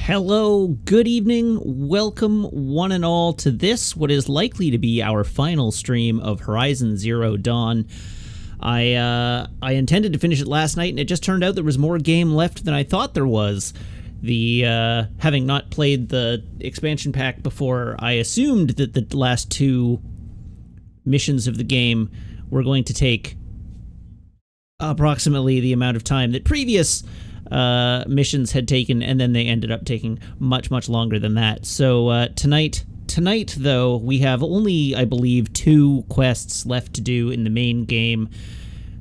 Hello, good evening, welcome one and all to this, what is likely to be our final stream of Horizon Zero Dawn. I intended to finish it last night, and it just turned out there was more game left than I thought there was. Having not played the expansion pack before, I assumed that the last two missions of the game were going to take approximately the amount of time that previous missions had taken, and then they ended up taking much longer than that. So tonight though, we have only, I believe, 2 quests left to do in the main game,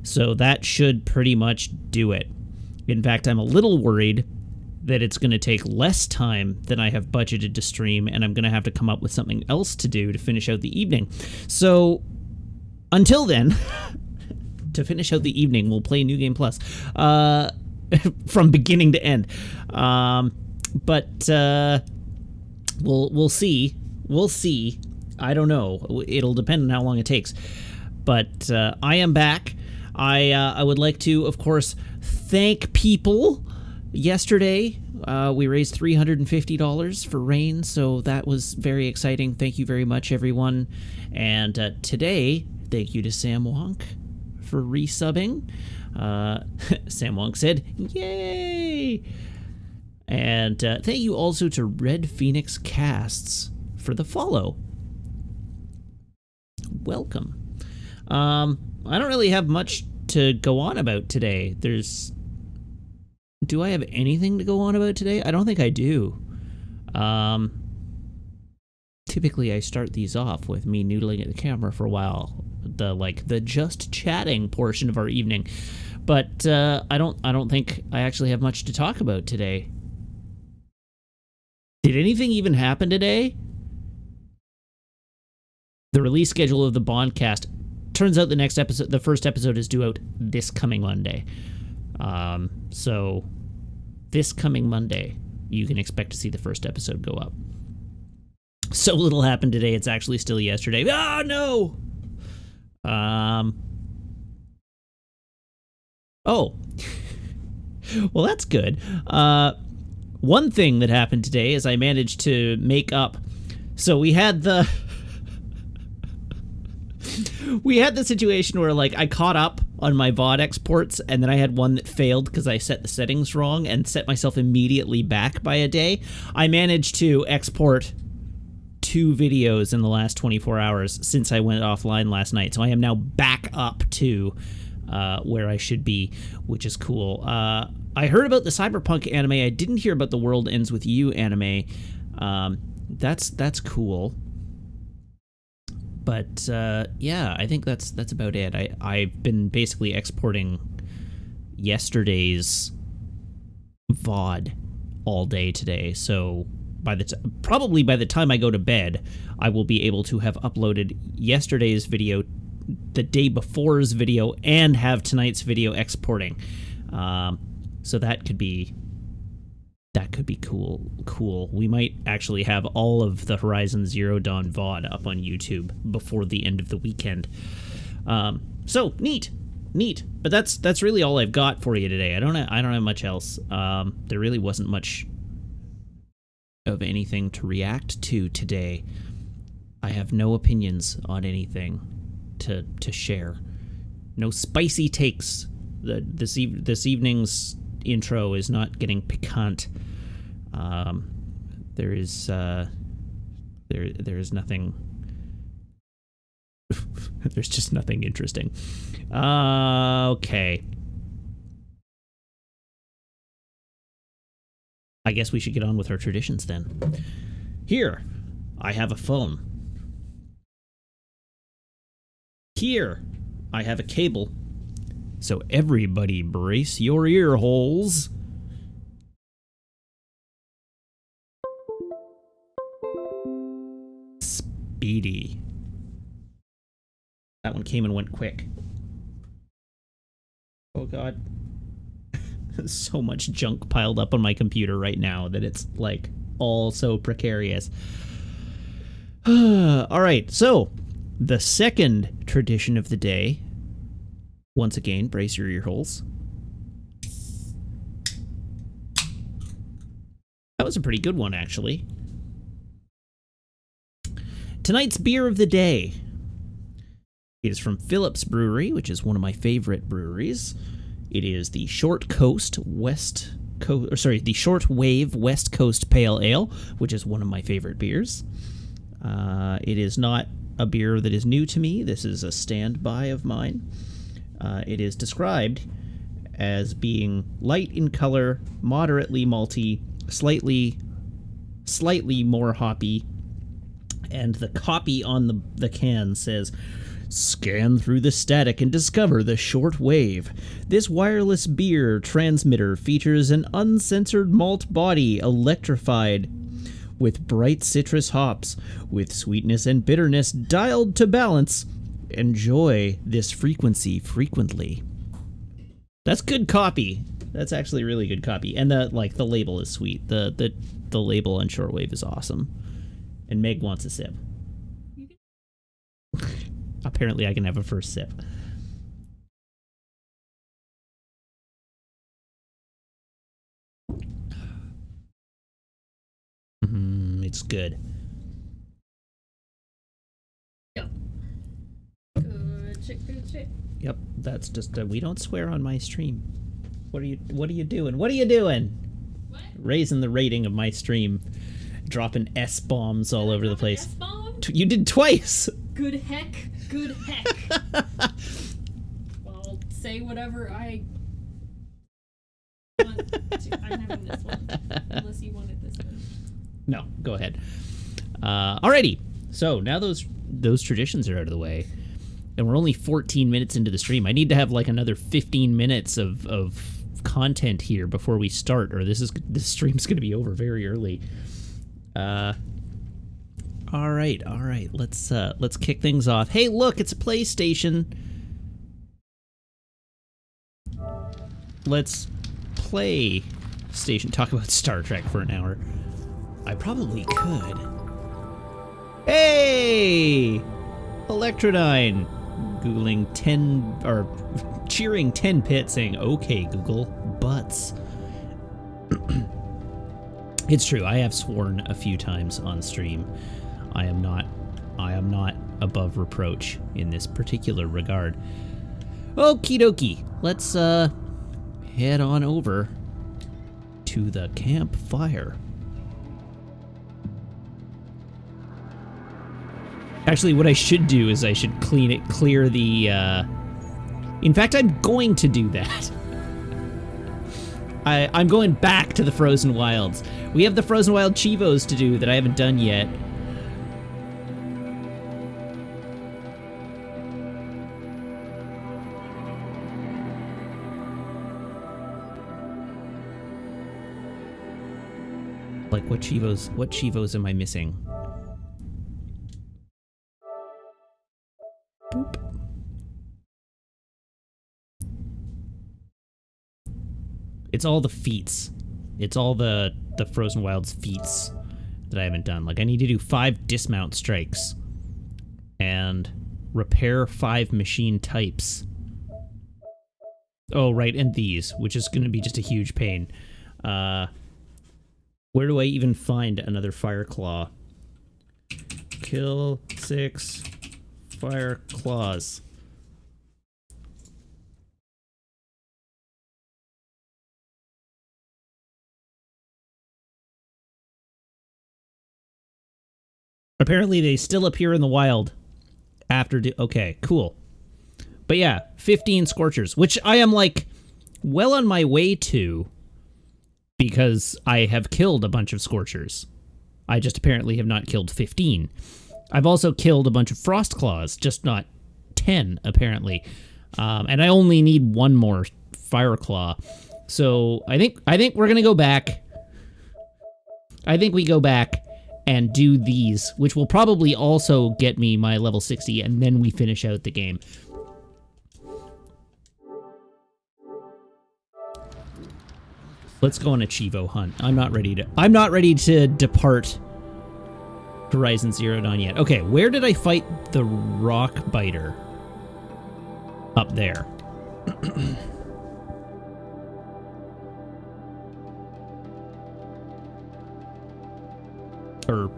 so that should pretty much do it. In fact, I'm a little worried that it's going to take less time than I have budgeted to stream, and I'm going to have to come up with something else to do to finish out the evening. So until then, to finish out the evening, we'll play New Game Plus. From beginning to end. But we'll see. We'll see. I don't know. It'll depend on how long it takes. But I am back. I would like to, of course, thank people. Yesterday, we raised $350 for Rain, so that was very exciting. Thank you very much, everyone. And today, thank you to Sam Wonk for resubbing. Sam Wonk said, yay! And thank you also to Red Phoenix Casts for the follow. Welcome. I don't really have much to go on about today. Do I have anything to go on about today? I don't think I do. Typically I start these off with me noodling at the camera for a while. The just chatting portion of our evening. But I don't think I actually have much to talk about today. Did anything even happen today? The release schedule of the Bondcast. Turns out the first episode is due out this coming Monday. So this coming Monday, you can expect to see the first episode go up. So little happened today, it's actually still yesterday. Ah, no! Oh. Well, that's good. One thing that happened today is I managed to make up. So we had the situation where, like, I caught up on my VOD exports, and then I had one that failed because I set the settings wrong and set myself immediately back by a day. I managed to export 2 videos in the last 24 hours since I went offline last night. So I am now back up to where I should be, which is cool. I heard about the Cyberpunk anime. I didn't hear about the World Ends With You anime. That's cool. But yeah, I think that's about it. I've been basically exporting yesterday's VOD all day today, so probably by the time I go to bed, I will be able to have uploaded yesterday's video, the day before's video, and have tonight's video exporting. So that could be cool. We might actually have all of the Horizon Zero Dawn VOD up on YouTube before the end of the weekend. So neat. But that's really all I've got for you today. I don't have much else. There really wasn't much of anything to react to today. I have no opinions on anything to share. No spicy takes. This evening's intro is not getting piquant. There is nothing. There's just nothing interesting. Okay. I guess we should get on with our traditions then. Here, I have a phone. Here, I have a cable. So everybody brace your ear holes. Speedy. That one came and went quick. Oh god. So much junk piled up on my computer right now that it's like all so precarious. Alright, so the second tradition of the day. Once again, brace your ear holes. That was a pretty good one, actually. Tonight's beer of the day is from Phillips Brewery, which is one of my favorite breweries. It is the Short Wave West Coast Pale Ale, which is one of my favorite beers. It is not a beer that is new to me. This is a standby of mine. It is described as being light in color, moderately malty, slightly more hoppy, and the copy on the can says, "Scan through the static and discover the short wave. This wireless beer transmitter features an uncensored malt body electrified with bright citrus hops, with sweetness and bitterness dialed to balance. Enjoy this frequency frequently." That's good copy. That's actually really good copy. And the label is sweet. The label on shortwave is awesome. And Meg wants a sip. Apparently I can have a first sip. It's good. Yep. Good shit, good shit. Yep, that's just we don't swear on my stream. What are you doing? What are you doing? What? Raising the rating of my stream. Dropping S-bombs all over the place. S-bomb? You did twice. Good heck. Good heck. Well, say whatever I want to. I'm having this one. Unless you wanted this one. No, go ahead. Alrighty. So now those traditions are out of the way, and we're only 14 minutes into the stream. I need to have like another 15 minutes of content here before we start, or this stream's going to be over very early. All right. Let's kick things off. Hey, look, it's a PlayStation. Let's play station. Talk about Star Trek for an hour. I probably could. Hey, Electrodyne, googling 10 or cheering 10 pit, saying, "Okay, Google butts." It's true. I have sworn a few times on stream. I am not above reproach in this particular regard. Okie dokie. Let's head on over to the campfire. Actually, what I should do is I should clear the in fact, I'm going to do that. I'm going back to the Frozen Wilds. We have the Frozen Wild Chivos to do that I haven't done yet. Like, what Chivos am I missing? Boop. It's all the feats. It's all the Frozen Wilds feats that I haven't done. Like, I need to do 5 dismount strikes and repair 5 machine types. Oh, right, and these, which is going to be just a huge pain. Where do I even find another Fire Claw? Kill 6 Fire Claws. Apparently they still appear in the wild after okay, cool. But yeah, 15 Scorchers, which I am like well on my way to because I have killed a bunch of Scorchers. I just apparently have not killed 15. I've also killed a bunch of Frost Claws, just not 10 apparently. And I only need 1 more Fire Claw. So I think we're going to go back. I think we go back and do these, which will probably also get me my level 60, and then we finish out the game. Let's go on a Chivo hunt. I'm not ready to depart Horizon Zero Dawn yet. Okay, where did I fight the rock biter? Up there. Or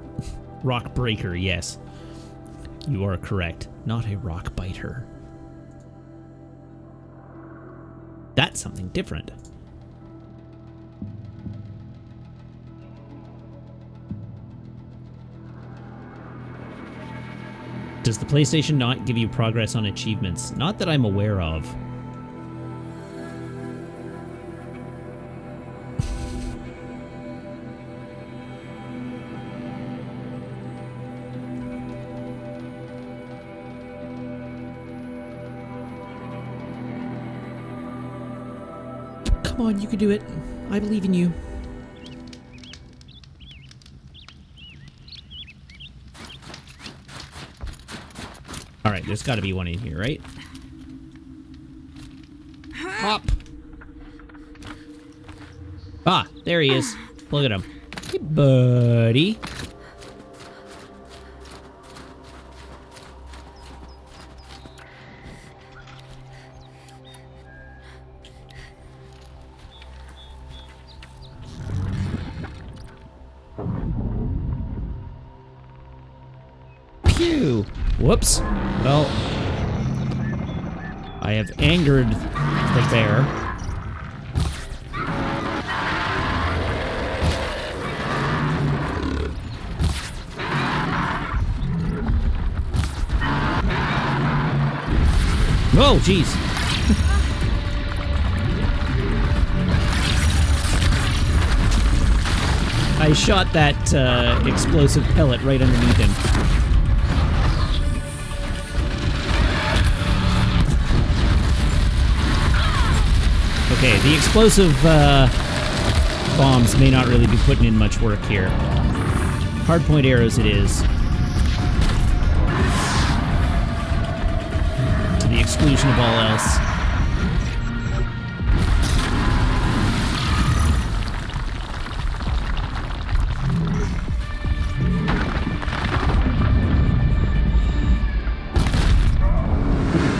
rock breaker, yes. You are correct. Not a rock biter. That's something different. Does the PlayStation not give you progress on achievements? Not that I'm aware of. Come on, you can do it. I believe in you. Alright, there's gotta be one in here, right? Hop! Ah, there he is. Look at him. Hey, buddy. Pew! Whoops. Well, I have angered the bear. Oh, jeez. I shot that explosive pellet right underneath him. Okay, the explosive bombs may not really be putting in much work here. Hardpoint arrows it is. To the exclusion of all else.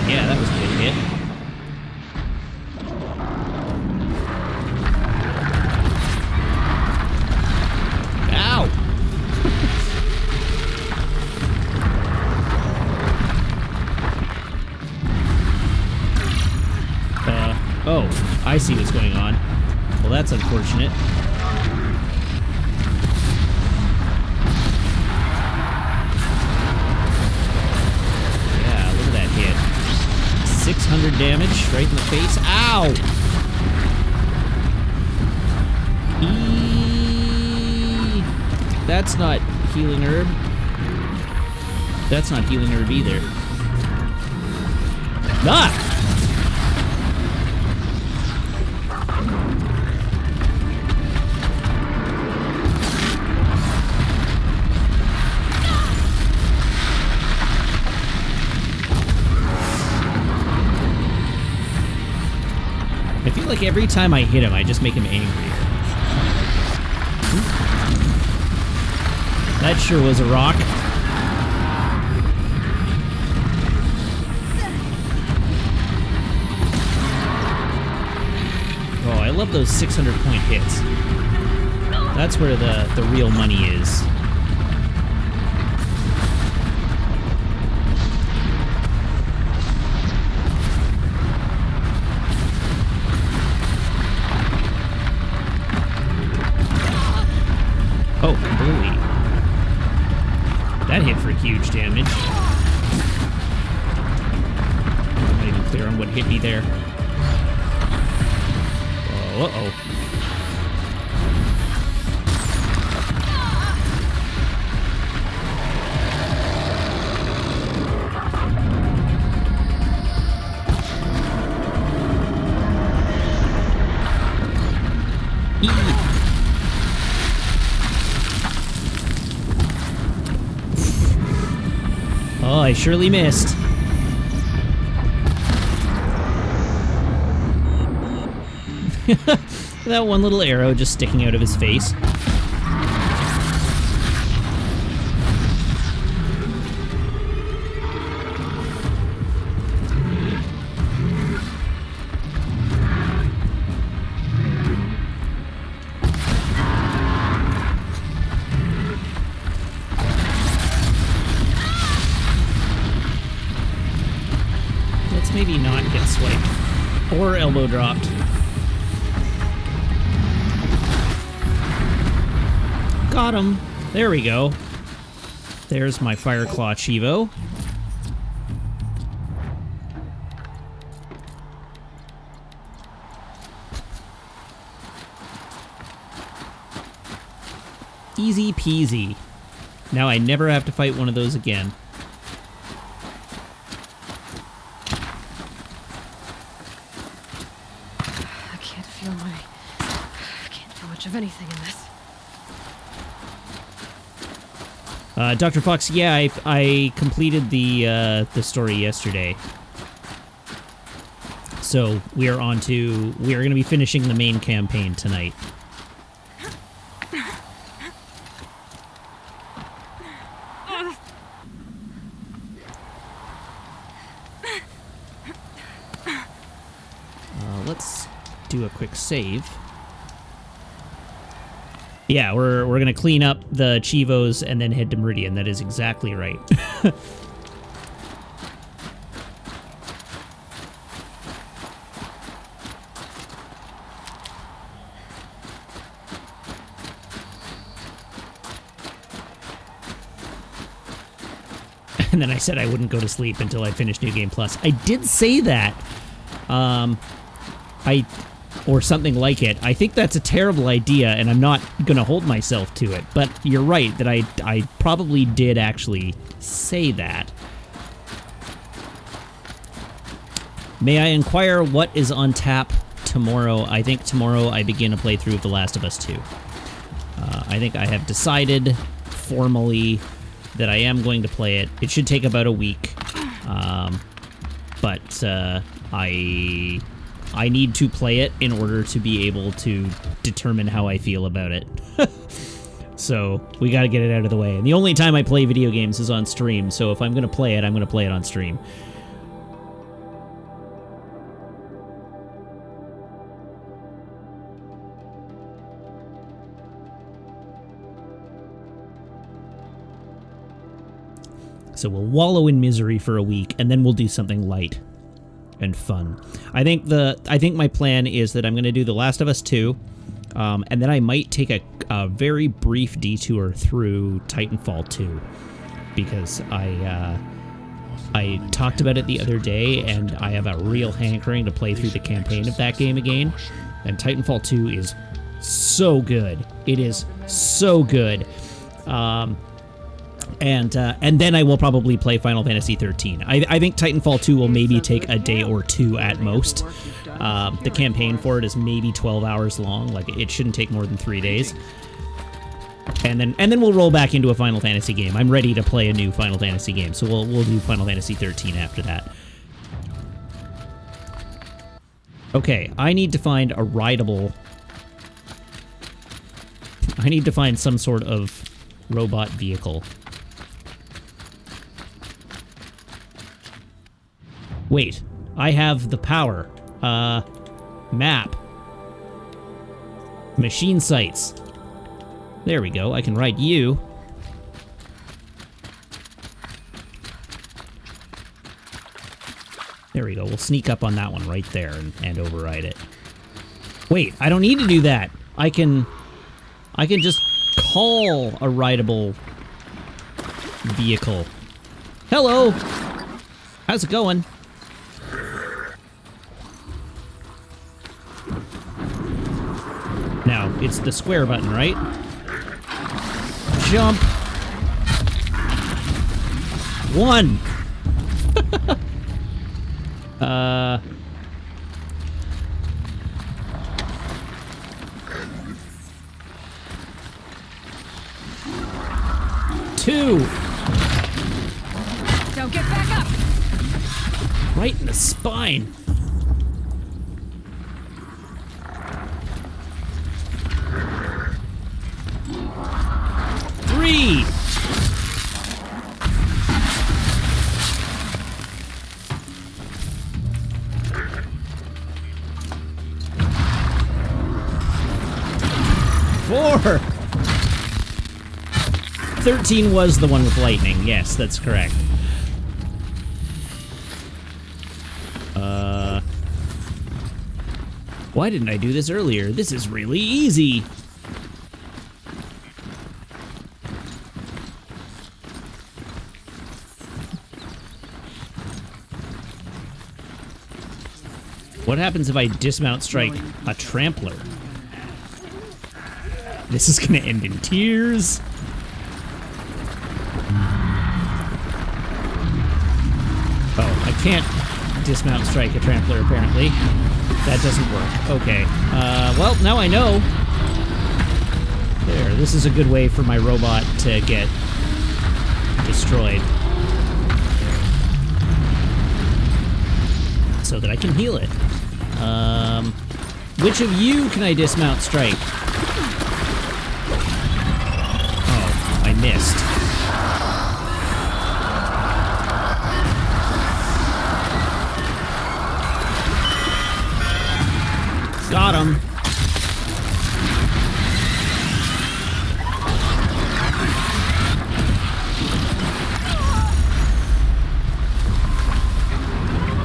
Yeah, that was a good hit. Oh, I see what's going on. Well, that's unfortunate. Yeah, look at that hit. 600 damage right in the face. Ow! That's not healing herb. That's not healing herb either. Ah! I feel like every time I hit him, I just make him angry. That sure was a rock. Oh, I love those 600-point hits. That's where the real money is. Oh, completely. That hit for huge damage. I'm not even clear on what hit me there. Oh, uh-oh. Oh, I surely missed. That one little arrow just sticking out of his face. swipe. Or elbow dropped. Got him. There we go. There's my Fireclaw Chivo. Easy peasy. Now I never have to fight one of those again. I can't feel much of anything in this. Dr. Fox, yeah, I completed the story yesterday. So we are going to be finishing the main campaign tonight. Let's do a quick save. Yeah, we're gonna clean up the Chivos and then head to Meridian. That is exactly right. And then I said I wouldn't go to sleep until I finished New Game Plus. I did say that. Or something like it. I think that's a terrible idea, and I'm not going to hold myself to it. But you're right that I probably did actually say that. May I inquire what is on tap tomorrow? I think tomorrow I begin a playthrough of The Last of Us 2. I think I have decided formally that I am going to play it. It should take about a week. But I need to play it in order to be able to determine how I feel about it. So we got to get it out of the way. And the only time I play video games is on stream. So if I'm going to play it, I'm going to play it on stream. So we'll wallow in misery for a week, and then we'll do something light and fun. I think my plan is that I'm going to do The Last of Us 2, and then I might take a very brief detour through Titanfall 2, because I talked about it the other day, and I have a real hankering to play through the campaign of that game again. And Titanfall 2 is so good. It is so good. And then I will probably play Final Fantasy 13. I think Titanfall 2 will maybe take a day or two at most. The campaign for it is maybe 12 hours long. Like, it shouldn't take more than 3 days. And then we'll roll back into a Final Fantasy game. I'm ready to play a new Final Fantasy game, so we'll do Final Fantasy 13 after that. Okay, I need to find a rideable... I need to find some sort of robot vehicle. Wait, I have the power. Map. Machine sights. There we go, I can ride you. There we go, we'll sneak up on that one right there and override it. Wait, I don't need to do that. I can just call a rideable vehicle. Hello! How's it going? Now, it's the square button, right? Jump. 1. 2. Don't get back up. Right in the spine. 3. 4. 13 was the one with lightning. Yes, that's correct. Why didn't I do this earlier? This is really easy. What happens if I dismount strike a trampler? This is gonna end in tears. Oh, I can't dismount strike a trampler apparently. That doesn't work. Okay. Well, now I know. There, this is a good way for my robot to get destroyed. So that I can heal it. Which of you can I dismount strike? Oh, I missed. Got him.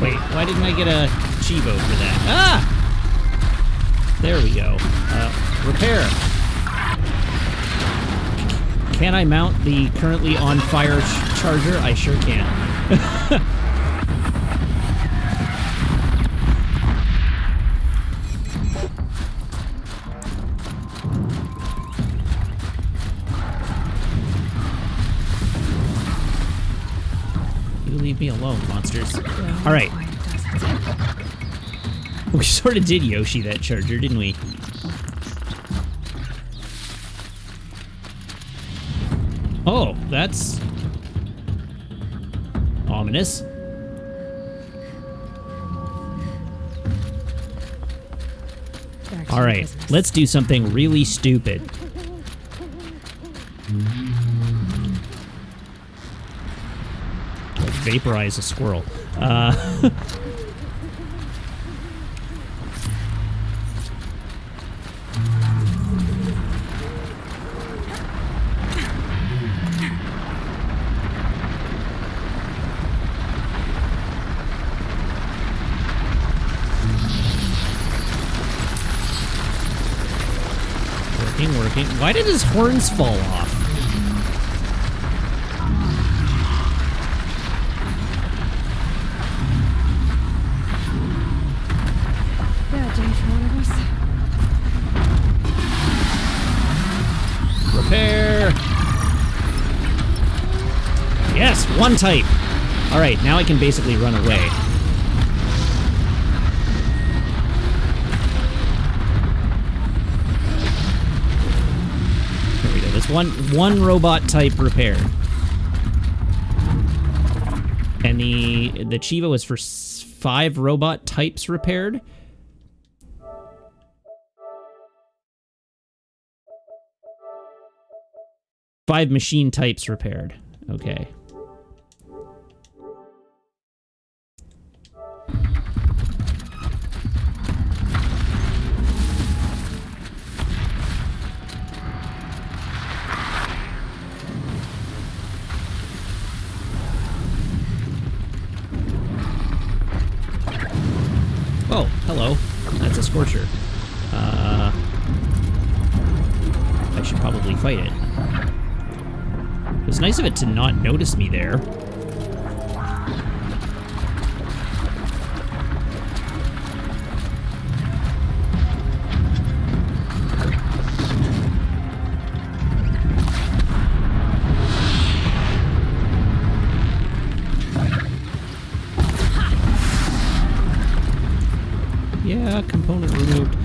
Wait, why didn't I get a Chivo for that? Ah! There we go. Repair. Can I mount the currently on fire charger? I sure can. You leave me alone, monsters. All right. We sort of did Yoshi that charger, didn't we? Oh, that's ominous. All right, let's do something really stupid. Like vaporize a squirrel. Working. Why did his horns fall off? Yeah, James, one of us. Repair. Yes, one type. All right, now I can basically run away. One robot type repaired. And the Chivo is for 5 robot types repaired. Five machine types repaired. Okay. Oh, hello. That's a Scorcher. I should probably fight it. It was nice of it to not notice me there. Yeah, component removed.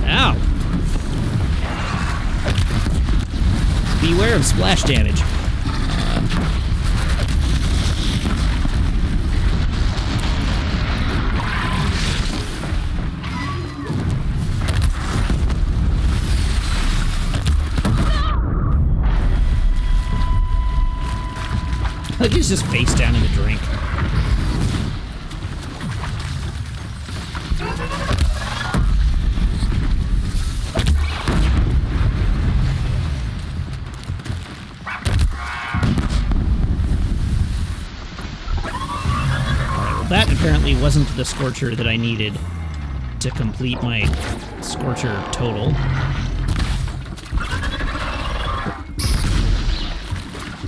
Ow! Beware of splash damage. Like he's just face down in the drink. that apparently wasn't the Scorcher that I needed to complete my Scorcher total.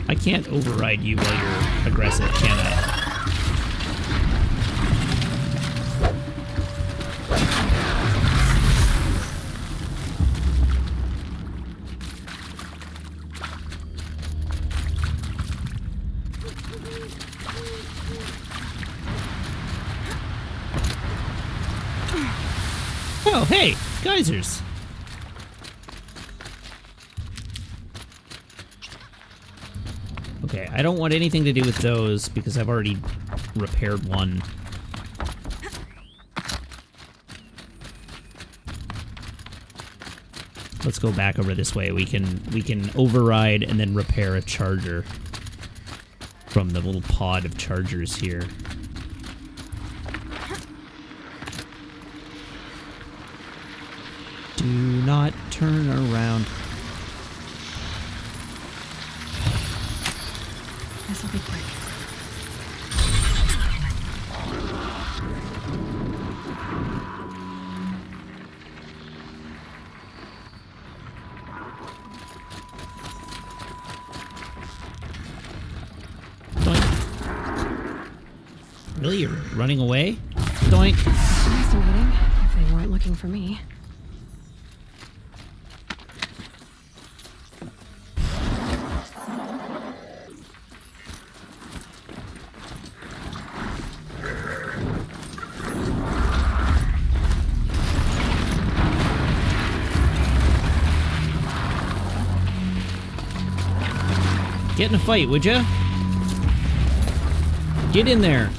I can't override you while you're aggressive, can I? Oh, hey, geysers. Okay, I don't want anything to do with those because I've already repaired one. Let's go back over this way. We can override and then repair a charger from the little pod of chargers here. Do not turn around. This'll be quick. Doink. Really? You're running away? Doink. Fascinating, if they weren't looking for me. Get in a fight, would ya? Get in there.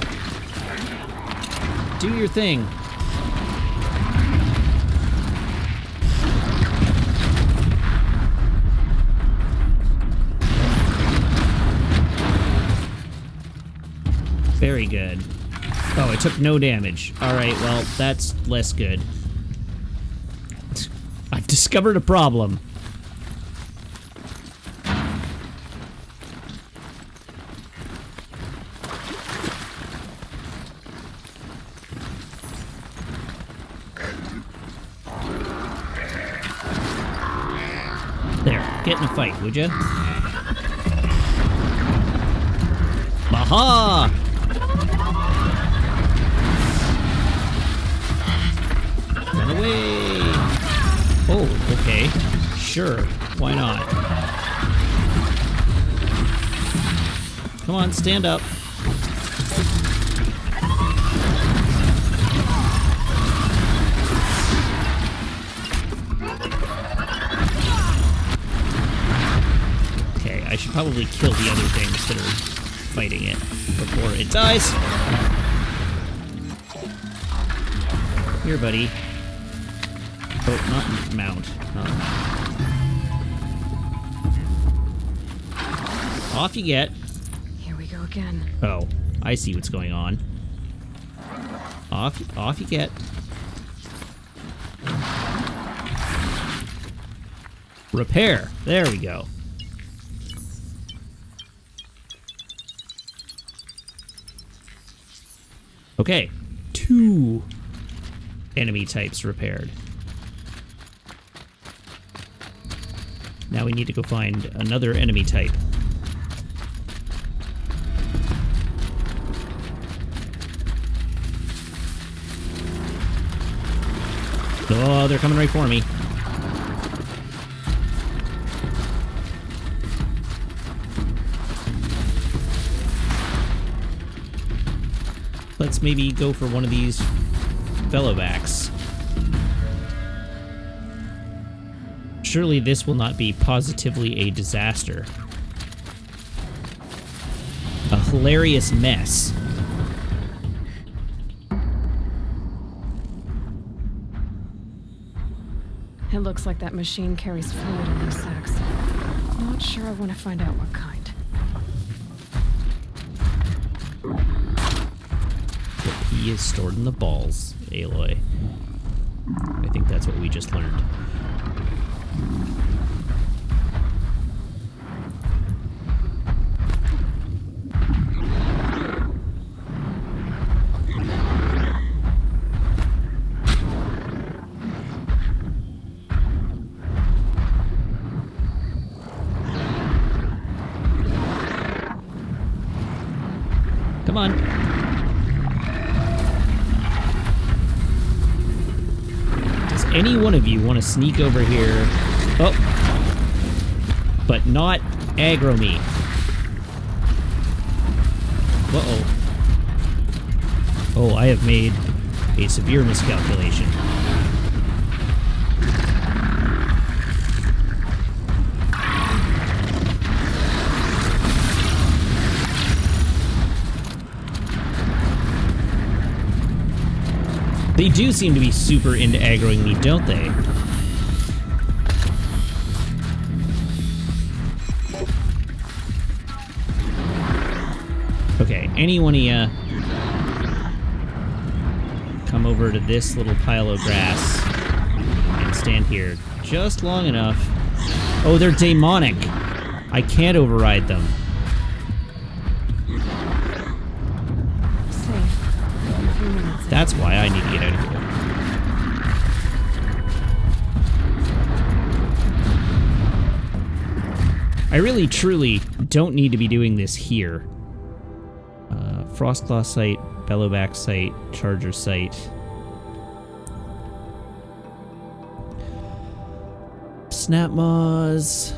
Do your thing. Very good. Oh, it took no damage. Alright, well, that's less good. I've discovered a problem. There, get in a fight, would ya? Baha! Run away! Oh, okay. Sure, why not? Come on, stand up. I should probably kill the other things that are fighting it before it dies. Here, buddy. Oh, not mount. Off you get. Here we go again. Oh, I see what's going on. Off you get. Repair. There we go. Okay, 2 enemy types repaired. Now we need to go find another enemy type. Oh, they're coming right for me. Let's maybe go for one of these fellowbacks. Surely this will not be positively a disaster. A hilarious mess. It looks like that machine carries fluid in these sacks. Not sure I want to find out what kind. He is stored in the balls, Aloy. I think that's what we just learned. Come on. Does any one of you want to sneak over here? Oh. But not aggro me. Uh-oh. Oh, I have made a severe miscalculation. They do seem to be super into aggroing me, don't they? Okay, anyone here come over to this little pile of grass and stand here just long enough. Oh, they're demonic. I can't override them. That's why I need to get out of here. I really, truly don't need to be doing this here. Frostclaw site, Bellowback site, Charger site. Snap Maws.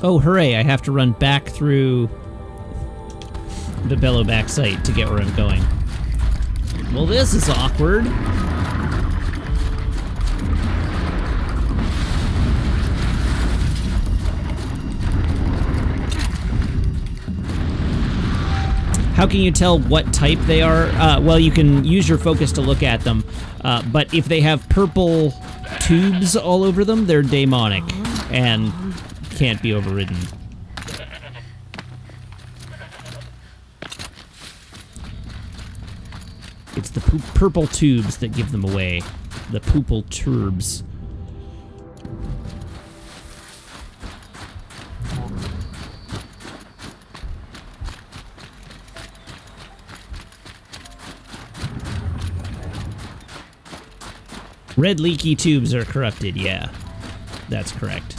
Oh, hooray, I have to run back through the Bellowback site to get where I'm going. Well, this is awkward. How can you tell what type they are? Well, you can use your focus to look at them, but if they have purple tubes all over them, they're demonic and can't be overridden. It's the purple tubes that give them away. The purple turbs. Red leaky tubes are corrupted, yeah. That's correct.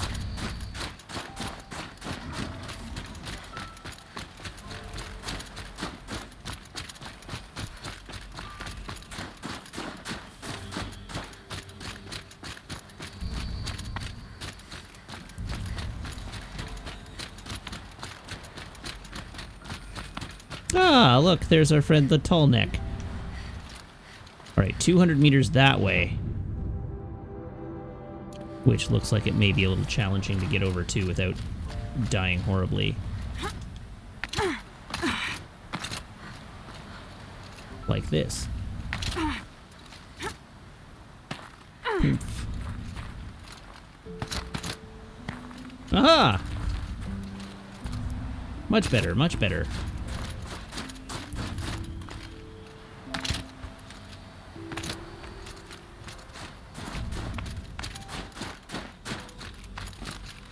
Ah, look, there's our friend the tall neck. Alright, 200 meters that way. Which looks like it may be a little challenging to get over to without dying horribly. Like this. Oof. Aha! Much better, much better.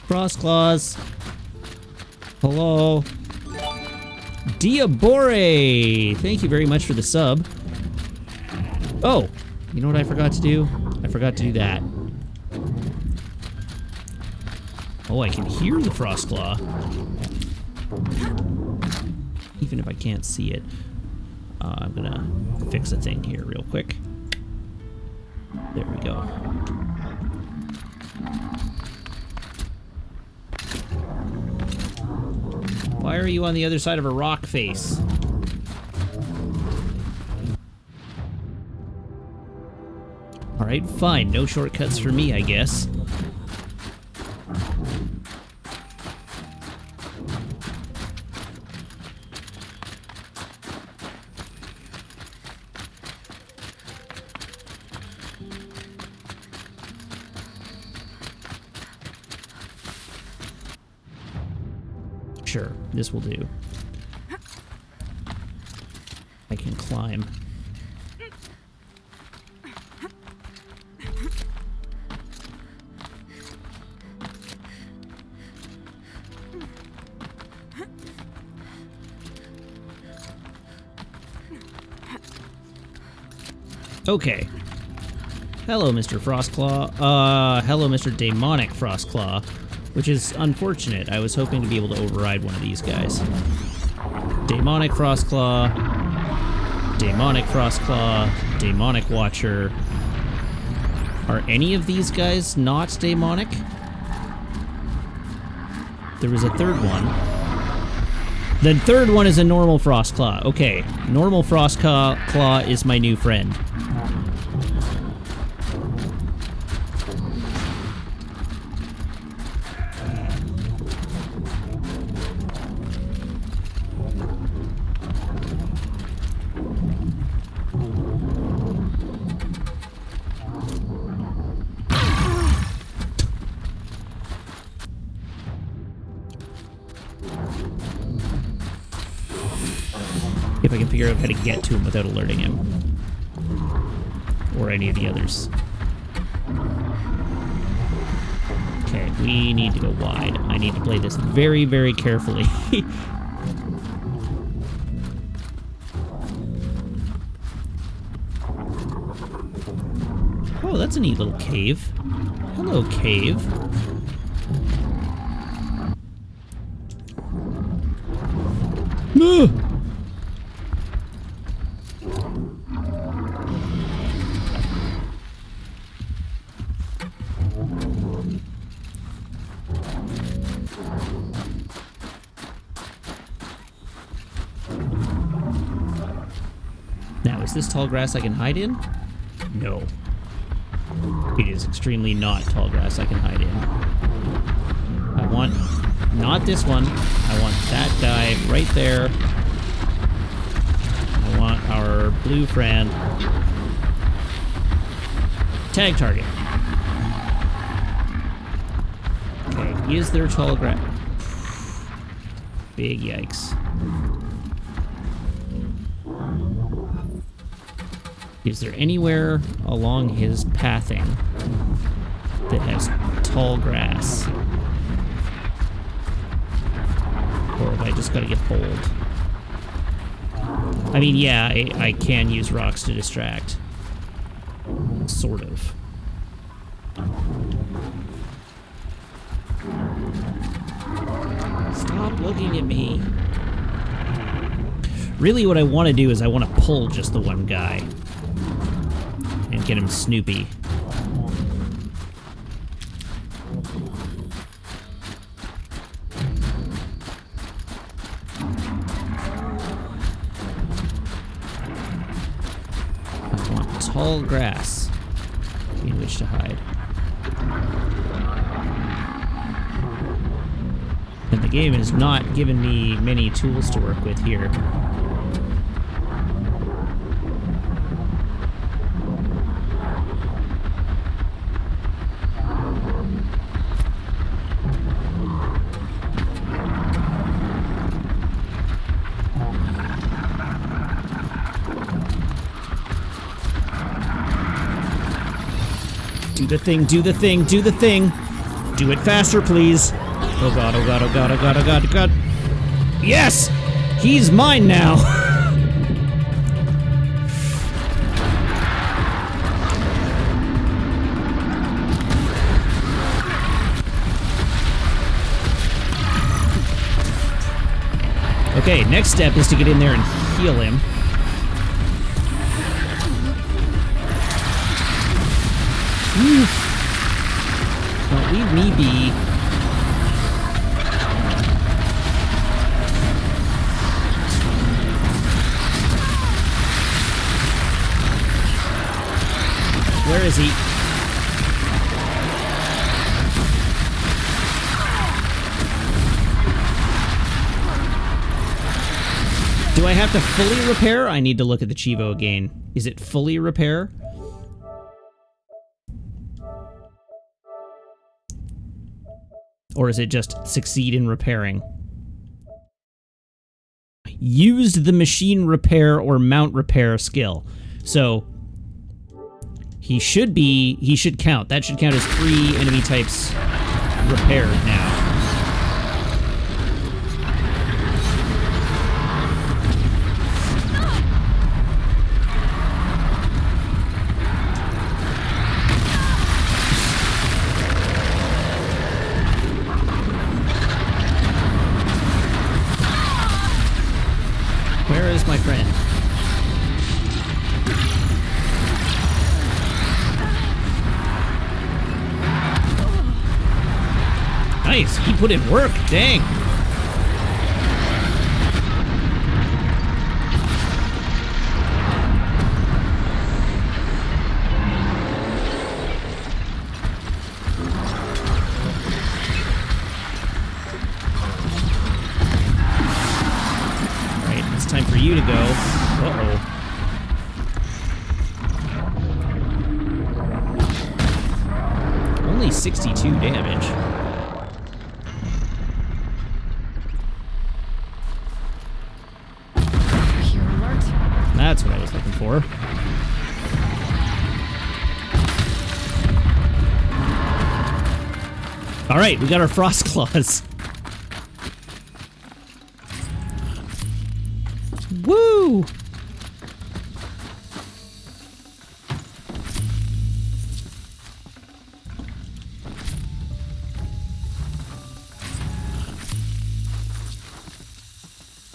Crossclaws. Hello. Diabore! Thank you very much for the sub. Oh, you know what I forgot to do? I forgot to do that. Oh, I can hear the Frostclaw. Even if I can't see it. I'm gonna fix a thing here real quick. There we go. Why are you on the other side of a rock face? Alright, fine. No shortcuts for me, I guess. Sure, this will do. I can climb. Okay. Hello, Mr. Frostclaw. Hello, Mr. Demonic Frostclaw, which is unfortunate. I was hoping to be able to override one of these guys. Demonic Frostclaw, Demonic Frostclaw, Demonic Watcher. Are any of these guys not demonic? There was a third one. The third one is a normal Frostclaw. Okay, normal Frostclaw is my new friend. If I can figure out how to get to him without alerting him. Or any of the others. Okay, we need to go wide. I need to play this very, very carefully. Oh, that's a neat little cave. Hello, cave. No! Now, is this tall grass I can hide in? No. It is extremely not tall grass I can hide in. I want not this one. I want that guy right there. I want our blue friend. Tag target. Okay, is there tall grass? Big yikes. Is there anywhere along his pathing that has tall grass? Or have I just got to get bold? I mean, yeah, I can use rocks to distract. Sort of. Stop looking at me. Really what I want to do is I want to pull just the one guy. And get him Snoopy. I want tall grass in which to hide. And the game has not given me many tools to work with here. Do the thing, do the thing, do the thing. Do it faster, please. Oh god, oh god, oh god, oh god, oh god, oh god. Yes! He's mine now! Okay, next step is to get in there and heal him. Don't leave me be. Where is he? Do I have to fully repair? I need to look at the Chivo again. Is it fully repair? Or is it just succeed in repairing? Used the machine repair or mount repair skill. So he should count. That should count as 3 enemy types repaired now. Nice. He put in work. Dang. All right, it's time for you to go. Uh-oh. Only 62 damage. Here, alert. That's what I was looking for. All right, we got our frost claws. Woo!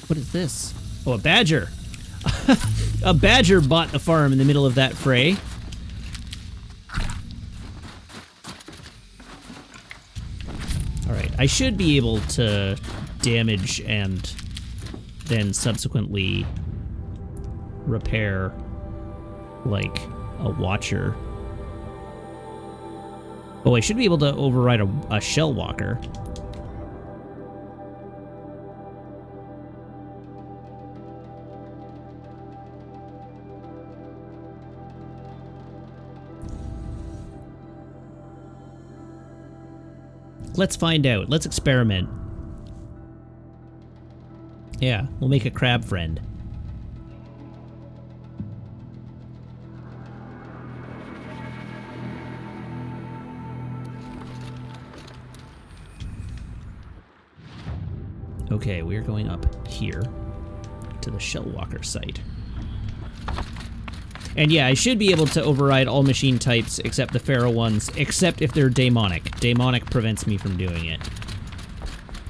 What is this? Oh, a badger. A badger bought the farm in the middle of that fray. All right, I should be able to damage and then subsequently repair like a watcher. Oh, I should be able to override a shell walker. Let's find out. Let's experiment. Yeah, we'll make a crab friend. Okay, we're going up here to the Shellwalker site. And yeah, I should be able to override all machine types except the Pharaoh ones, except if they're daemonic. Daemonic prevents me from doing it.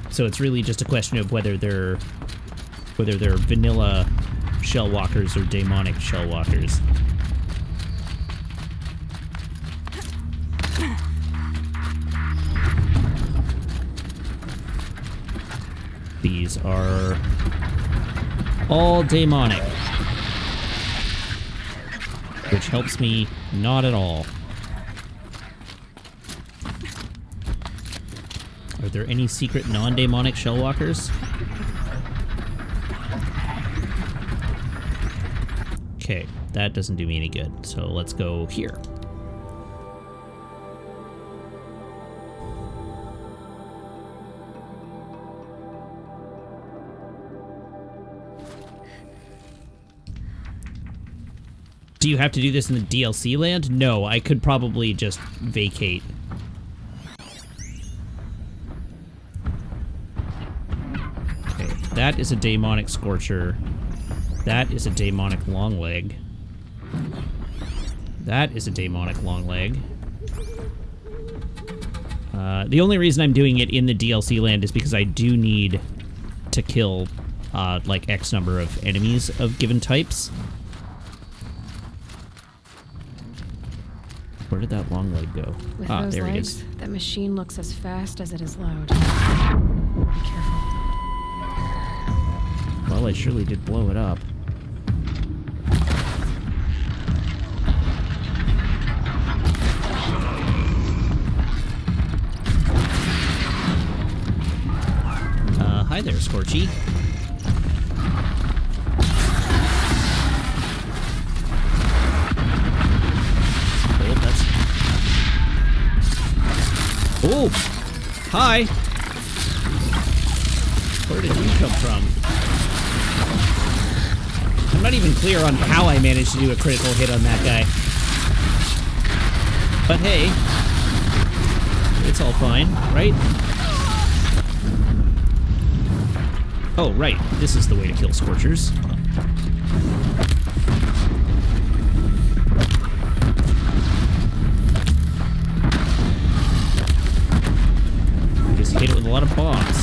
So it's really just a question of whether they're vanilla Shellwalkers or daemonic Shellwalkers. These are all daemonic, which helps me not at all. Are there any secret non-daemonic Shellwalkers? Okay, that doesn't do me any good, so let's go here. Do you have to do this in the DLC land? No, I could probably just vacate. Okay, that is a daemonic Scorcher. That is a daemonic Longleg. That is a daemonic Longleg. The only reason I'm doing it in the DLC land is because I do need to kill, like, X number of enemies of given types. Where did that long leg go? With Ah, those there it legs, is. that machine looks as fast as it is loud. Be careful. Well, I surely did blow it up. Hi there, Scorchy. Oh, hi. Where did you come from? I'm not even clear on how I managed to do a critical hit on that guy. But hey, it's all fine, right? Oh, right. This is the way to kill Scorchers. Just hit it with a lot of bombs.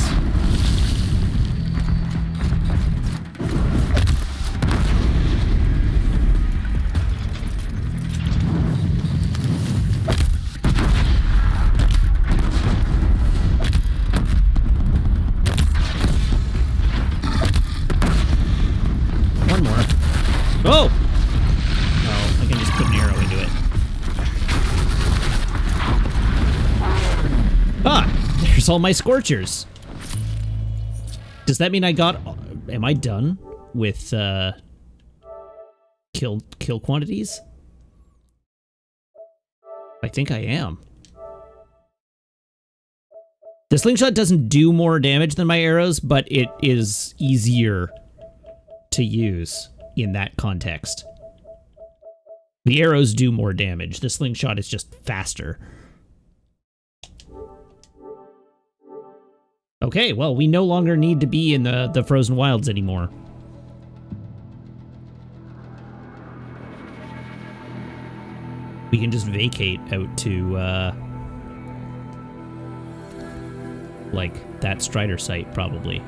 Ah, there's all my scorchers. Does that mean I got... Am I done with kill quantities? I think I am. The slingshot doesn't do more damage than my arrows, but it is easier to use in that context. The arrows do more damage. The slingshot is just faster. Okay, well, we no longer need to be in the frozen wilds anymore. We can just vacate out to, like, that Strider site, probably.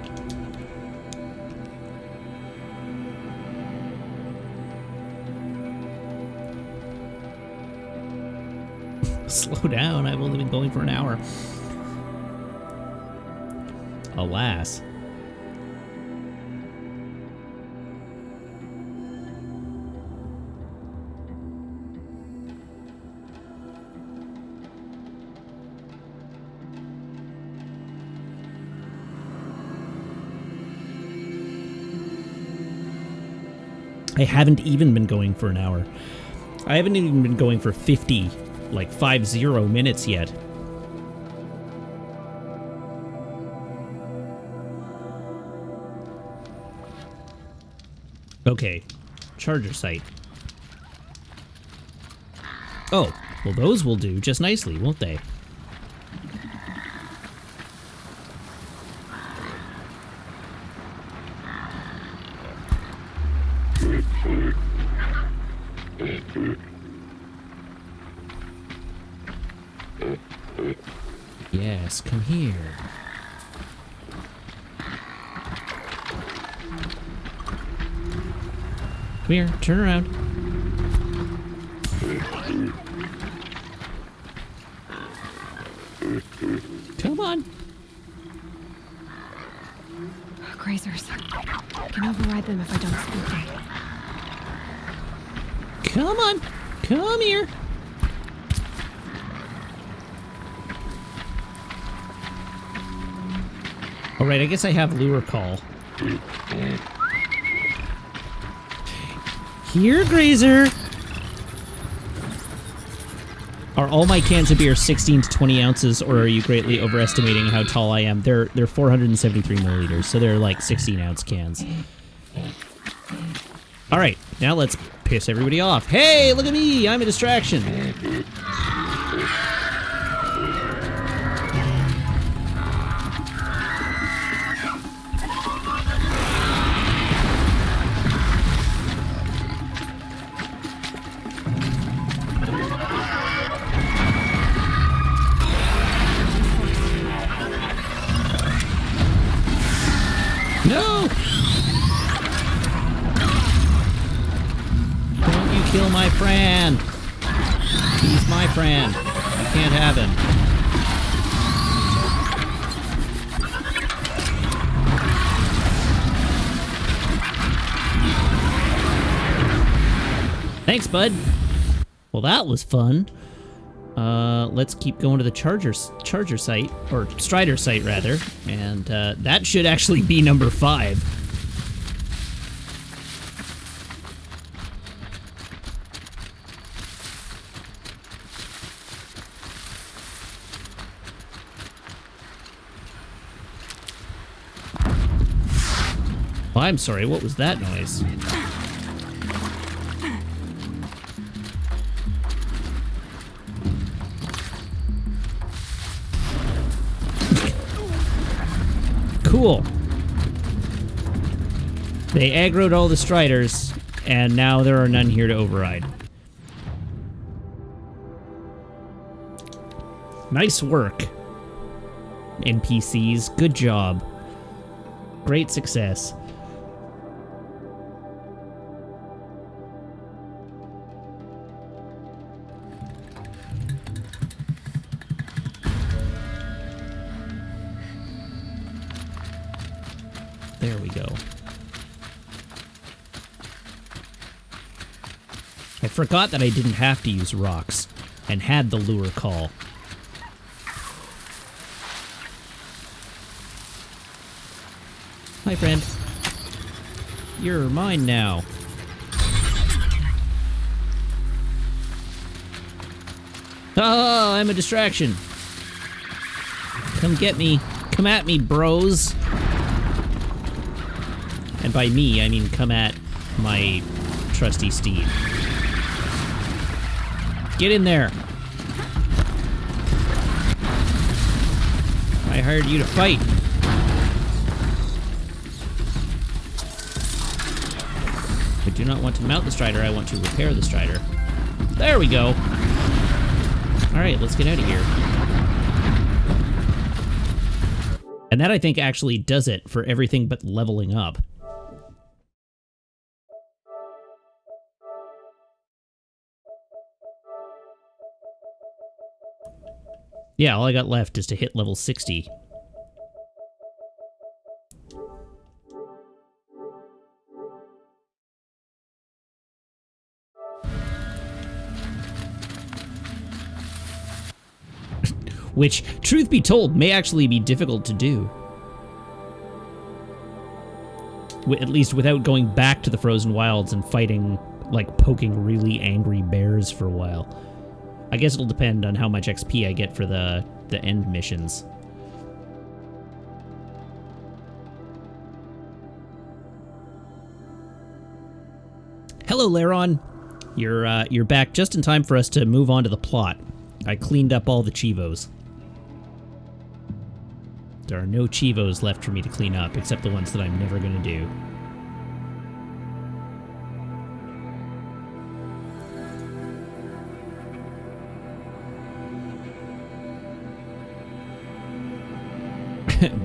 Slow down, I've only been going for an hour. Alas. I haven't even been going for an hour. I haven't even been going for 50 minutes yet. Okay, charger site. Oh, well those will do just nicely, won't they? Yes, come here. Come here, turn around. Come on. Grazers. Can override them if I don't speak them. Come on. Come here. All right, I guess I have lure call. Here, Grazer. Are all my cans of beer 16 to 20 ounces, or are you greatly overestimating how tall I am? They're 473 milliliters, so they're like 16-ounce cans. All right, now let's piss everybody off. Hey, look at me! I'm a distraction. No! Don't you kill my friend! He's my friend. You can't have him. Thanks, bud. Well, that was fun. Let's keep going to the charger site, or Strider site rather, and that should actually be number 5. Oh, I'm sorry, what was that noise? Cool. They aggroed all the Striders, and now there are none here to override. Nice work, NPCs. Good job. Great success. There we go. I forgot that I didn't have to use rocks and had the lure call. Hi, friend. You're mine now. Ah, I'm a distraction. Come get me. Come at me, bros. And by me, I mean come at my trusty steed. Get in there. I hired you to fight. I do not want to mount the Strider, I want to repair the Strider. There we go. Alright, let's get out of here. And that, I think, actually does it for everything but leveling up. Yeah, all I got left is to hit level 60. Which, truth be told, may actually be difficult to do. At least without going back to the Frozen Wilds and fighting, like, poking really angry bears for a while. I guess it'll depend on how much XP I get for the end missions. Hello, Laron. You're back just in time for us to move on to the plot. I cleaned up all the Chivos. There are no Chivos left for me to clean up, except the ones that I'm never gonna do.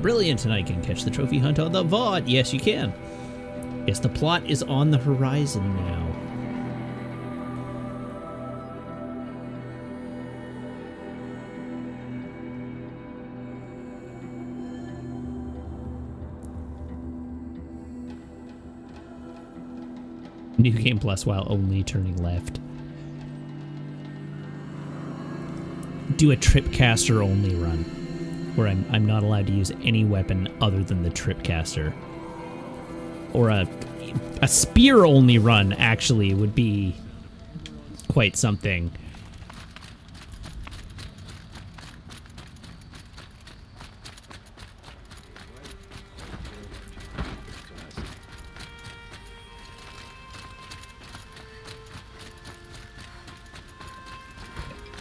Brilliant, and I can catch the trophy hunt on the VOD. Yes, you can. Yes, the plot is on the horizon now. New Game Plus while only turning left. Do a Tripcaster only run, where I'm not allowed to use any weapon other than the Tripcaster. Or a spear only run, actually, would be quite something.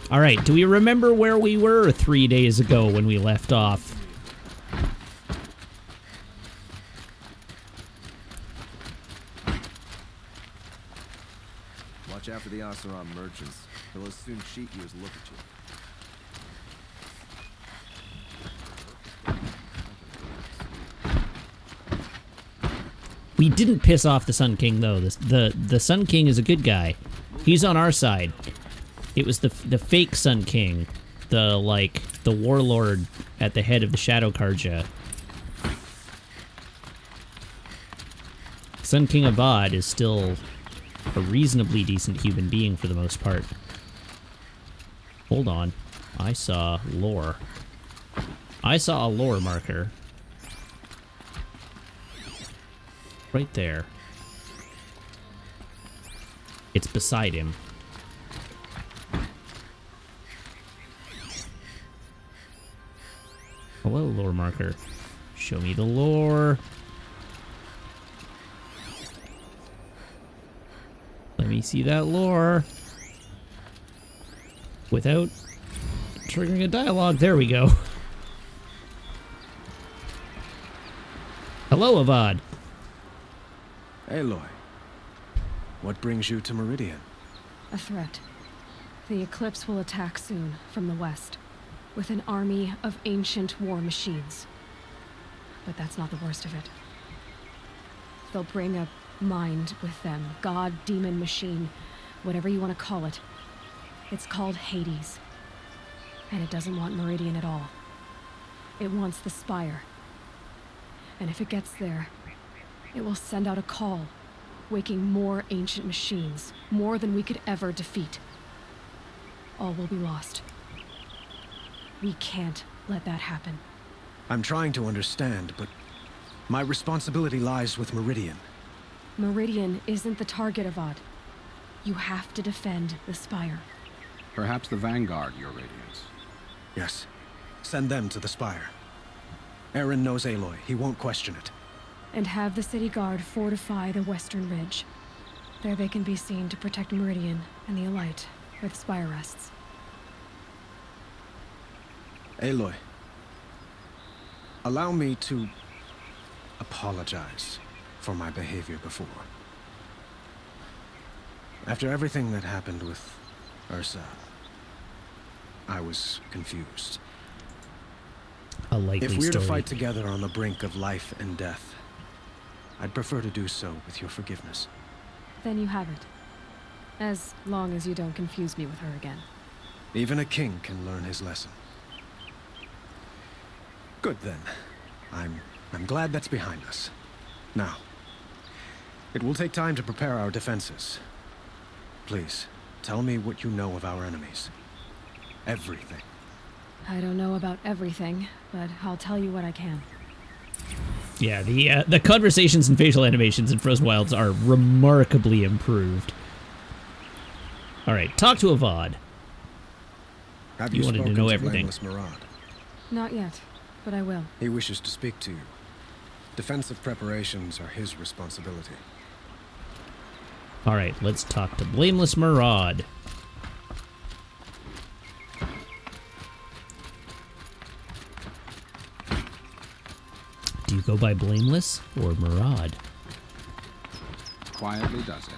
All right, do we remember where we were 3 days ago when we left off? Watch out for the Oseram merchants. They'll as soon cheat you as look at you. We didn't piss off the Sun King, though. The Sun King is a good guy. He's on our side. It was the fake Sun King, the warlord at the head of the Shadow Karja. Sun King Avad is still a reasonably decent human being for the most part. Hold on. I saw lore. I saw a lore marker. Right there. It's beside him. Hello, lore marker. Show me the lore. Let me see that lore. Without triggering a dialogue. There we go. Hello, Avad. Aloy, what brings you to Meridian? A threat. The Eclipse will attack soon from the west, with an army of ancient war machines. But that's not the worst of it. They'll bring a mind with them. God, demon, machine, whatever you want to call it. It's called Hades. And it doesn't want Meridian at all. It wants the Spire. And if it gets there, it will send out a call, waking more ancient machines, more than we could ever defeat. All will be lost. We can't let that happen. I'm trying to understand, but My responsibility lies with Meridian. Meridian isn't the target, Avad. You have to defend the Spire. Perhaps the Vanguard, Your Radiance. Yes. Send them to the Spire. Aaron knows Aloy. He won't question it. And have the city guard fortify the western ridge. There they can be seen to protect Meridian and the Elite, where the Spire rests. Aloy, allow me to apologize for my behavior before. After everything that happened with Ursa, I was confused. A likely If we're to story. fight together on the brink of life and death, I'd prefer to do so with your forgiveness. Then you have it. As long as you don't confuse me with her again. Even a king can learn his lesson. Good then. I'm glad that's behind us. Now, it will take time to prepare our defenses. Please, tell me what you know of our enemies. Everything. I don't know about everything, but I'll tell you what I can. Yeah, the conversations and facial animations in Frozen Wilds are remarkably improved. All right, talk to Avad. Have You you wanted to spoken know to everything. Blameless Marad? Not yet, but I will. He wishes to speak to you. Defensive preparations are his responsibility. All right, let's talk to Blameless Marad. Do you go by Blameless or Marad? Quietly does it.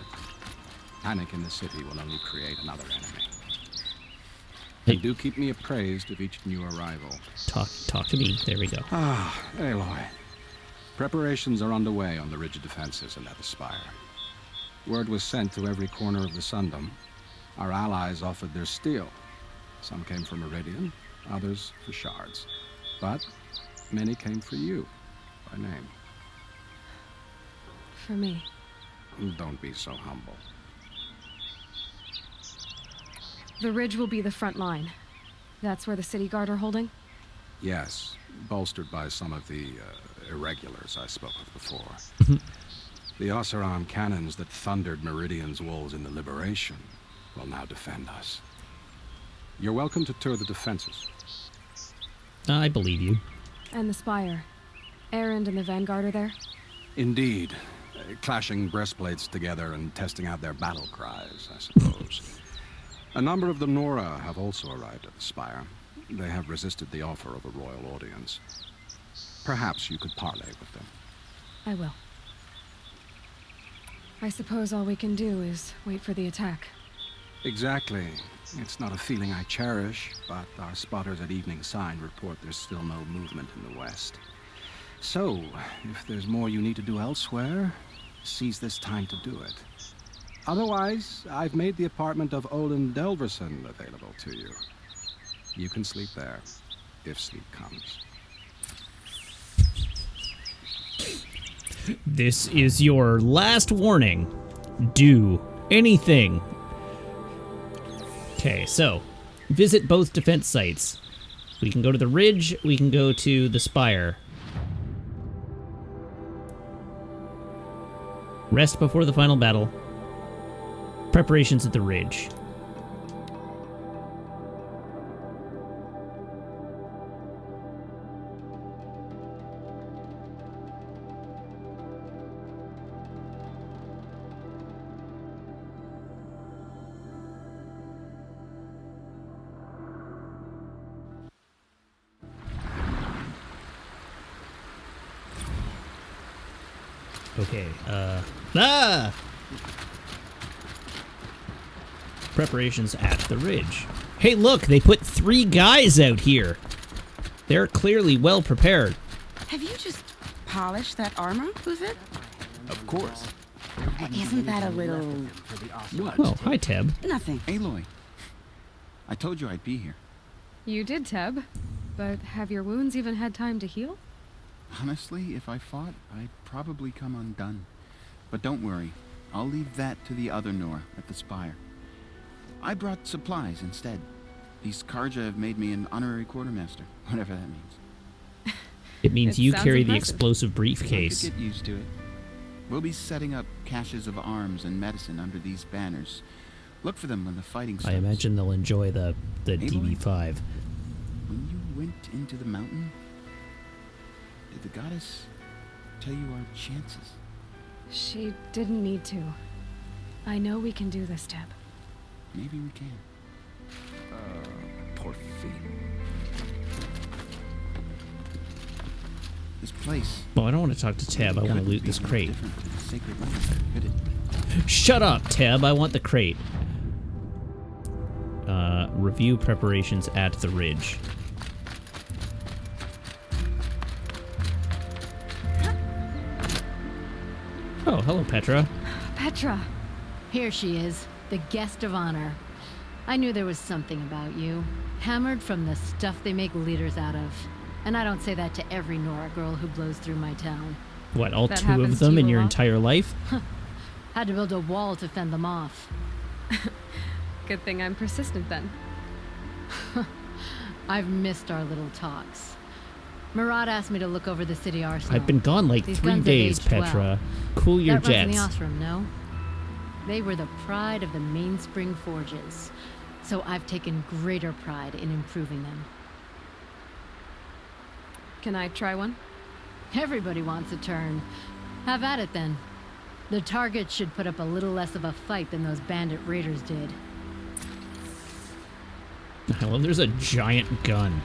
Panic in the city will only create another enemy. Hey. And do keep me appraised of each new arrival. Talk to me. There we go. Ah, Aloy. Preparations are underway on the ridge defenses and at the Spire. Word was sent to every corner of the Sundom. Our allies offered their steel. Some came for Meridian, others for shards. But many came for you, by name. For me. Don't be so humble. The ridge will be the front line. That's where the city guard are holding? Yes, bolstered by some of the irregulars I spoke of before. The Oseram cannons that thundered Meridian's walls in the Liberation will now defend us. You're welcome to tour the defenses. I believe you. And the Spire. Erend and the Vanguard are there? Indeed. Clashing breastplates together and testing out their battle cries, I suppose. A number of the Nora have also arrived at the Spire. They have resisted the offer of a royal audience. Perhaps you could parley with them. I will. I suppose all we can do is wait for the attack. Exactly. It's not a feeling I cherish, but our spotters at Evening Sign report there's still no movement in the west. So, if there's more you need to do elsewhere, seize this time to do it. Otherwise, I've made the apartment of Olin Delverson available to you. You can sleep there, if sleep comes. This is your last warning. Do anything. Okay, so visit both defense sites. We can go to the ridge, we can go to the Spire. Rest before the final battle. Preparations at the ridge. Okay, preparations at the ridge. Hey, look, they put 3 guys out here. They're clearly well prepared. Have you just polished that armor, Uzit? Of course. Isn't that a little... What? Oh, hi, Teb. Nothing. Aloy, I told you I'd be here. You did, Teb. But have your wounds even had time to heal? Honestly, if I fought, I'd probably come undone. But don't worry, I'll leave that to the other Nora at the Spire. I brought supplies instead. These Karja have made me an honorary quartermaster, whatever that means. It means It you sounds carry the impressive. explosive I briefcase. could get used to it. We'll be setting up caches of arms and medicine under these banners. Look for them when the fighting starts. I imagine they'll enjoy the Hey, boy. DB5. When you went into the mountain, did the goddess tell you our chances? She didn't need to. I know we can do this, Teb. Maybe we can. Poor feet. This place. Well, I don't want to talk to Tab. I want to couldn't loot be this more crate. different from the sacred land, could it? Shut up, Tab. I want the crate. Review preparations at the ridge. Oh, hello, Petra. Petra! Here she is, the guest of honor. I knew there was something about you. Hammered from the stuff they make leaders out of. And I don't say that to every Nora girl who blows through my town. What, all That two happens of to them you in a your lot? entire life? Had to build a wall to fend them off. Good thing I'm persistent then. I've missed our little talks. Murad asked me to look over the city arsenal. I've been gone like These 3 guns have days, aged well. Petra. Cool your That runs in the jets. Osram, no? They were the pride of the Mainspring Forges. So I've taken greater pride in improving them. Can I try one? Everybody wants a turn. Have at it then. The target should put up a little less of a fight than those bandit raiders did. Well, there's a giant gun.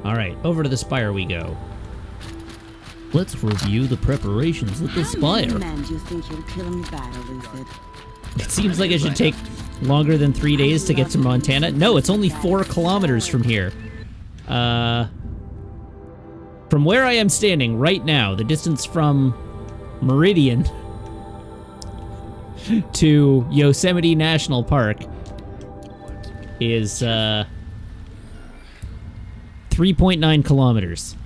All right, over to the spire we go. Let's review the preparations at the spire. men do you think you'll kill in the battle, Lucid? It seems like it should take longer than 3 days to get to Montana. No, it's only 4 kilometers from here. From where I am standing right now, the distance from Meridian to Yosemite National Park is 3.9 kilometers.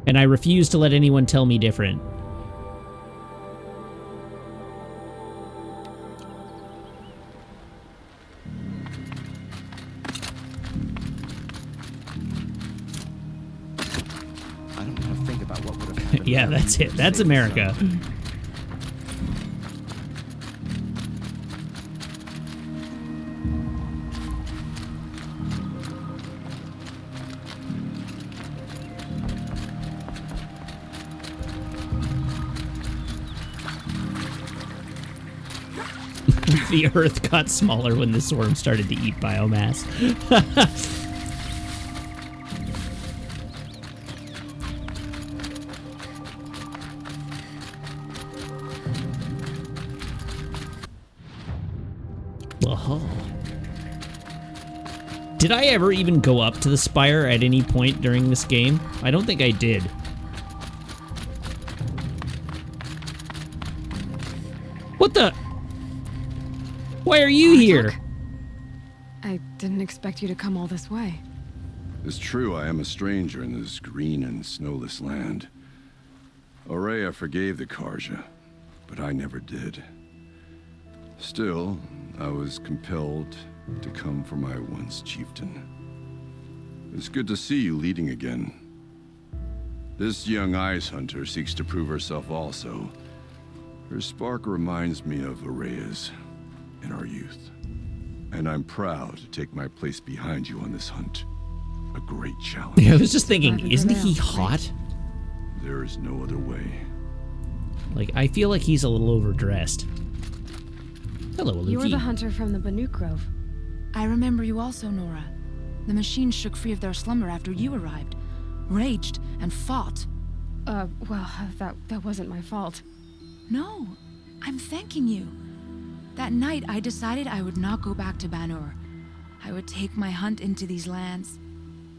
And I refuse to let anyone tell me different. I don't want to think about what would have happened. Yeah, that's it. That's America. The earth got smaller when the swarm started to eat biomass. Oh. Did I ever even go up to the spire at any point during this game? I don't think I did. What the? Why are you here? I didn't expect you to come all this way. It's true, I am a stranger in this green and snowless land. Aurea forgave the Karja, but I never did. Still, I was compelled to come for my once chieftain. It's good to see you leading again. This young ice hunter seeks to prove herself also. Her spark reminds me of Aurea's in our youth. And I'm proud to take my place behind you on this hunt. A great challenge. I was just thinking, Never isn't he prevail, right? hot? There is no other way. Like, I feel like he's a little overdressed. Hello, You were Aluki. the hunter from the Banuk Grove. I remember you also, Nora. The machines shook free of their slumber after you arrived. Raged and fought. Well, that wasn't my fault. No, I'm thanking you. That night, I decided I would not go back to Banur. I would take my hunt into these lands.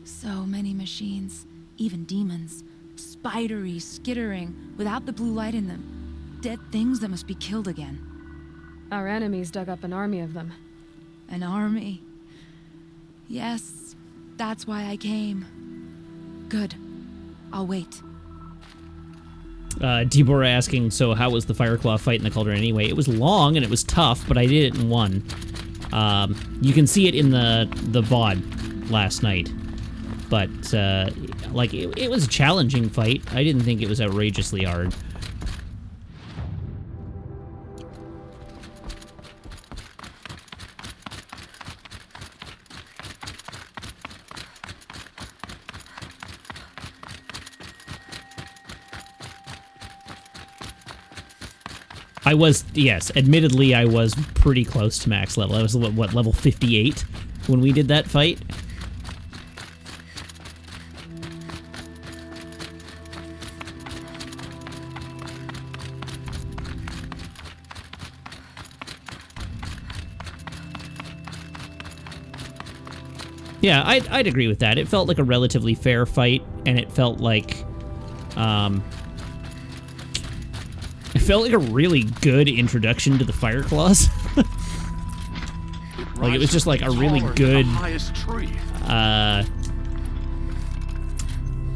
So many machines, even demons. Spidery, skittering, without the blue light in them. Dead things that must be killed again. Our enemies dug up an army of them. An army. Yes, that's why I came. Good. I'll wait. Deborah asking, so how was the Fireclaw fight in the Cauldron anyway? It was long and it was tough, but I did it in one. You can see it in the VOD last night. But, like, it was a challenging fight. I didn't think it was outrageously hard. I was, yes, admittedly, I was pretty close to max level. I was, what, level 58 when we did that fight? Yeah, I'd agree with that. It felt like a relatively fair fight, and it felt like, it felt like a really good introduction to the Fireclaws. Like, it was just like a really good, I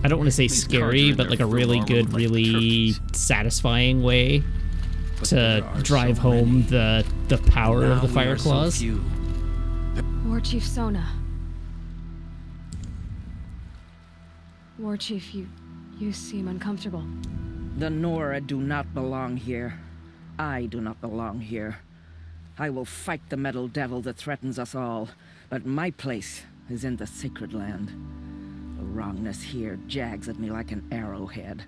don't want to say scary, but like a really good, really satisfying way to drive home the power of the Fireclaws. War Chief Sona. War Chief, you seem uncomfortable. The Nora do not belong here. I do not belong here. I will fight the metal devil that threatens us all, but my place is in the sacred land. The wrongness here jags at me like an arrowhead.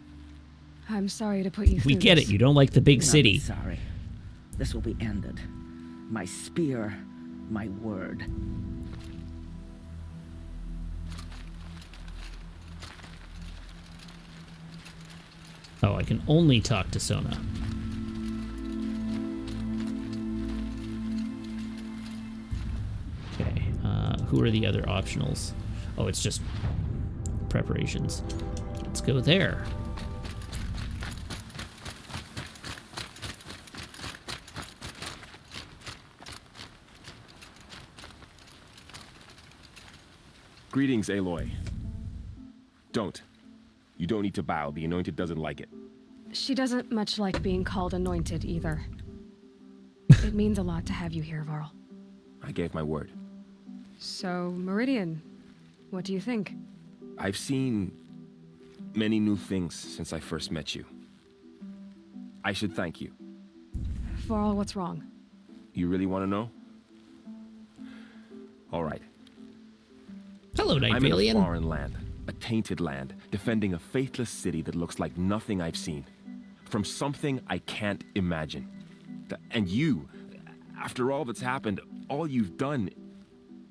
I'm sorry to put you through We get this. it, you don't like the big Do not city. be sorry. This will be ended. My spear, my word. Oh, I can only talk to Sona. Okay, who are the other optionals? Oh, it's just preparations. Let's go there. Greetings, Aloy. Don't. You don't need to bow. The Anointed doesn't like it. She doesn't much like being called anointed either. It means a lot to have you here, Varl. I gave my word. So, Meridian, what do you think? I've seen many new things since I first met you. I should thank you. Varl, what's wrong? You really want to know? All right. Hello, Night I'm in a Alien. foreign land, a tainted land, defending a faithless city that looks like nothing I've seen. From something I can't imagine. And you, after all that's happened, all you've done,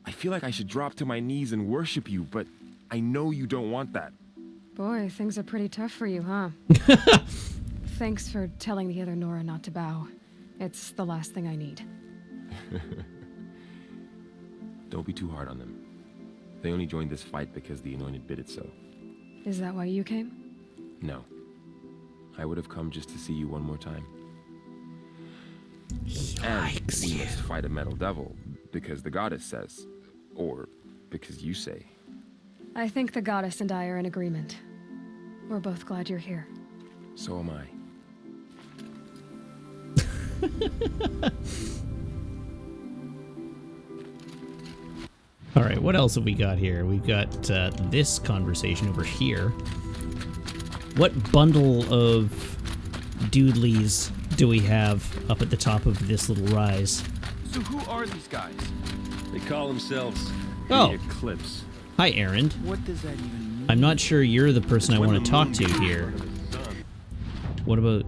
I feel like I should drop to my knees and worship you, but I know you don't want that. Boy, things are pretty tough for you, huh? Thanks for telling the other Nora not to bow. It's the last thing I need. Don't be too hard on them. They only joined this fight because the Anointed bid it so. Is that why you came? No. I would have come just to see you one more time. And we must fight a metal devil, because the goddess says. Or because you say. I think the goddess and I are in agreement. We're both glad you're here. So am I. All right, what else have we got here? We've got this conversation over here. What bundle of doodlies do we have up at the top of this little rise? So who are these guys? They call themselves Oh. the Eclipse. Hi, Aaron. What does that even mean? I'm not sure you're the person I want to talk to here. What about...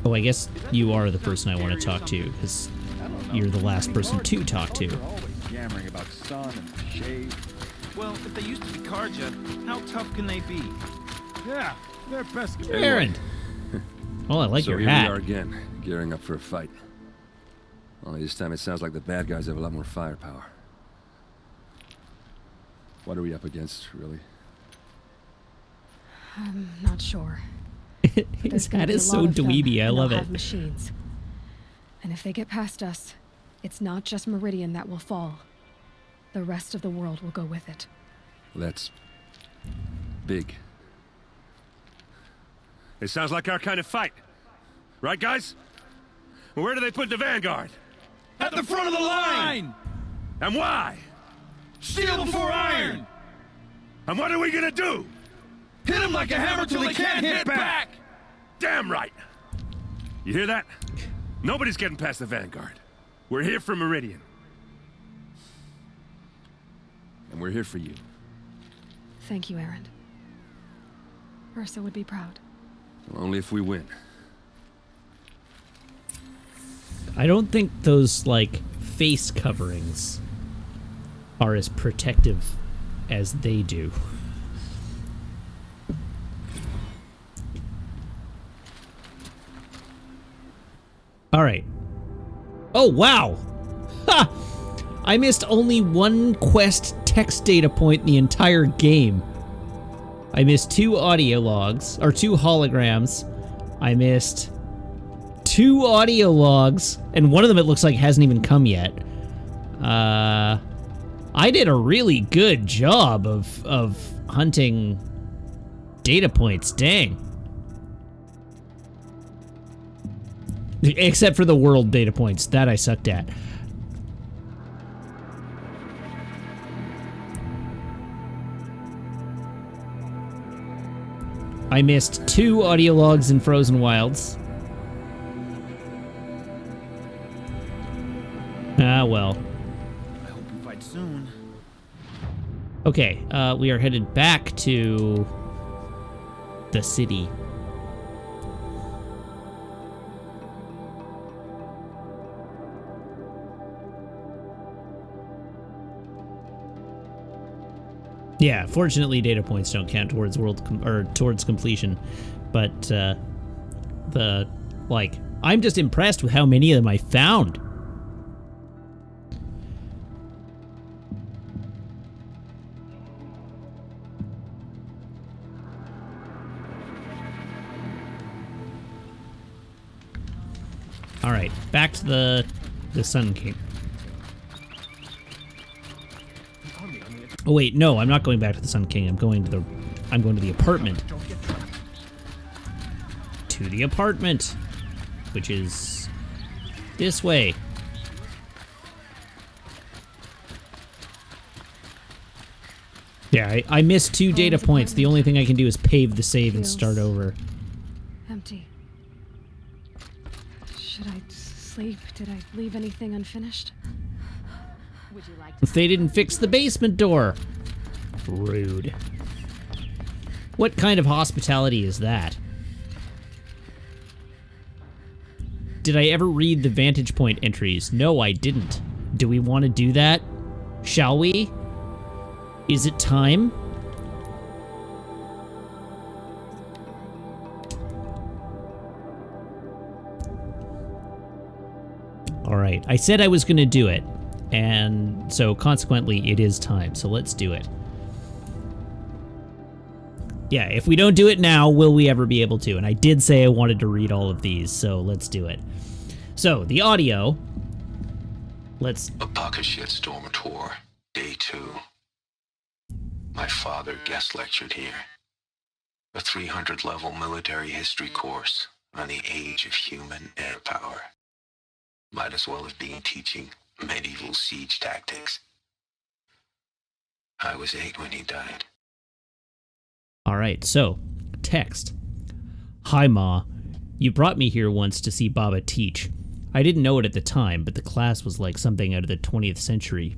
Oh, I guess you are the person I want to talk to, because you're the last person to talk to. Yammering about sun and shade. Well, if they used to be Karja, how tough can they be? Yeah, they're best. Aaron! Oh, I like so your here hat. we are again, gearing up for a fight. Only this time it sounds like the bad guys have a lot more firepower. What are we up against, really? I'm not sure. His hat is so dweeby, I love it. Have machines. And if they get past us, it's not just Meridian that will fall. The rest of the world will go with it. That's big. It sounds like our kind of fight. Right, guys? Well, where do they put the Vanguard? At the front of the line! And why? Steel before iron! And what are we gonna do? Hit them like a hammer till they can't hit back! Damn right! You hear that? Nobody's getting past the Vanguard. We're here for Meridian. And we're here for you. Thank you, Aaron. Ursa would be proud. Well, only if we win. I don't think those, like, face coverings are as protective as they do. All right. Oh, wow. Ha! I missed only one quest text data point in the entire game. I missed 2 audio logs, or 2 holograms. I missed 2 audio logs, and one of them it looks like hasn't even come yet. I did a really good job of hunting data points, dang. Except for the world data points, that I sucked at. I missed 2 audio logs in Frozen Wilds. Ah, well. I hope we fight soon. Okay, we are headed back to the city. Yeah, fortunately data points don't count towards towards completion, but I'm just impressed with how many of them I found. All right, back to the Sun King. Oh wait, no, I'm not going back to the Sun King. I'm going to the apartment. To the apartment, which is this way. Yeah, I missed 2 data points. The only thing I can do is pave the save and start over. Empty. Should I sleep? Did I leave anything unfinished? Would you like If they didn't fix the basement door. Rude. What kind of hospitality is that? Did I ever read the Vantage Point entries? No, I didn't. Do we want to do that? Shall we? Is it time? All right, I said I was going to do it. And so consequently, it is time. So let's do it. Yeah, if we don't do it now, will we ever be able to? And I did say I wanted to read all of these, so let's do it. So, the audio. Let's... Apaka Shitstorm Tour, Day 2. My father guest lectured here. A 300-level military history course on the age of human air power. Might as well have been teaching medieval siege tactics. I was 8 when he died. All right, so, text. Hi, Ma. You brought me here once to see Baba teach. I didn't know it at the time, but the class was like something out of the 20th century.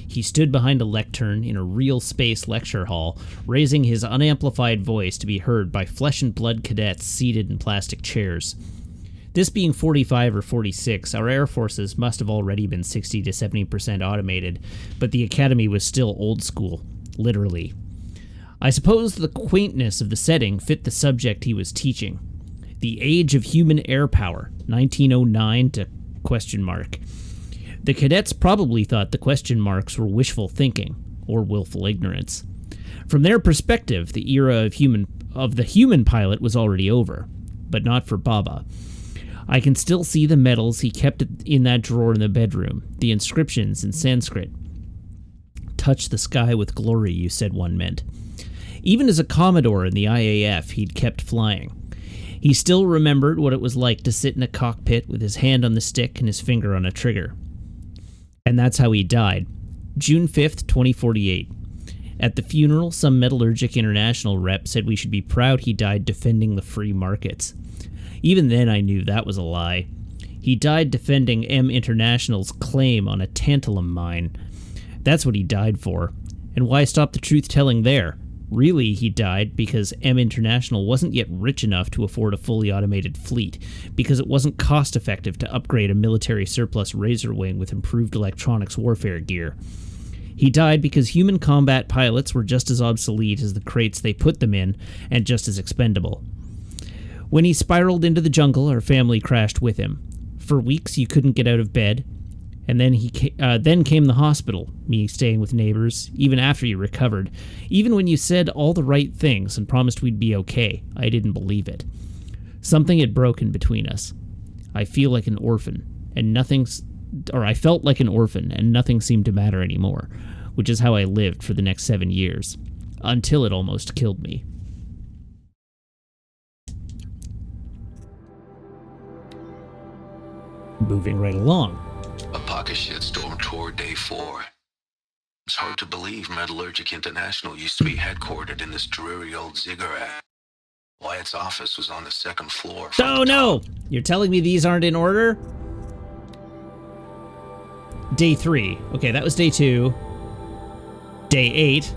He stood behind a lectern in a real space lecture hall, raising his unamplified voice to be heard by flesh and blood cadets seated in plastic chairs. This being 45 or 46, our air forces must have already been 60 to 70% automated, but the academy was still old school, literally. I suppose the quaintness of the setting fit the subject he was teaching. The age of human air power, 1909 to question mark. The cadets probably thought the question marks were wishful thinking, or willful ignorance. From their perspective, the era of the human pilot was already over, but not for Baba. I can still see the medals he kept in that drawer in the bedroom, the inscriptions in Sanskrit. Touch the sky with glory, you said one meant. Even as a Commodore in the IAF, he'd kept flying. He still remembered what it was like to sit in a cockpit with his hand on the stick and his finger on a trigger. And that's how he died, June 5th, 2048. At the funeral, some Metallurgic International rep said we should be proud he died defending the free markets. Even then I knew that was a lie. He died defending M International's claim on a tantalum mine. That's what he died for. And why stop the truth-telling there? Really, he died because M International wasn't yet rich enough to afford a fully automated fleet, because it wasn't cost-effective to upgrade a military surplus Razor Wing with improved electronics warfare gear. He died because human combat pilots were just as obsolete as the crates they put them in, and just as expendable. When he spiraled into the jungle, our family crashed with him. For weeks, you couldn't get out of bed, and then came the hospital, me staying with neighbors, even after you recovered. Even when you said all the right things and promised we'd be okay, I didn't believe it. Something had broken between us. I felt like an orphan, and nothing seemed to matter anymore, which is how I lived for the next 7 years, until it almost killed me. Moving right along. A pocket shitstorm tour day 4. It's hard to believe Metallurgic International used to be headquartered in this dreary old ziggurat. Wyatt's office was on the 2nd floor. Oh no! You're telling me these aren't in order? Day 3. Okay, that was day 2. Day 8.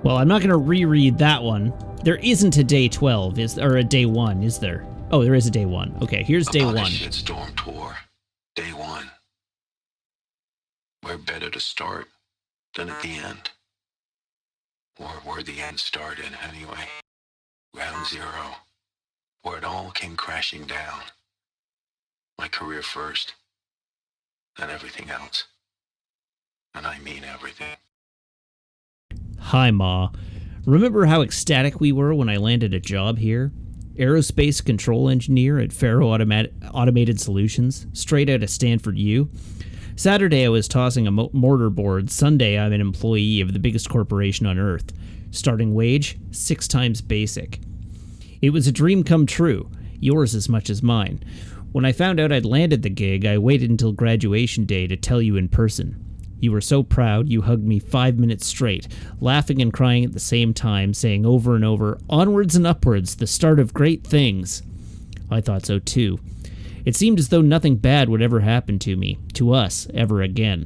Well, I'm not going to reread that one. There isn't a day 12, or a day 1, is there? Oh, there is a day 1. Okay, here's day 1. Shitstorm tour, day 1. Where better to start than at the end? Or where the end started, anyway. Ground zero, where it all came crashing down. My career first, then everything else. And I mean everything. Hi, Ma. Remember how ecstatic we were when I landed a job here? Aerospace control engineer at Faro Automated Solutions, straight out of Stanford U. Saturday I was tossing a mortar board. Sunday I'm an employee of the biggest corporation on Earth. Starting wage, 6 times basic. It was a dream come true, yours as much as mine. When I found out I'd landed the gig, I waited until graduation day to tell you in person. You were so proud, you hugged me 5 minutes straight, laughing and crying at the same time, saying over and over, "Onwards and upwards, the start of great things." I thought so too. It seemed as though nothing bad would ever happen to me, to us, ever again.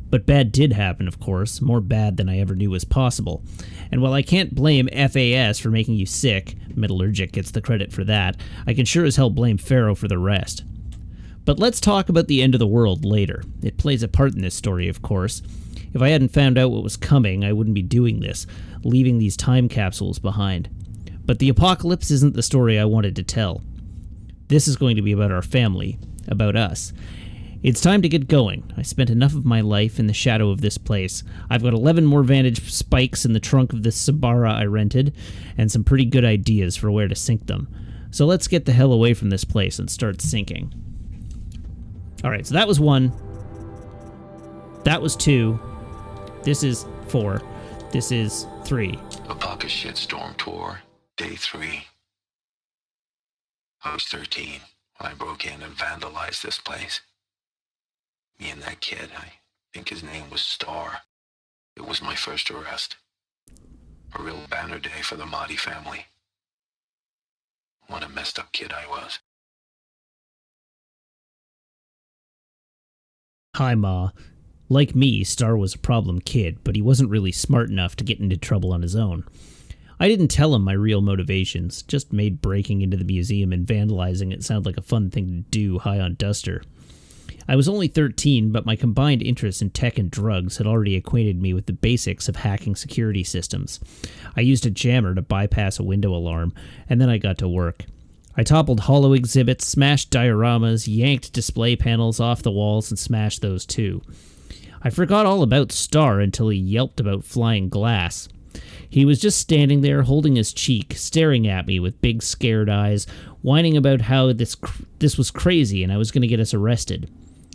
But bad did happen, of course, more bad than I ever knew was possible. And while I can't blame FAS for making you sick, Metallurgic gets the credit for that, I can sure as hell blame Faro for the rest. But let's talk about the end of the world later. It plays a part in this story, of course. If I hadn't found out what was coming, I wouldn't be doing this, leaving these time capsules behind. But the apocalypse isn't the story I wanted to tell. This is going to be about our family, about us. It's time to get going. I spent enough of my life in the shadow of this place. I've got 11 more vantage spikes in the trunk of this Sabara I rented, and some pretty good ideas for where to sink them. So let's get the hell away from this place and start sinking. Alright, so that was 1. That was 2. This is 4. This is 3. A pocket shitstorm tour, day 3. I was 13 when I broke in and vandalized this place. Me and that kid, I think his name was Star. It was my first arrest. A real banner day for the Mahdi family. What a messed up kid I was. Hi, Ma. Like me, Star was a problem kid, but he wasn't really smart enough to get into trouble on his own. I didn't tell him my real motivations, just made breaking into the museum and vandalizing it sound like a fun thing to do high on duster. I was only 13, but my combined interest in tech and drugs had already acquainted me with the basics of hacking security systems. I used a jammer to bypass a window alarm, and then I got to work. I toppled holo exhibits, smashed dioramas, yanked display panels off the walls, and smashed those too. I forgot all about Star until he yelped about flying glass. He was just standing there holding his cheek, staring at me with big scared eyes, whining about how this was crazy and I was going to get us arrested.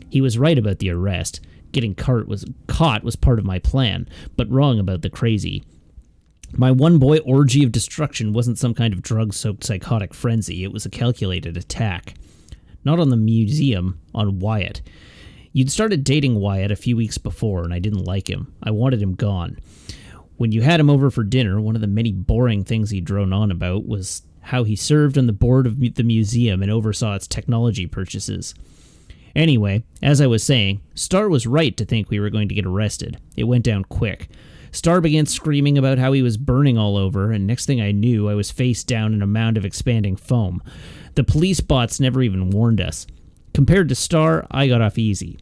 He was right about the arrest. Getting caught was part of my plan, but wrong about the crazy. My one-boy orgy of destruction wasn't some kind of drug-soaked psychotic frenzy. It was a calculated attack. Not on the museum, on Wyatt. You'd started dating Wyatt a few weeks before, and I didn't like him. I wanted him gone. When you had him over for dinner, one of the many boring things he droned on about was how he served on the board of the museum and oversaw its technology purchases. Anyway, as I was saying, Star was right to think we were going to get arrested. It went down quick. Star began screaming about how he was burning all over, and next thing I knew, I was face down in a mound of expanding foam. The police bots never even warned us. Compared to Star, I got off easy.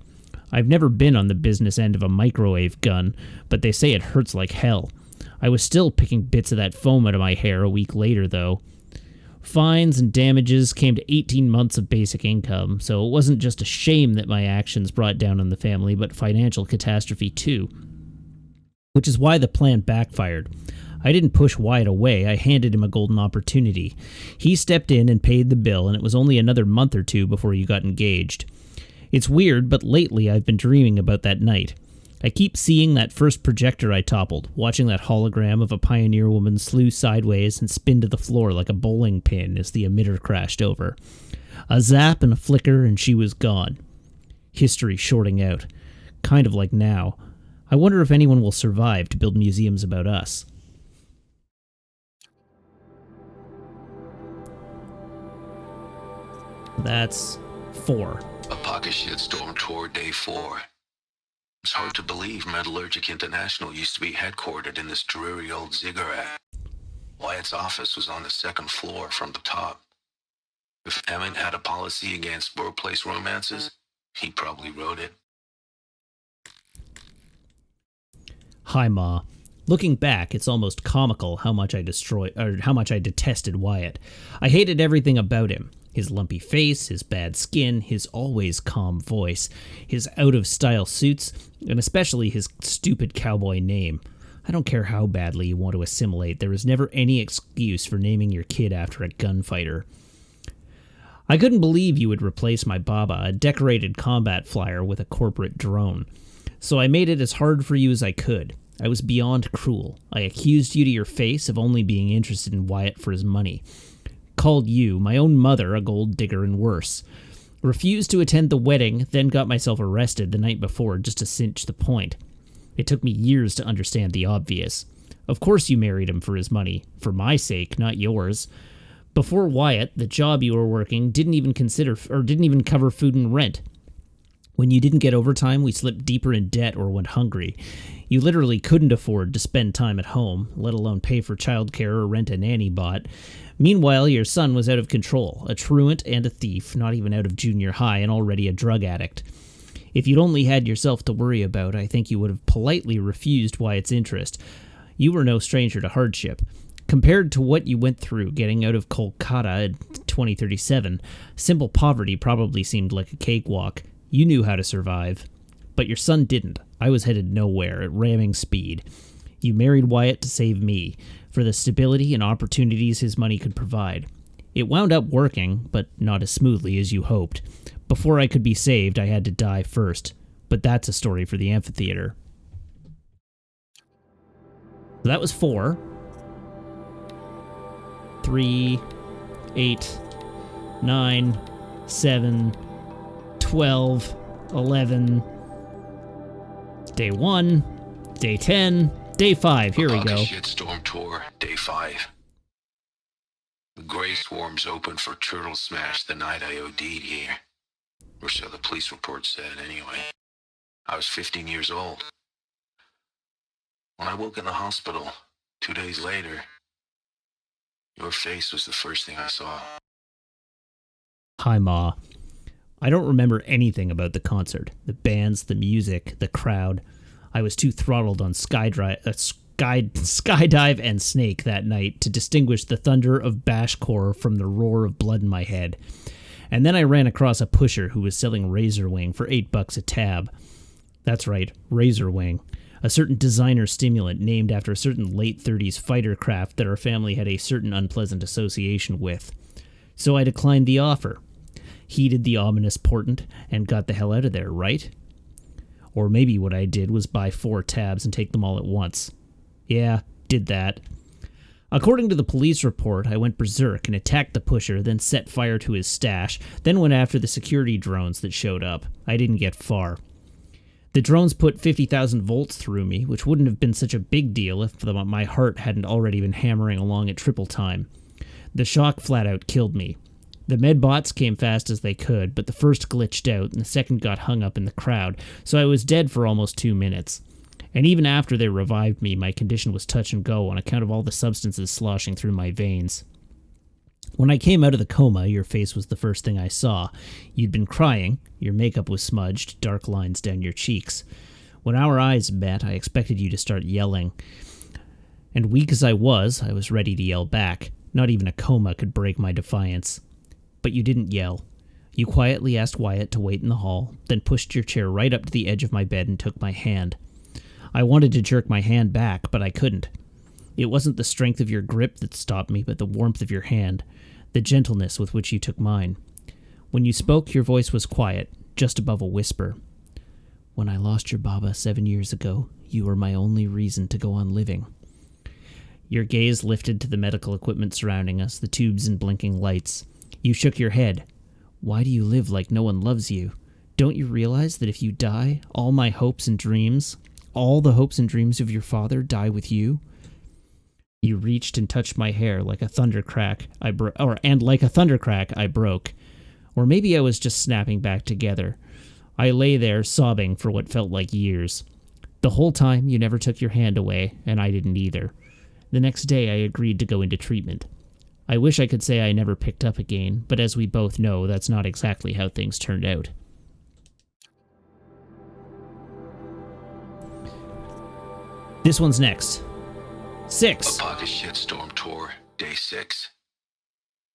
I've never been on the business end of a microwave gun, but they say it hurts like hell. I was still picking bits of that foam out of my hair a week later, though. Fines and damages came to 18 months of basic income, so it wasn't just a shame that my actions brought down on the family, but financial catastrophe too. Which is why the plan backfired. I didn't push Wyatt away, I handed him a golden opportunity. He stepped in and paid the bill, and it was only another month or two before you got engaged. It's weird, but lately I've been dreaming about that night. I keep seeing that first projector I toppled, watching that hologram of a pioneer woman slew sideways and spin to the floor like a bowling pin as the emitter crashed over. A zap and a flicker and she was gone. History shorting out. Kind of like now. I wonder if anyone will survive to build museums about us. That's 4. A pocket shitstorm tour day 4. It's hard to believe Metallurgic International used to be headquartered in this dreary old ziggurat. Wyatt's office was on the 2nd floor from the top. If Emmett had a policy against workplace romances, he probably wrote it. Hi, Ma. Looking back, it's almost comical how much I detested Wyatt. I hated everything about him. His lumpy face, his bad skin, his always calm voice, his out-of-style suits, and especially his stupid cowboy name. I don't care how badly you want to assimilate, there is never any excuse for naming your kid after a gunfighter. I couldn't believe you would replace my Baba, a decorated combat flyer, with a corporate drone. So I made it as hard for you as I could. I was beyond cruel. I accused you to your face of only being interested in Wyatt for his money. Called you, my own mother, a gold digger and worse. Refused to attend the wedding, then got myself arrested the night before just to cinch the point. It took me years to understand the obvious. Of course you married him for his money. For my sake, not yours. Before Wyatt, the job you were working didn't even cover food and rent. When you didn't get overtime, we slipped deeper in debt or went hungry. You literally couldn't afford to spend time at home, let alone pay for childcare or rent a nanny bot. Meanwhile, your son was out of control, a truant and a thief, not even out of junior high and already a drug addict. If you'd only had yourself to worry about, I think you would have politely refused Wyatt's interest. You were no stranger to hardship. Compared to what you went through getting out of Kolkata in 2037, simple poverty probably seemed like a cakewalk. You knew how to survive. But your son didn't. I was headed nowhere, at ramming speed. You married Wyatt to save me, for the stability and opportunities his money could provide. It wound up working, but not as smoothly as you hoped. Before I could be saved, I had to die first. But that's a story for the amphitheater. So that was 4. 3, 8, 9, 7, 12, 11. Day 1, day 10, day 5. Here we go. Shitstorm tour, day 5. The gray swarms opened for turtle smash the night I OD'd here. Or so the police report said, anyway. I was 15 years old. When I woke in the hospital, 2 days later, your face was the first thing I saw. Hi, Ma. I don't remember anything about the concert. The bands, the music, the crowd. I was too throttled on skydive and Snake that night to distinguish the thunder of bashcore from the roar of blood in my head. And then I ran across a pusher who was selling Razor Wing for $8 a tab. That's right, Razor Wing. A certain designer stimulant named after a certain late 30s fighter craft that our family had a certain unpleasant association with. So I declined the offer. Heeded the ominous portent, and got the hell out of there, right? Or maybe what I did was buy 4 tabs and take them all at once. Yeah, did that. According to the police report, I went berserk and attacked the pusher, then set fire to his stash, then went after the security drones that showed up. I didn't get far. The drones put 50,000 volts through me, which wouldn't have been such a big deal if my heart hadn't already been hammering along at triple time. The shock flat out killed me. The medbots came fast as they could, but the first glitched out and the second got hung up in the crowd, so I was dead for almost 2 minutes. And even after they revived me, my condition was touch and go on account of all the substances sloshing through my veins. When I came out of the coma, your face was the first thing I saw. You'd been crying, your makeup was smudged, dark lines down your cheeks. When our eyes met, I expected you to start yelling. And weak as I was ready to yell back. Not even a coma could break my defiance. But you didn't yell. You quietly asked Wyatt to wait in the hall, then pushed your chair right up to the edge of my bed and took my hand. I wanted to jerk my hand back, but I couldn't. It wasn't the strength of your grip that stopped me, but the warmth of your hand, the gentleness with which you took mine. When you spoke, your voice was quiet, just above a whisper. When I lost your Baba 7 years ago, you were my only reason to go on living. Your gaze lifted to the medical equipment surrounding us, the tubes and blinking lights. You shook your head. Why do you live like no one loves you? Don't you realize that if you die, all my hopes and dreams, all the hopes and dreams of your father die with you? You reached and touched my hair like a thundercrack. Like a thundercrack, I broke. Or maybe I was just snapping back together. I lay there sobbing for what felt like years. The whole time you never took your hand away, and I didn't either. The next day I agreed to go into treatment. I wish I could say I never picked up again, but as we both know, that's not exactly how things turned out. This one's next. 6. A pocket shitstorm tour, day 6.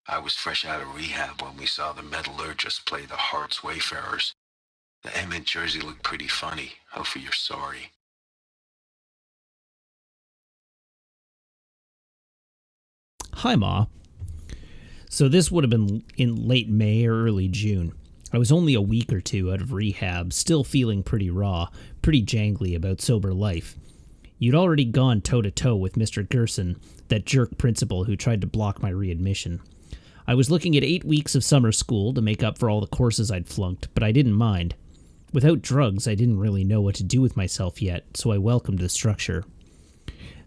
I was fresh out of rehab when we saw the metallurgist play the Hearts Wayfarers. The M in Jersey looked pretty funny. Hopefully you're sorry. Hi, Ma. So this would have been in late May or early June. I was only a week or two out of rehab, still feeling pretty raw, pretty jangly about sober life. You'd already gone toe-to-toe with Mr. Gerson, that jerk principal who tried to block my readmission. I was looking at 8 weeks of summer school to make up for all the courses I'd flunked, but I didn't mind. Without drugs, I didn't really know what to do with myself yet, so I welcomed the structure.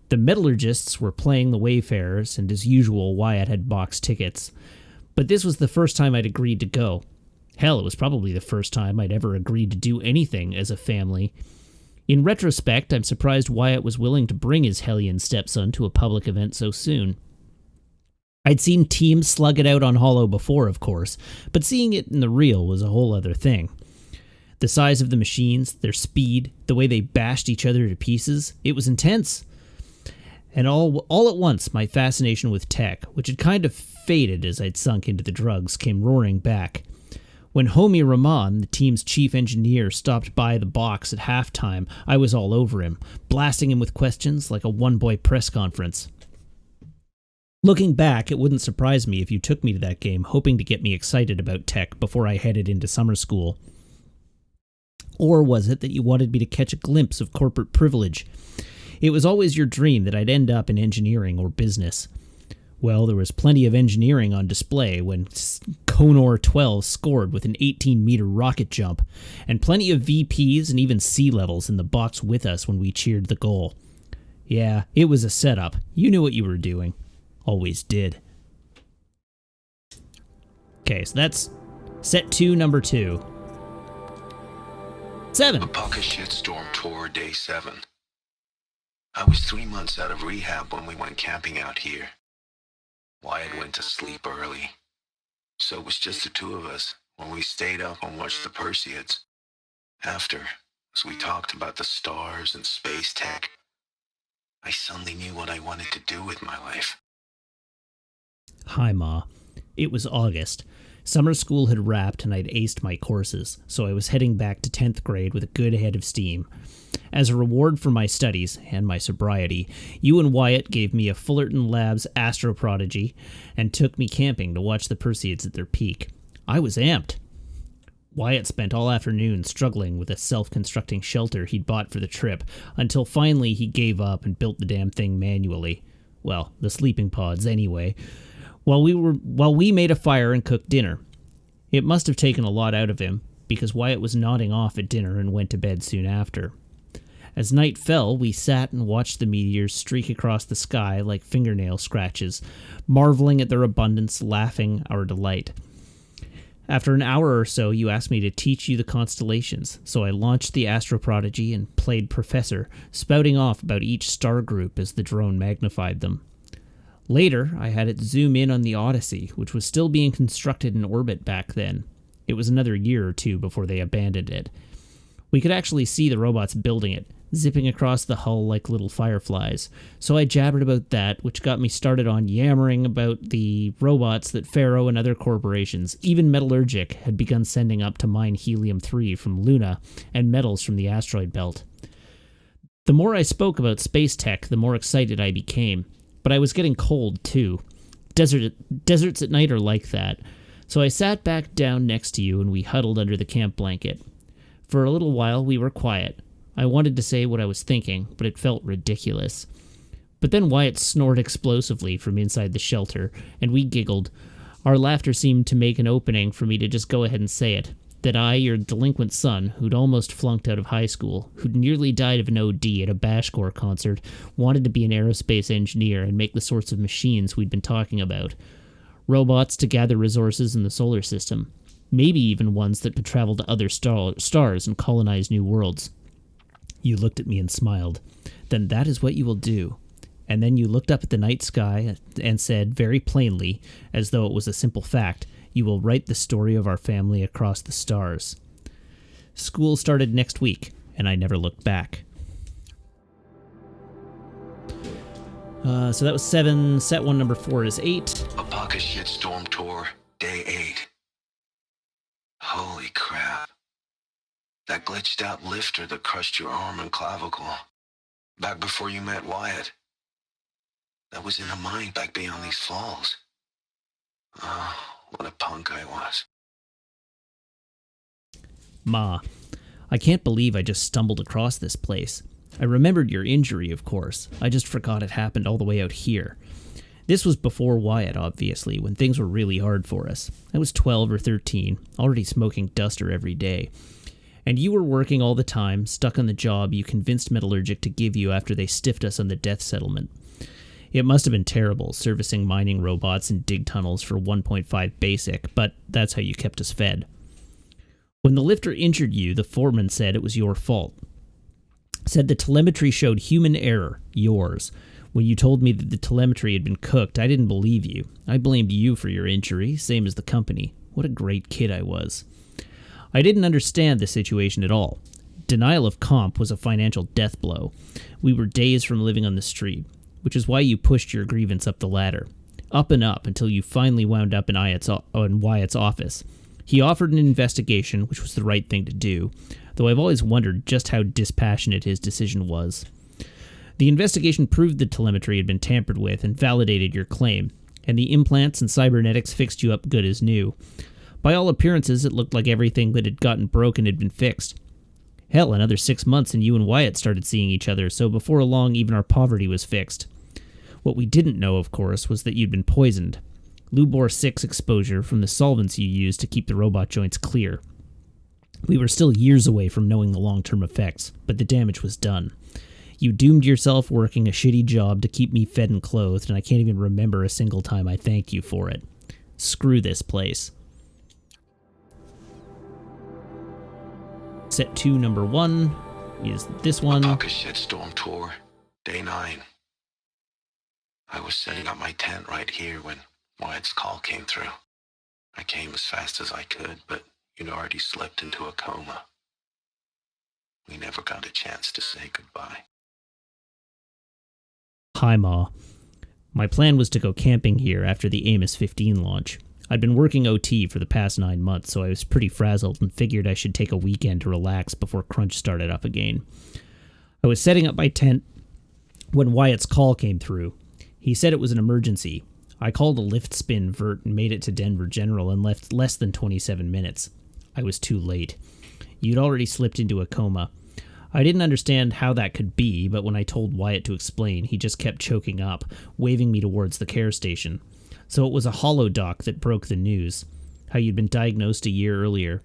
The metallurgists were playing the Wayfarers, and as usual, Wyatt had box tickets. But this was the first time I'd agreed to go. Hell, it was probably the first time I'd ever agreed to do anything as a family. In retrospect, I'm surprised Wyatt was willing to bring his hellion stepson to a public event so soon. I'd seen teams slug it out on Hollow before, of course, but seeing it in the real was a whole other thing. The size of the machines, their speed, the way they bashed each other to pieces, it was intense. And all at once, my fascination with tech, which had kind of faded as I'd sunk into the drugs, came roaring back. When Homi Rahman, the team's chief engineer, stopped by the box at halftime, I was all over him, blasting him with questions like a one-boy press conference. Looking back, it wouldn't surprise me if you took me to that game hoping to get me excited about tech before I headed into summer school. Or was it that you wanted me to catch a glimpse of corporate privilege? It was always your dream that I'd end up in engineering or business. Well, there was plenty of engineering on display when Conor 12 scored with an 18-meter rocket jump, and plenty of VPs and even C-levels in the box with us when we cheered the goal. Yeah, it was a setup. You knew what you were doing. Always did. Okay, so that's set 2, number 2. 7. A pocket shitstorm tour, day 7. I was 3 months out of rehab when we went camping out here. Wyatt went to sleep early, so it was just the two of us when we stayed up and watched the Perseids. After, as we talked about the stars and space tech, I suddenly knew what I wanted to do with my life. Hi, Ma. It was August. Summer school had wrapped and I'd aced my courses, so I was heading back to 10th grade with a good head of steam. As a reward for my studies and my sobriety, you and Wyatt gave me a Fullerton Labs Astro Prodigy and took me camping to watch the Perseids at their peak. I was amped. Wyatt spent all afternoon struggling with a self-constructing shelter he'd bought for the trip, until finally he gave up and built the damn thing manually. Well, the sleeping pods anyway, while we made a fire and cooked dinner. It must have taken a lot out of him, because Wyatt was nodding off at dinner and went to bed soon after. As night fell, we sat and watched the meteors streak across the sky like fingernail scratches, marveling at their abundance, laughing our delight. After an hour or so, you asked me to teach you the constellations, so I launched the astroprodigy and played professor, spouting off about each star group as the drone magnified them. Later, I had it zoom in on the Odyssey, which was still being constructed in orbit back then. It was another year or two before they abandoned it. We could actually see the robots building it, zipping across the hull like little fireflies, so I jabbered about that, which got me started on yammering about the robots that Pharaoh and other corporations, even Metallurgic, had begun sending up to mine helium-3 from Luna and metals from the asteroid belt. The more I spoke about space tech, the more excited I became, but I was getting cold, too. Deserts at night are like that, so I sat back down next to you and we huddled under the camp blanket. For a little while, we were quiet. I wanted to say what I was thinking, but it felt ridiculous. But then Wyatt snored explosively from inside the shelter, and we giggled. Our laughter seemed to make an opening for me to just go ahead and say it, that I, your delinquent son, who'd almost flunked out of high school, who'd nearly died of an OD at a Bashcore concert, wanted to be an aerospace engineer and make the sorts of machines we'd been talking about. Robots to gather resources in the solar system. Maybe even ones that could travel to other stars and colonize new worlds. You looked at me and smiled. Then that is what you will do. And then you looked up at the night sky and said very plainly, as though it was a simple fact, you will write the story of our family across the stars. School started next week, and I never looked back. So that was 7. Set 1, number 4 is 8. Apoca Shitstorm Tour, Day 8. Holy crap. That glitched out lifter that crushed your arm and clavicle. Back before you met Wyatt. That was in a mine back beyond these falls. Oh, what a punk I was. Ma, I can't believe I just stumbled across this place. I remembered your injury, of course. I just forgot it happened all the way out here. This was before Wyatt, obviously, when things were really hard for us. I was 12 or 13, already smoking duster every day. And you were working all the time, stuck on the job you convinced Metallurgic to give you after they stiffed us on the death settlement. It must have been terrible, servicing mining robots and dig tunnels for 1.5 basic, but that's how you kept us fed. When the lifter injured you, the foreman said it was your fault. Said the telemetry showed human error, yours. When you told me that the telemetry had been cooked, I didn't believe you. I blamed you for your injury, same as the company. What a great kid I was. I didn't understand the situation at all. Denial of comp was a financial death blow. We were days from living on the street, which is why you pushed your grievance up the ladder. Up and up until you finally wound up in Wyatt's office. He offered an investigation, which was the right thing to do, though I've always wondered just how dispassionate his decision was. The investigation proved the telemetry had been tampered with and validated your claim, and the implants and cybernetics fixed you up good as new. By all appearances, it looked like everything that had gotten broken had been fixed. Hell, another 6 months and you and Wyatt started seeing each other, so before long even our poverty was fixed. What we didn't know, of course, was that you'd been poisoned. Lubor-6 exposure from the solvents you used to keep the robot joints clear. We were still years away from knowing the long-term effects, but the damage was done. You doomed yourself working a shitty job to keep me fed and clothed, and I can't even remember a single time I thanked you for it. Screw this place. Set 2, number 1 is this one. Apoca Shitstorm Tour, Day 9. I was setting up my tent right here when Wyatt's call came through. I came as fast as I could, but you'd already slipped into a coma. We never got a chance to say goodbye. Hi, Ma. My plan was to go camping here after the Amos 15 launch. I'd been working OT for the past 9 months, so I was pretty frazzled and figured I should take a weekend to relax before crunch started up again. I was setting up my tent when Wyatt's call came through. He said it was an emergency. I called a lift spin vert and made it to Denver General and left less than 27 minutes. I was too late. You'd already slipped into a coma. I didn't understand how that could be, but when I told Wyatt to explain, he just kept choking up, waving me towards the care station. So it was a holodoc that broke the news, how you'd been diagnosed a year earlier.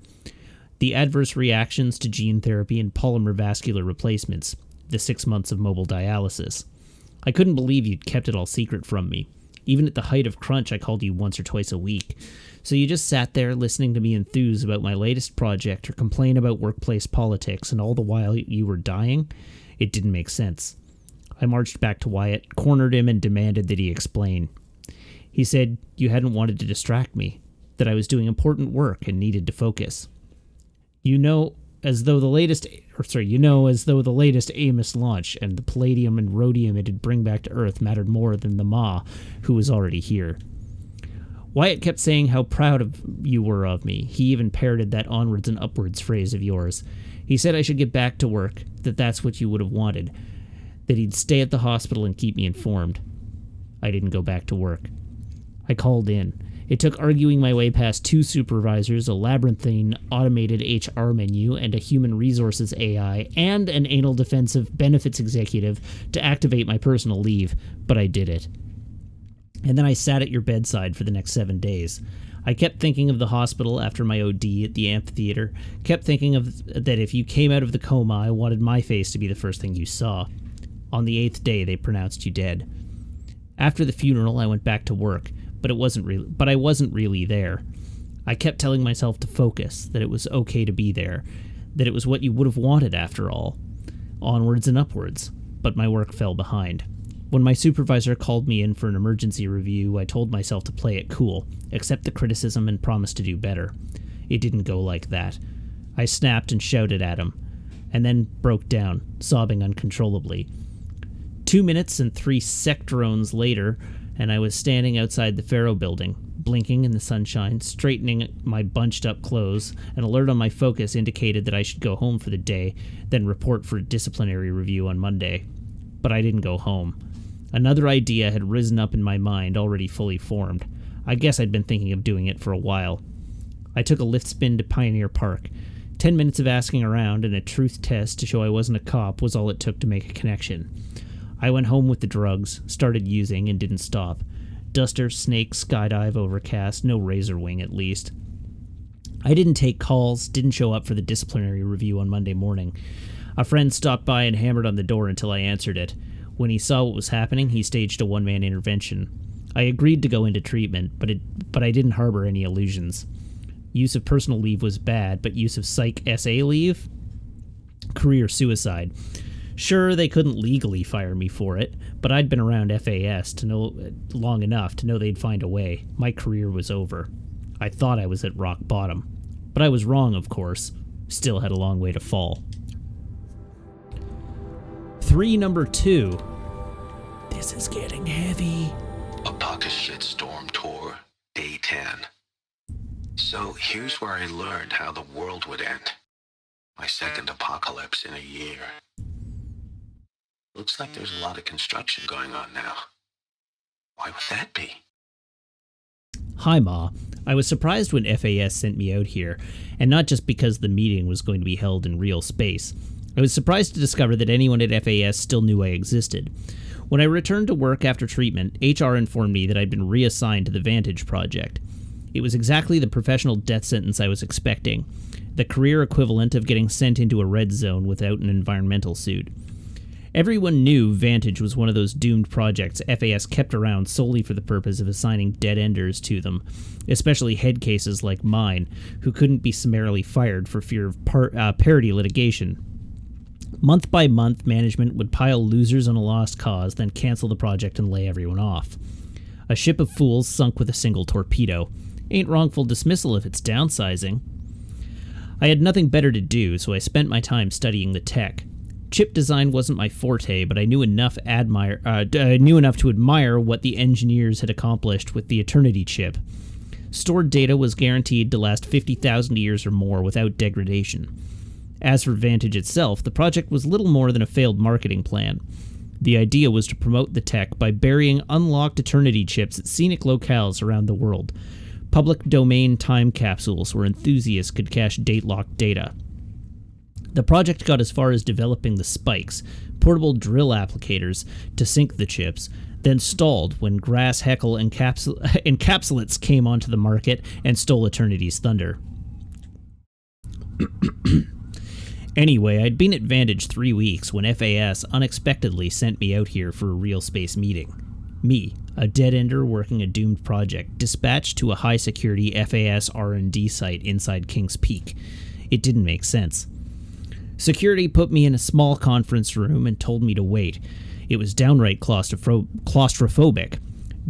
The adverse reactions to gene therapy and polymer vascular replacements, the 6 months of mobile dialysis. I couldn't believe you'd kept it all secret from me. Even at the height of crunch, I called you once or twice a week. So you just sat there listening to me enthuse about my latest project or complain about workplace politics, and all the while you were dying? It didn't make sense. I marched back to Wyatt, cornered him, and demanded that he explain. He said you hadn't wanted to distract me, that I was doing important work and needed to focus. As though the latest Amos launch and the palladium and rhodium it'd bring back to Earth mattered more than the Ma, who was already here. Wyatt kept saying how proud you were of me. He even parroted that onwards and upwards phrase of yours. He said I should get back to work, that's what you would have wanted, that he'd stay at the hospital and keep me informed. I didn't go back to work. I called in. It took arguing my way past 2 supervisors, a labyrinthine automated HR menu, and a human resources AI, and an anal defensive benefits executive to activate my personal leave, but I did it. And then I sat at your bedside for the next 7 days. I kept thinking of the hospital after my OD at the amphitheater, kept thinking of that if you came out of the coma, I wanted my face to be the first thing you saw. On the 8th day, they pronounced you dead. After the funeral, I went back to work. But I wasn't really there. I kept telling myself to focus, that it was okay to be there, that it was what you would have wanted after all. Onwards and upwards. But my work fell behind. When my supervisor called me in for an emergency review, I told myself to play it cool, accept the criticism, and promise to do better. It didn't go like that. I snapped and shouted at him, and then broke down, sobbing uncontrollably. 2 minutes and 3 sectrones later, and I was standing outside the Faro building, blinking in the sunshine, straightening my bunched-up clothes. An alert on my focus indicated that I should go home for the day, then report for a disciplinary review on Monday. But I didn't go home. Another idea had risen up in my mind, already fully formed. I guess I'd been thinking of doing it for a while. I took a lift spin to Pioneer Park. 10 minutes of asking around and a truth test to show I wasn't a cop was all it took to make a connection. I went home with the drugs, started using, and didn't stop. Duster, snake, skydive, overcast, no razor wing at least. I didn't take calls, didn't show up for the disciplinary review on Monday morning. A friend stopped by and hammered on the door until I answered it. When he saw what was happening, he staged a one-man intervention. I agreed to go into treatment, but I didn't harbor any illusions. Use of personal leave was bad, but use of psych SA leave? Career suicide. Sure, they couldn't legally fire me for it, but I'd been around FAS to know long enough to know they'd find a way. My career was over. I thought I was at rock bottom. But I was wrong, of course. Still had a long way to fall. 3, number 2. This is getting heavy. A pocket shit storm tour, day 10. So here's where I learned how the world would end. My second apocalypse in a year. Looks like there's a lot of construction going on now. Why would that be? Hi, Ma. I was surprised when FAS sent me out here, and not just because the meeting was going to be held in real space. I was surprised to discover that anyone at FAS still knew I existed. When I returned to work after treatment, HR informed me that I'd been reassigned to the Vantage Project. It was exactly the professional death sentence I was expecting, the career equivalent of getting sent into a red zone without an environmental suit. Everyone knew Vantage was one of those doomed projects FAS kept around solely for the purpose of assigning dead-enders to them, especially head cases like mine, who couldn't be summarily fired for fear of parity litigation. Month by month, management would pile losers on a lost cause, then cancel the project and lay everyone off. A ship of fools sunk with a single torpedo. Ain't wrongful dismissal if it's downsizing. I had nothing better to do, so I spent my time studying the tech. Chip design wasn't my forte, but I knew enough to admire what the engineers had accomplished with the Eternity chip. Stored data was guaranteed to last 50,000 years or more without degradation. As for Vantage itself, the project was little more than a failed marketing plan. The idea was to promote the tech by burying unlocked Eternity chips at scenic locales around the world, public domain time capsules where enthusiasts could cache date-locked data. The project got as far as developing the spikes, portable drill applicators to sink the chips, then stalled when Grass Heckle encapsulates came onto the market and stole Eternity's thunder. Anyway, I'd been at Vantage 3 weeks when FAS unexpectedly sent me out here for a real space meeting. Me, a dead-ender working a doomed project, dispatched to a high-security FAS R&D site inside King's Peak. It didn't make sense. Security put me in a small conference room and told me to wait. It was downright claustrophobic.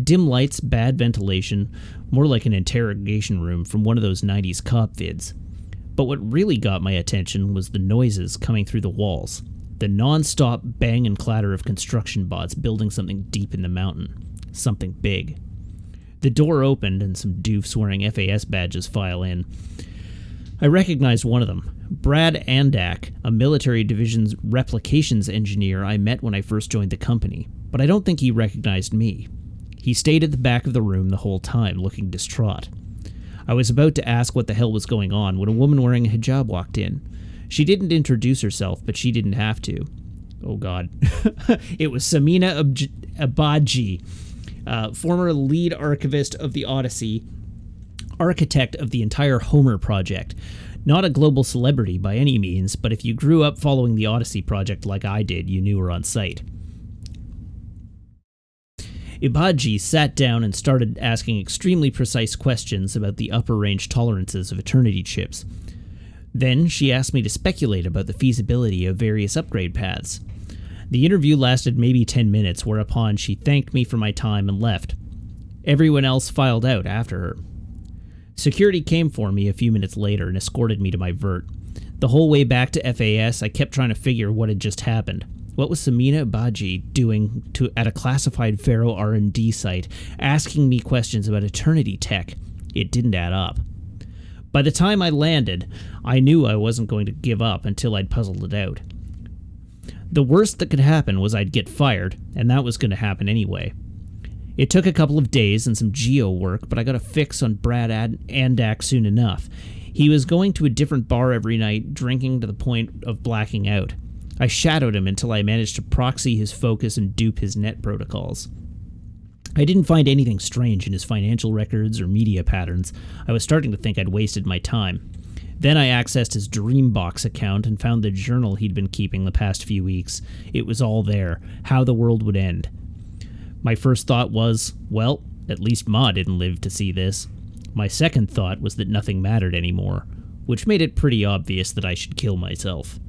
Dim lights, bad ventilation, more like an interrogation room from one of those 90s cop vids. But what really got my attention was the noises coming through the walls. The non-stop bang and clatter of construction bots building something deep in the mountain. Something big. The door opened and some doofs wearing FAS badges file in. I recognized one of them. Brad Andak, a military division's replications engineer I met when I first joined the company, but I don't think he recognized me. He stayed at the back of the room the whole time, looking distraught. I was about to ask what the hell was going on when a woman wearing a hijab walked in. She didn't introduce herself, but she didn't have to. Oh god. It was Samina Abaji, former lead archivist of the Odyssey, architect of the entire Homer project. Not a global celebrity by any means, but if you grew up following the Odyssey project like I did, you knew her on sight. Ibaji sat down and started asking extremely precise questions about the upper range tolerances of Eternity chips. Then she asked me to speculate about the feasibility of various upgrade paths. The interview lasted maybe 10 minutes, whereupon she thanked me for my time and left. Everyone else filed out after her. Security came for me a few minutes later and escorted me to my vert. The whole way back to FAS, I kept trying to figure what had just happened. What was Samina Baji doing at a classified Pharaoh R&D site, asking me questions about Eternity tech? It didn't add up. By the time I landed, I knew I wasn't going to give up until I'd puzzled it out. The worst that could happen was I'd get fired, and that was going to happen anyway. It took a couple of days and some geo work, but I got a fix on Brad Andak soon enough. He was going to a different bar every night, drinking to the point of blacking out. I shadowed him until I managed to proxy his focus and dupe his net protocols. I didn't find anything strange in his financial records or media patterns. I was starting to think I'd wasted my time. Then I accessed his Dreambox account and found the journal he'd been keeping the past few weeks. It was all there, how the world would end. My first thought was, well, at least Ma didn't live to see this. My second thought was that nothing mattered anymore, which made it pretty obvious that I should kill myself.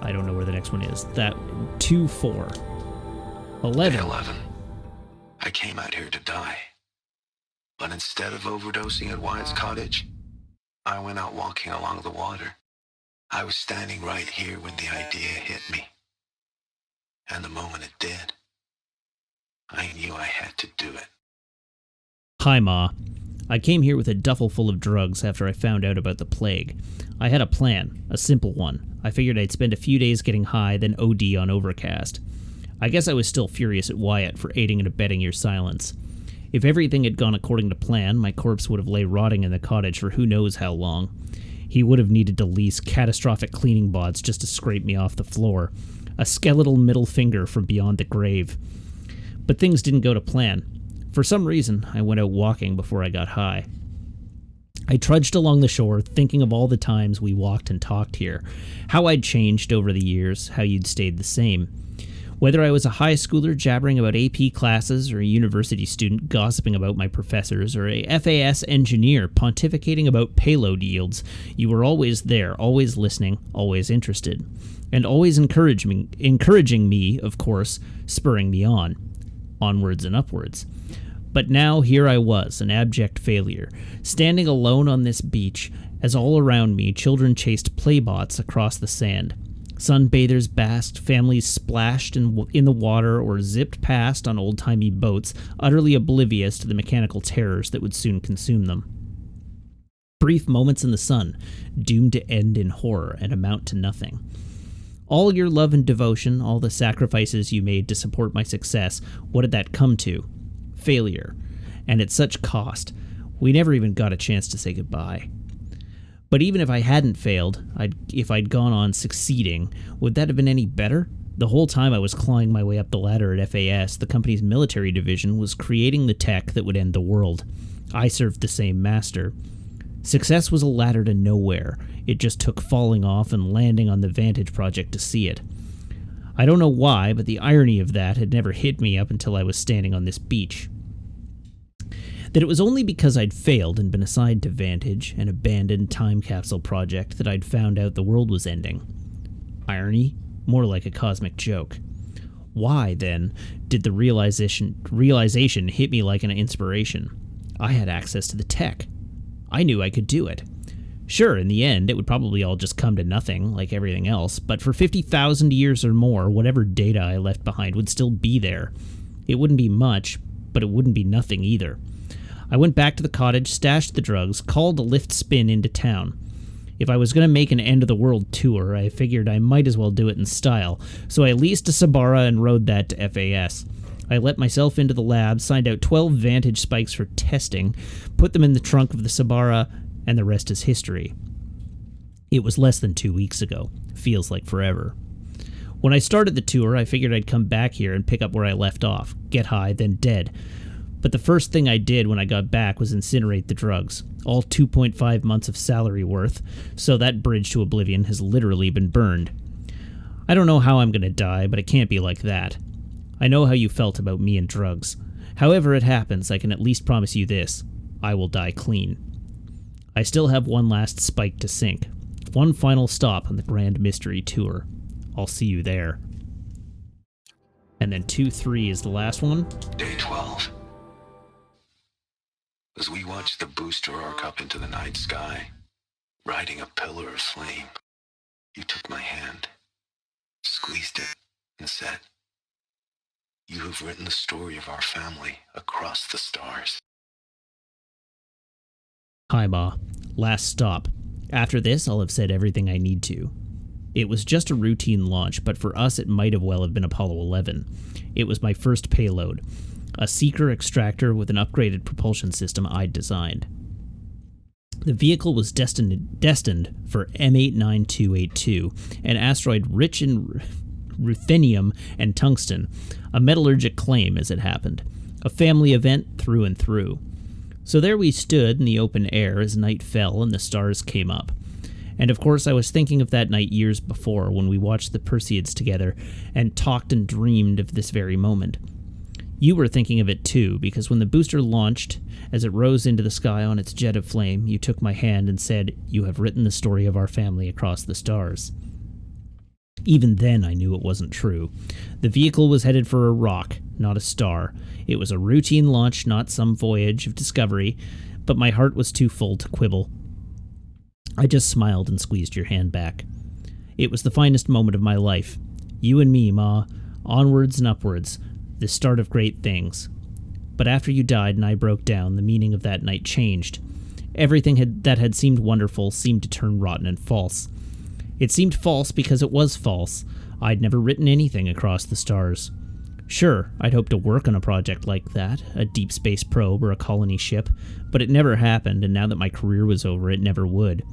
I don't know where the next one is. That 2-4. 11. Day 11. I came out here to die. But instead of overdosing at Wyatt's cottage, I went out walking along the water. I was standing right here when the idea hit me. And the moment it did, I knew I had to do it. Hi, Ma. I came here with a duffel full of drugs after I found out about the plague. I had a plan, a simple one. I figured I'd spend a few days getting high, then OD on Overcast. I guess I was still furious at Wyatt for aiding and abetting your silence. If everything had gone according to plan, my corpse would have lay rotting in the cottage for who knows how long. He would have needed to lease catastrophic cleaning bots just to scrape me off the floor. A skeletal middle finger from beyond the grave. But things didn't go to plan. For some reason, I went out walking before I got high. I trudged along the shore, thinking of all the times we walked and talked here, how I'd changed over the years, how you'd stayed the same. Whether I was a high schooler jabbering about AP classes, or a university student gossiping about my professors, or a FAS engineer pontificating about payload yields, you were always there, always listening, always interested. And always encouraging me, of course, spurring me on. Onwards and upwards. But now here I was, an abject failure, standing alone on this beach, as all around me children chased playbots across the sand. Sunbathers basked, families splashed in the water or zipped past on old-timey boats, utterly oblivious to the mechanical terrors that would soon consume them. Brief moments in the sun, doomed to end in horror and amount to nothing. All your love and devotion, all the sacrifices you made to support my success, what did that come to? Failure. And at such cost. We never even got a chance to say goodbye. But even if I hadn't failed, if I'd gone on succeeding, would that have been any better? The whole time I was clawing my way up the ladder at FAS, the company's military division was creating the tech that would end the world. I served the same master. Success was a ladder to nowhere. It just took falling off and landing on the Vantage project to see it. I don't know why, but the irony of that had never hit me up until I was standing on this beach. That it was only because I'd failed and been assigned to Vantage, an abandoned time capsule project, that I'd found out the world was ending. Irony? More like a cosmic joke. Why, then, did the realization hit me like an inspiration? I had access to the tech. I knew I could do it. Sure, in the end, it would probably all just come to nothing, like everything else, but for 50,000 years or more, whatever data I left behind would still be there. It wouldn't be much, but it wouldn't be nothing either. I went back to the cottage, stashed the drugs, called a lift spin into town. If I was going to make an end-of-the-world tour, I figured I might as well do it in style, so I leased a Sabara and rode that to FAS. I let myself into the lab, signed out 12 Vantage spikes for testing, put them in the trunk of the Sabara, and the rest is history. It was less than 2 weeks ago. Feels like forever. When I started the tour, I figured I'd come back here and pick up where I left off, get high, then dead. But the first thing I did when I got back was incinerate the drugs, all 2.5 months of salary worth, so that bridge to oblivion has literally been burned. I don't know how I'm going to die, but it can't be like that. I know how you felt about me and drugs. However it happens, I can at least promise you this. I will die clean. I still have one last spike to sink. One final stop on the Grand Mystery Tour. I'll see you there. And then 2-3 is the last one. Day 12. As we watched the booster arc up into the night sky, riding a pillar of flame, you took my hand, squeezed it, and said, "You have written the story of our family across the stars." Hi, Ma. Last stop. After this, I'll have said everything I need to. It was just a routine launch, but for us it might have well have been Apollo 11. It was my first payload. A seeker extractor with an upgraded propulsion system I'd designed. The vehicle was destined for M89282, an asteroid rich in ruthenium and tungsten, a metallurgic claim as it happened, a family event through and through. So there we stood in the open air as night fell and the stars came up. And of course I was thinking of that night years before when we watched the Perseids together and talked and dreamed of this very moment. You were thinking of it too, because when the booster launched, as it rose into the sky on its jet of flame, you took my hand and said, "You have written the story of our family across the stars." Even then I knew it wasn't true. The vehicle was headed for a rock, not a star. It was a routine launch, not some voyage of discovery, but my heart was too full to quibble. I just smiled and squeezed your hand back. It was the finest moment of my life. You and me, Ma. Onwards and upwards. The start of great things. But after you died and I broke down, the meaning of that night changed. Everything that had seemed wonderful seemed to turn rotten and false. It seemed false because it was false. I'd never written anything across the stars. Sure, I'd hoped to work on a project like that, a deep space probe or a colony ship, but it never happened, and now that my career was over, it never would.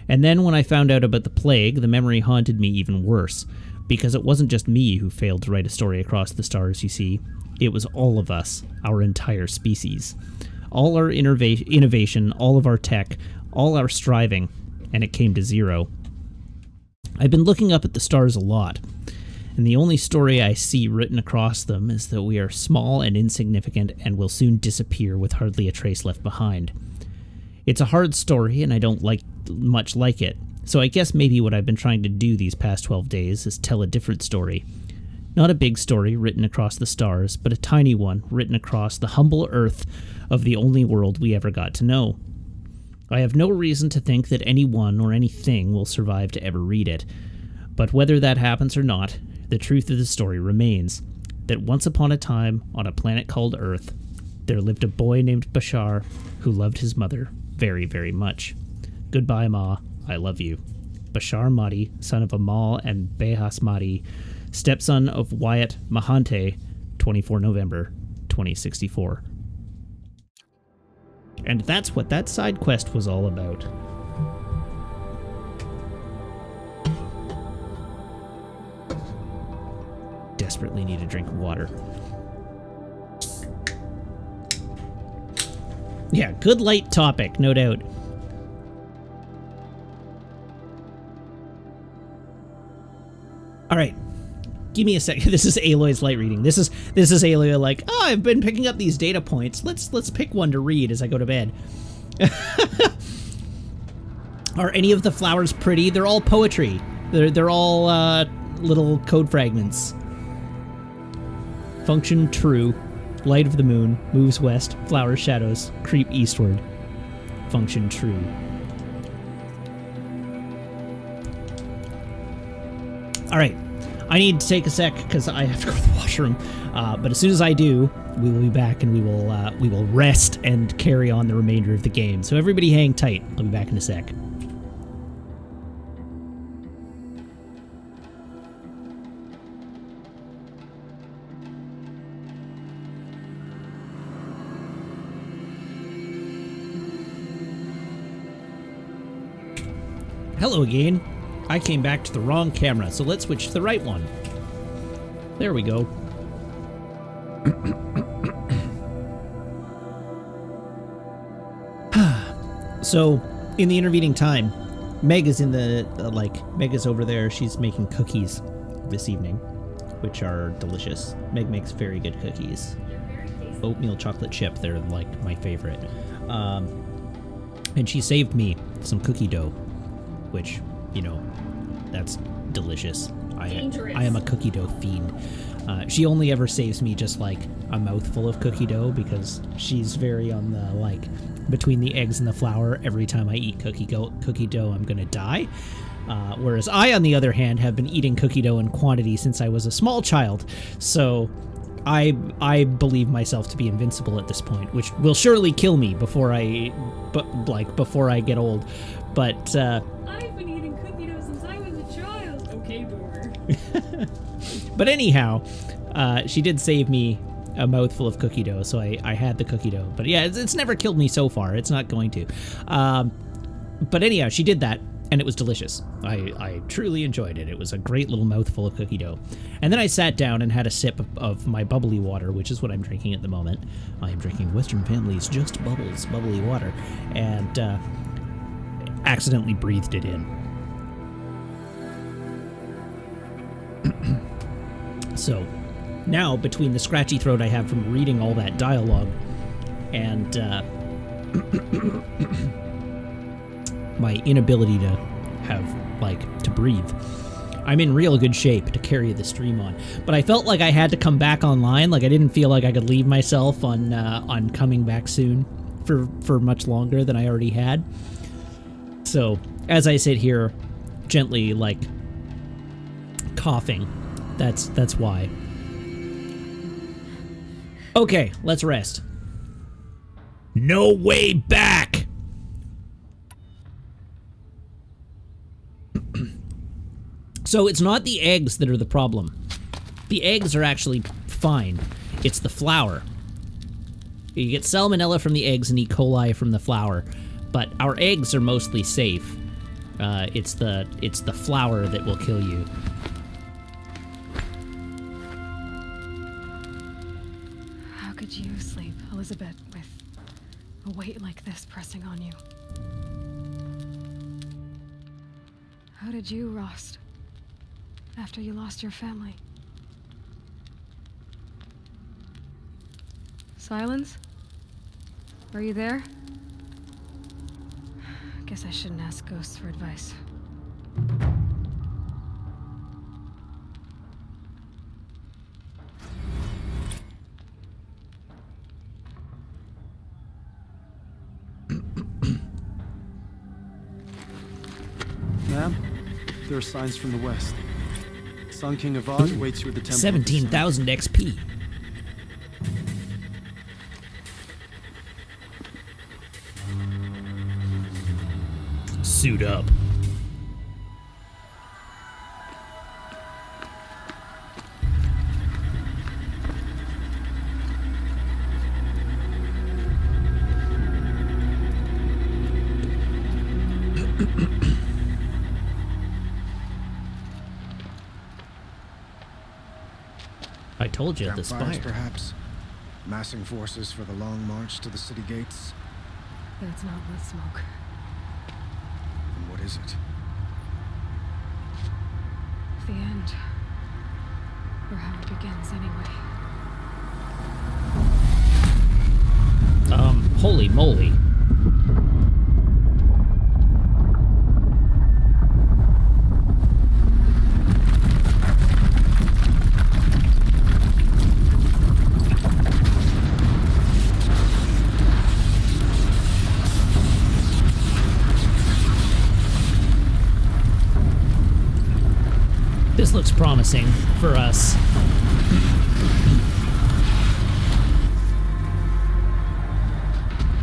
And then when I found out about the plague, the memory haunted me even worse, because it wasn't just me who failed to write a story across the stars, you see. It was all of us, our entire species. All our innovation, all of our tech, all our striving, and it came to zero. I've been looking up at the stars a lot, and the only story I see written across them is that we are small and insignificant and will soon disappear with hardly a trace left behind. It's a hard story, and I don't much like it, so I guess maybe what I've been trying to do these past 12 days is tell a different story. Not a big story written across the stars, but a tiny one written across the humble earth of the only world we ever got to know. I have no reason to think that anyone or anything will survive to ever read it, but whether that happens or not, the truth of the story remains, that once upon a time, on a planet called Earth, there lived a boy named Bashar who loved his mother very, very much. Goodbye, Ma. I love you. Bashar Mahdi, son of Amal and Behas Mahdi, stepson of Wyatt Mahante, 24 November, 2064. And that's what that side quest was all about. desperately need a drink of water. Yeah, good light topic, no doubt. All right. Give me a second. This is Aloy's light reading. This is Aloy like, oh, I've been picking up these data points. Let's pick one to read as I go to bed. Are any of the flowers pretty? They're all poetry. They're all little code fragments. Function true. Light of the moon moves west. Flowers shadows creep eastward. Function true. All right. I need to take a sec because I have to go to the washroom. But as soon as I do, we will be back and we will rest and carry on the remainder of the game. So everybody hang tight. I'll be back in a sec. Hello again. I came back to the wrong camera, so let's switch to the right one. There we go. So, in the intervening time, Meg is in the, Meg is over there. She's making cookies this evening, which are delicious. Meg makes very good cookies. Oatmeal chocolate chip, they're, like, my favorite. And she saved me some cookie dough, which, you know, that's delicious. I am a cookie dough fiend. She only ever saves me just like a mouthful of cookie dough because she's very on the like between the eggs and the flour. Every time I eat cookie dough, I'm gonna die. Whereas I, on the other hand, have been eating cookie dough in quantity since I was a small child. So I believe myself to be invincible at this point, which will surely kill me before I get old. But I've been eating cookie dough since I was a child. Okay, boomer. But anyhow, she did save me a mouthful of cookie dough, so I had the cookie dough. But yeah, it's never killed me so far. It's not going to. But anyhow, she did that, and it was delicious. I truly enjoyed it. It was a great little mouthful of cookie dough. And then I sat down and had a sip of my bubbly water, which is what I'm drinking at the moment. I am drinking Western Family's Just Bubbles bubbly water, and accidentally breathed it in. So now, between the scratchy throat I have from reading all that dialogue and my inability to to breathe, I'm in real good shape to carry the stream on. But I felt like I had to come back online. Like I didn't feel like I could leave myself on coming back soon for much longer than I already had. So as I sit here, gently coughing, that's why. Okay, let's rest. No way back. So it's not the eggs that are the problem. The eggs are actually fine. It's the flour. You get salmonella from the eggs and E. coli from the flour, but our eggs are mostly safe. It's the flour that will kill you. How could you sleep, Elizabeth, with a weight like this pressing on you? How did you, Rost, after you lost your family? Silence? Are you there? Guess I shouldn't ask ghosts for advice. Ma'am, there are signs from the west. Sun King Avad awaits you at the temple. 17,000 XP. Suit up. told you, the Campfires, spire. perhaps? Massing forces for the long march to the city gates? That's not with smoke. Then what is it? The end. Or how it begins, anyway. Holy moly. This looks promising for us.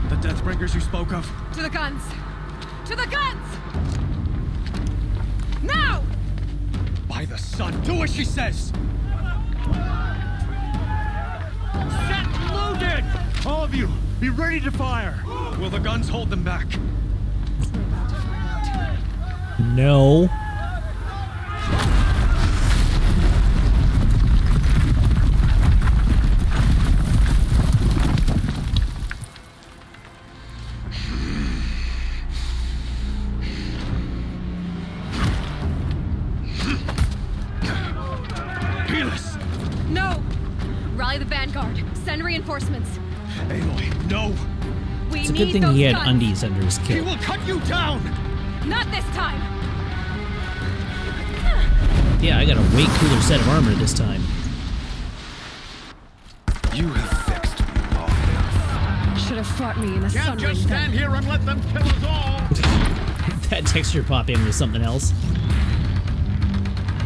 The Deathbringers you spoke of? To the guns! To the guns! Now! By the sun, do as she says! Set loaded! All of you, be ready to fire! Will the guns hold them back? No. No! Rally the vanguard. Send reinforcements. Aloy, no! We It's a need good thing those he had guns. undies under his He kilt. will cut you down! Not this time! Yeah, I got a way cooler set of armor this time. You have fixed me long enough. Should have fought me in a Can't sunring just stand here and let them kill us all! That texture pop in was something else.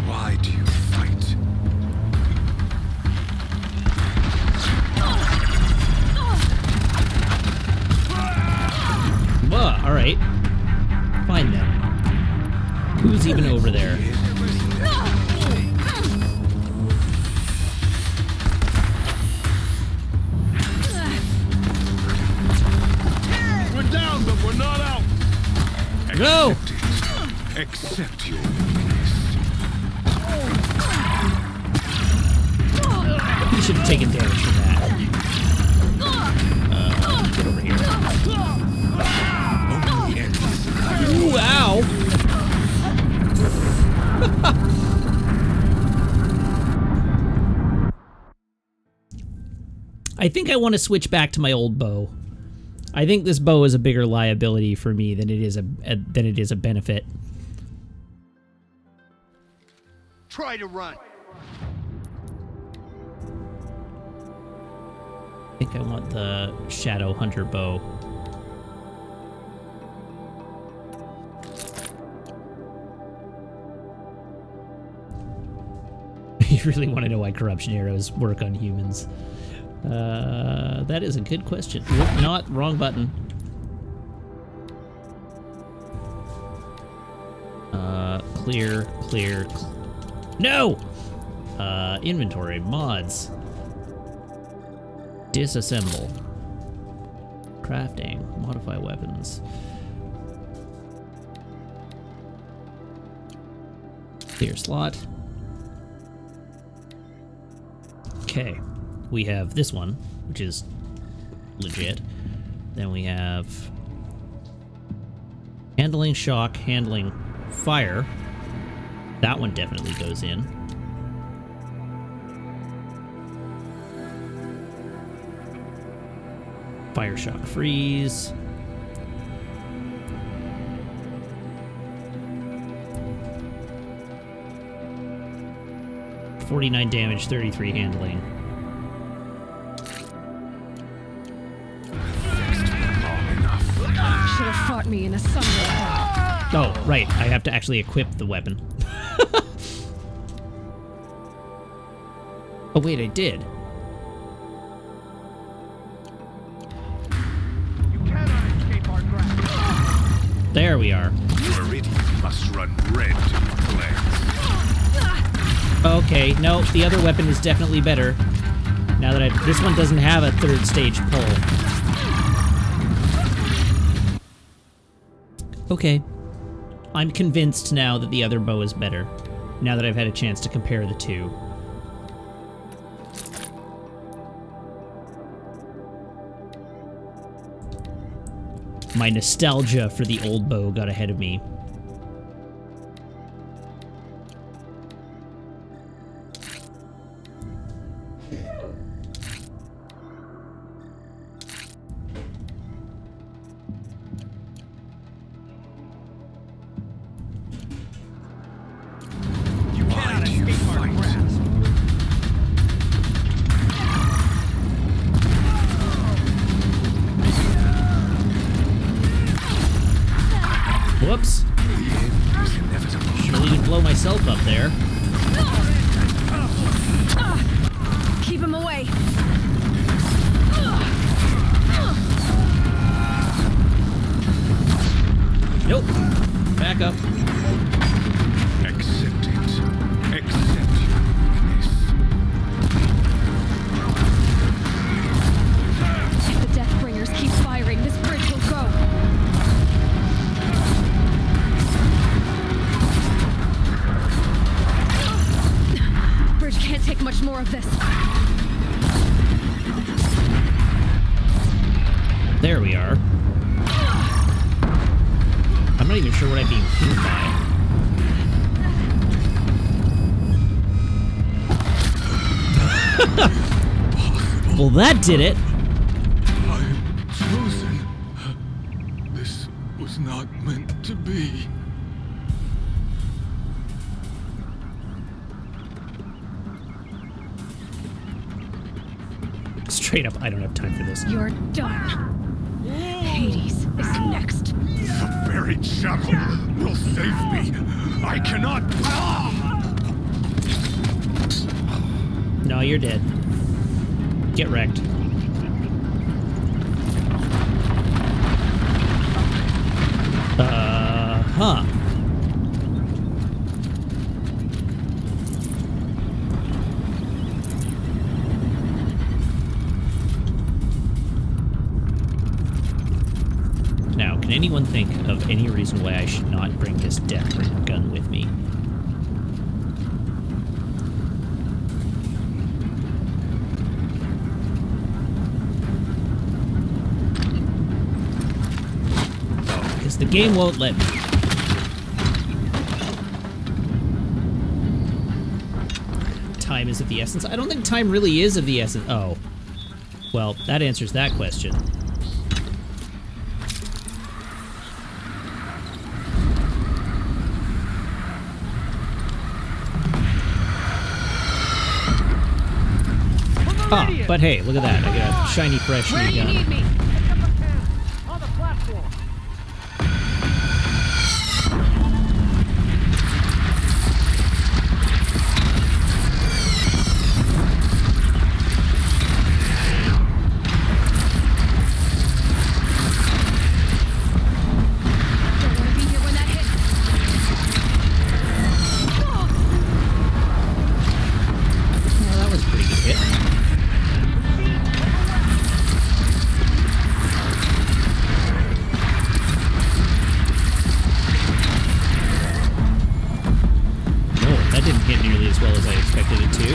Why do you fight? Well, alright. Fine then. Who's even over there? We're down, but we're not out! Go! Accept your weakness. You should have taken damage from that. Get over here. Ooh, ow! I think I want to switch back to my old bow. I think this bow is a bigger liability for me than it is a benefit. Try to run. I think I want the Shadow Hunter bow. You really want to know why corruption arrows work on humans? That is a good question. Whoop, not wrong button. Clear. No! Inventory, mods. Disassemble. Crafting, modify weapons. Clear slot. Okay, we have this one, which is legit. Then we have handling shock, handling fire. That one definitely goes in. Fire shock freeze. $49 damage, 33 handling. Should have fought me in a sunray. Oh, right. I have to actually equip the weapon. Oh, wait, I did. You cannot escape our grasp. There we are. Meridian must run red to glance. Okay, no, the other weapon is definitely better. Now that this one doesn't have a third stage pull. Okay. I'm convinced now that the other bow is better. Now that I've had a chance to compare the two. My nostalgia for the old bow got ahead of me. Whoops. Surely didn't blow myself up there. Keep him away. Nope. Back up. Accept it. Accept your weakness. If the Deathbringers keep firing, this bridge will go. Bridge can't take much more of this. There we are. I'm not even sure what I'm being hit by. Well, that did it. I'm chosen. This was not meant to be. Straight up, I don't have time for this. You're done. Hades is next. The buried shadow will save me. I cannot. No, you're dead. Get wrecked. Huh. Now, can anyone think of any reason why I should not bring this Deathbringer gun with me? Because the game won't let me. Time is of the essence. I don't think time really is of the essence. Oh. Well, that answers that question. Ah, but hey, look at that. I got a shiny, fresh new gun. On the platform. Well, that was a pretty good hit. That didn't hit nearly as well as I expected it to.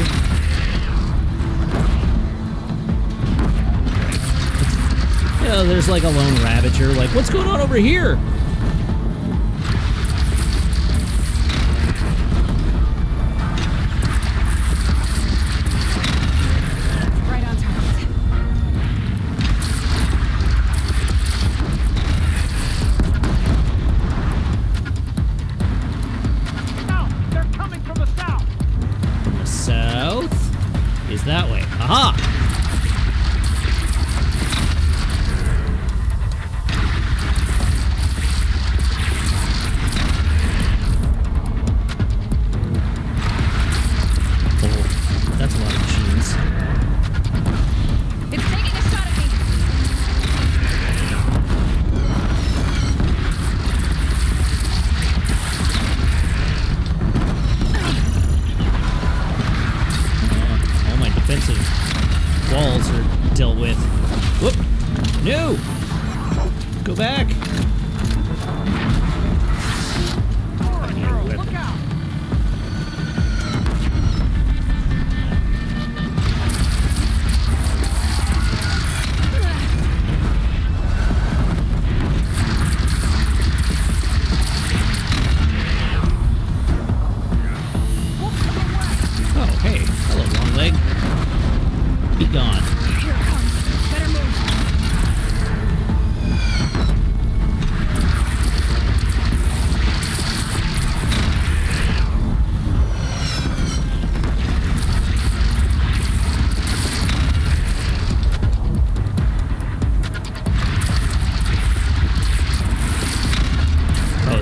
You know, there's like a lone ravager, like, what's going on over here? Right on target. They're coming from the south. From the south is that way. Aha! Oh, that's a lot of machines. It's taking a shot at me. All my defensive walls are dealt with. Whoop! No! Go back! I need a weapon.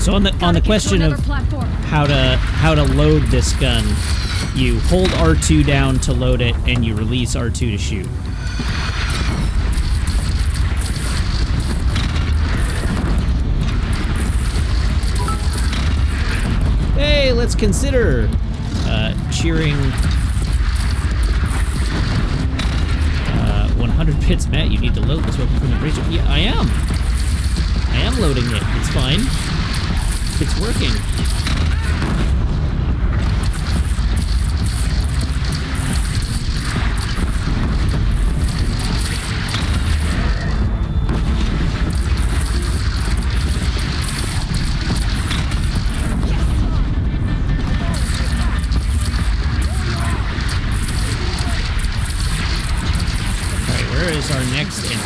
So on the question of how to load this gun, you hold R2 down to load it, and you release R2 to shoot. Hey, let's consider cheering 100 bits. Matt, you need to load this weapon from the bridge. Yeah, I am loading it. It's fine. It's working. Our next enemy.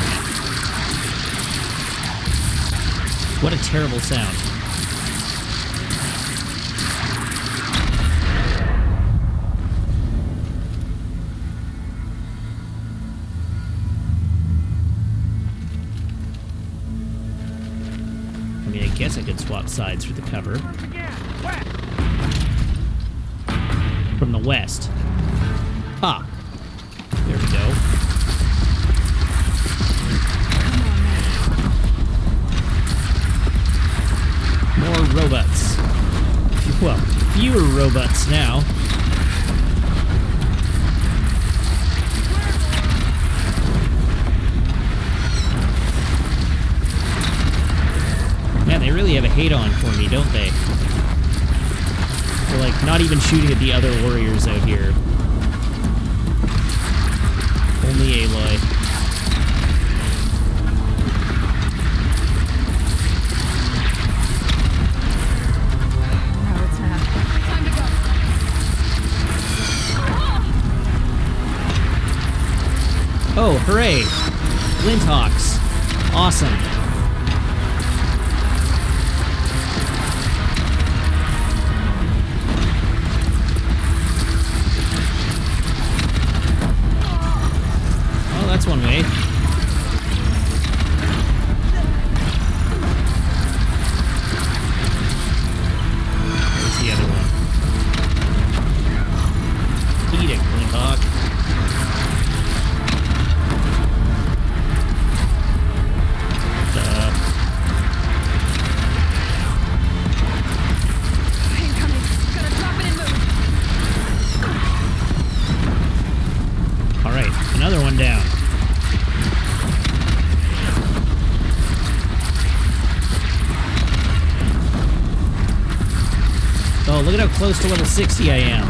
What a terrible sound. I mean, I guess I could swap sides for the cover. From the west. Ah. There we go. More robots. Well, fewer robots now. Man, they really have a hate-on for me, don't they? They're like not even shooting at the other warriors out here. Only Aloy. Oh, hooray! Flinthawks. Awesome. Oh, that's one way. Where's the other one? Eat it, Flinthawk. Another one down. Oh, look at how close to level 60 I am.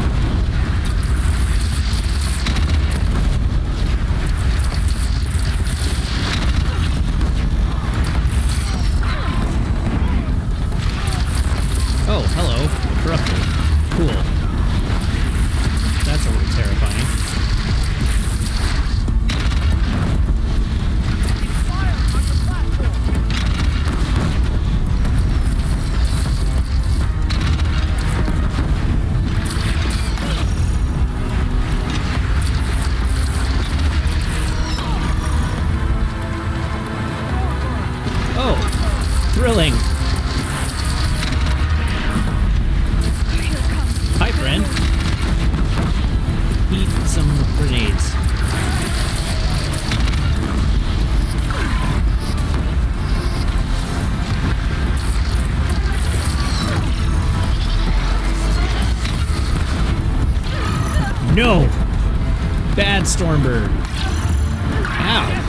Oh, hello. Corrupted. Cool. That's a little terrifying. Thrilling. Hi, friend. Eat some grenades. No! Bad Stormbird. Ow.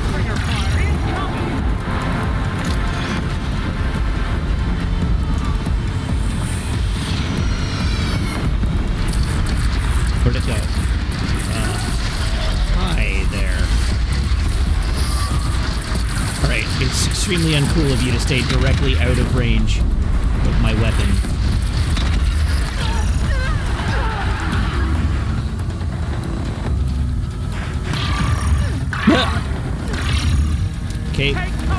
Where'd it go? Hi there. Alright, it's extremely uncool of you to stay directly out of range of my weapon. Okay,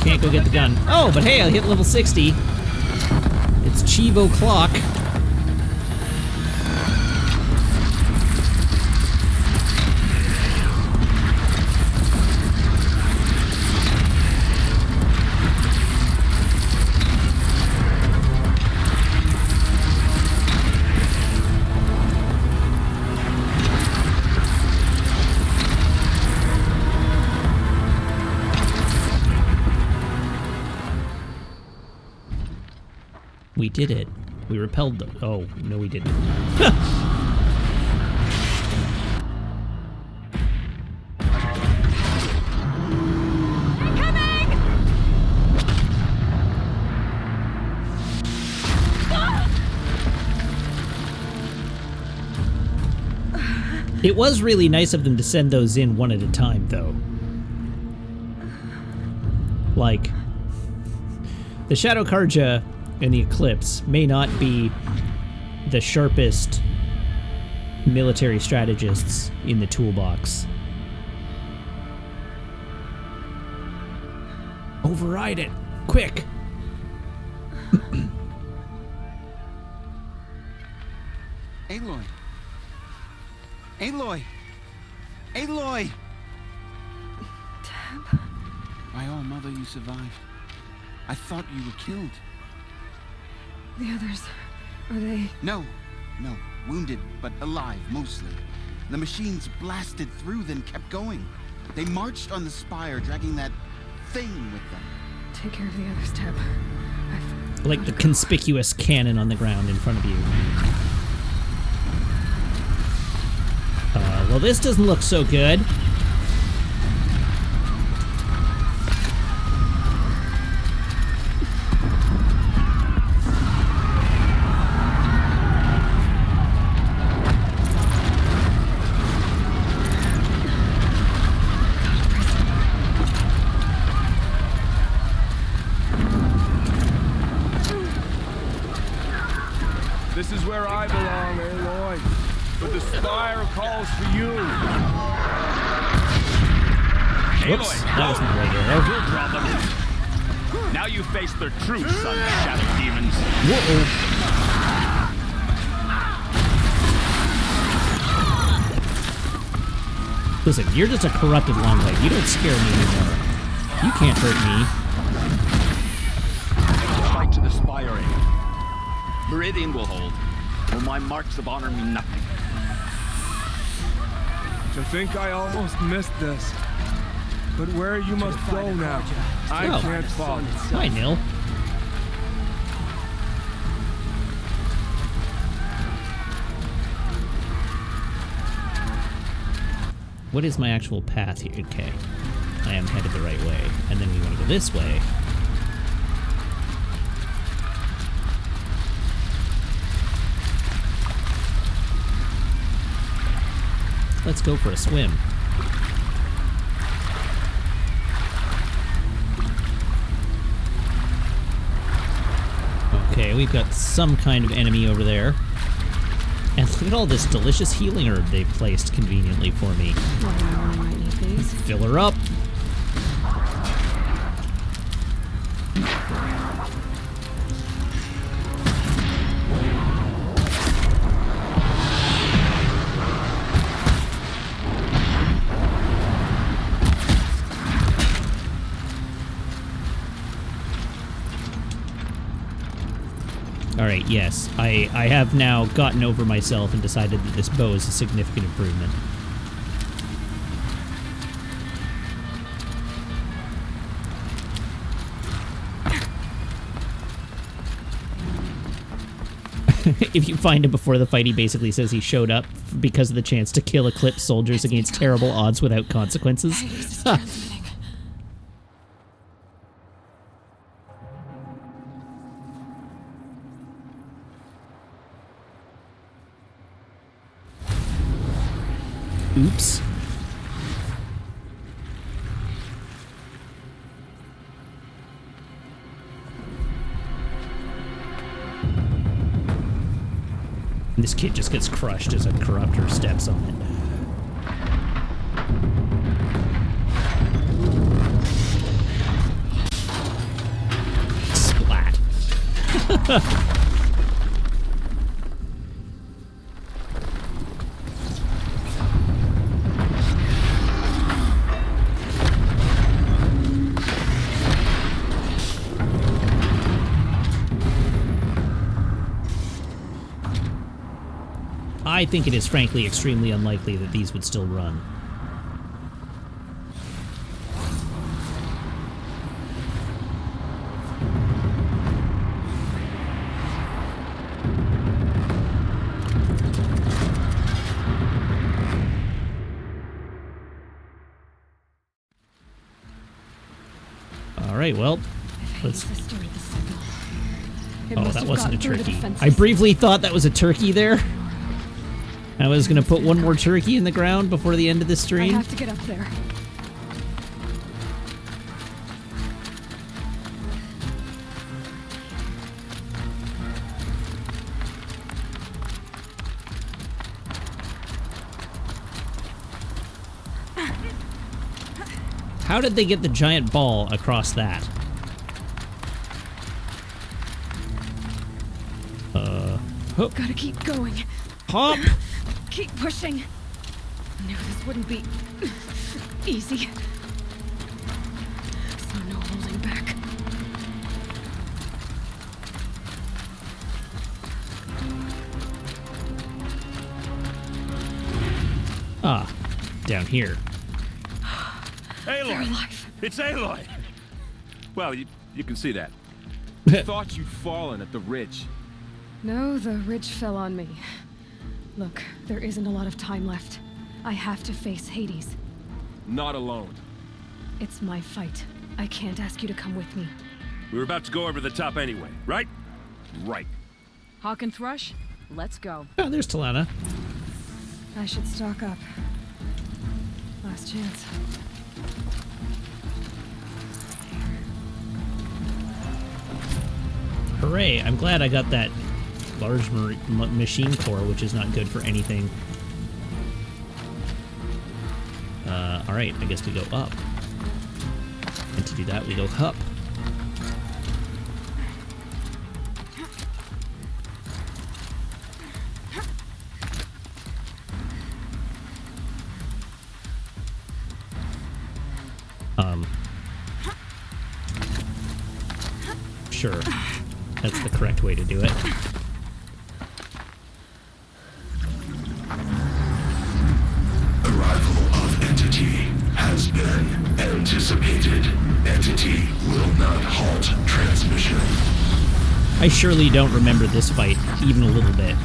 can't go get the gun. Oh, but hey, I hit level 60. It's Chivo Clock. We did it. We repelled them. Oh, no we didn't. It was really nice of them to send those in one at a time, though. Like, the Shadow Karja and the Eclipse may not be the sharpest military strategists in the toolbox. Override it! Quick! Aloy! Aloy! Aloy! Tab? My own mother, you survived. I thought you were killed. The others, are they... No. Wounded, but alive, mostly. The machines blasted through, then kept going. They marched on the spire, dragging that thing with them. Take care of the others, Tab. Like the conspicuous cannon on the ground in front of you. Well, this doesn't look so good. This is where I belong, Aloy. But the spire calls for you. Whoops, that wasn't the right arrow. Your problem. Now you face their true son, shadow demons. Whoa. Listen, you're just a corrupted longleg. You don't scare me anymore. You can't hurt me. Fight to the spire, Aim. Meridian will hold. Will my marks of honor mean nothing? To think I almost missed this. But where you must go now, I can't follow. Hi, Nil. What is my actual path here? Okay. I am headed the right way. And then we want to go this way. Let's go for a swim. Okay, we've got some kind of enemy over there. And look at all this delicious healing herb they've placed conveniently for me. I might need these. Fill her up. Alright, yes. I have now gotten over myself and decided that this bow is a significant improvement. If you find him before the fight, he basically says he showed up because of the chance to kill Eclipse soldiers against terrible odds without consequences. Oops. And this kid just gets crushed as a corruptor steps on it. Splat. I think it is frankly extremely unlikely that these would still run. All right, well, let's... It Oh, must that have wasn't a gotten through the turkey. defenses. I briefly thought that was a turkey there. I was going to put one more turkey in the ground before the end of the I stream. have to get up there. How did they get the giant ball across that? Hook. Gotta keep going. Hop! Keep pushing. I knew this wouldn't be easy. So no holding back. Ah, down here. Aloy! alive. It's Aloy! Well, you can see that. Thought you'd fallen at the ridge. No, the ridge fell on me. Look, there isn't a lot of time left. I have to face Hades. Not alone. It's my fight. I can't ask you to come with me. We were about to go over the top anyway, right? Right. Hawk and Thrush, let's go. Oh, there's Talana. I should stock up. Last chance. Hooray, I'm glad I got that large machine core, which is not good for anything. Alright, I guess we go up. And to do that, we go up. Sure. That's the correct way to do it. Arrival of Entity has been anticipated. Entity will not halt transmission. I surely don't remember this fight even a little bit.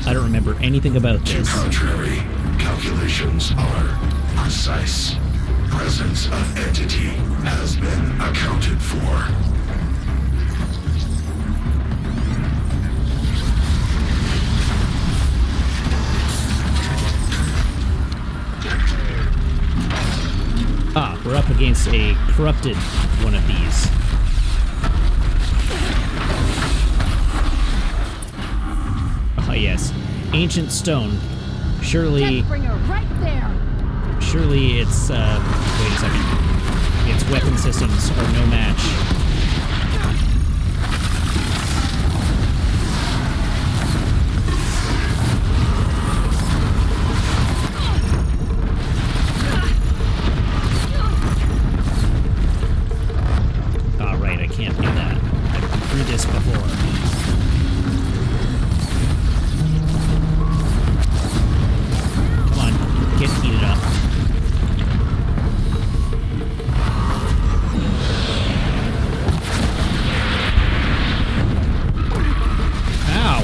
I don't remember anything about this. To contrary, calculations are precise. Presence of Entity has been accounted for. Ah, we're up against a corrupted one of these. Ah, yes. Ancient stone. Surely... Deathbringer right there! Surely it's, wait a second. Its weapon systems are no match. This before. Come on, get heated up. Ow!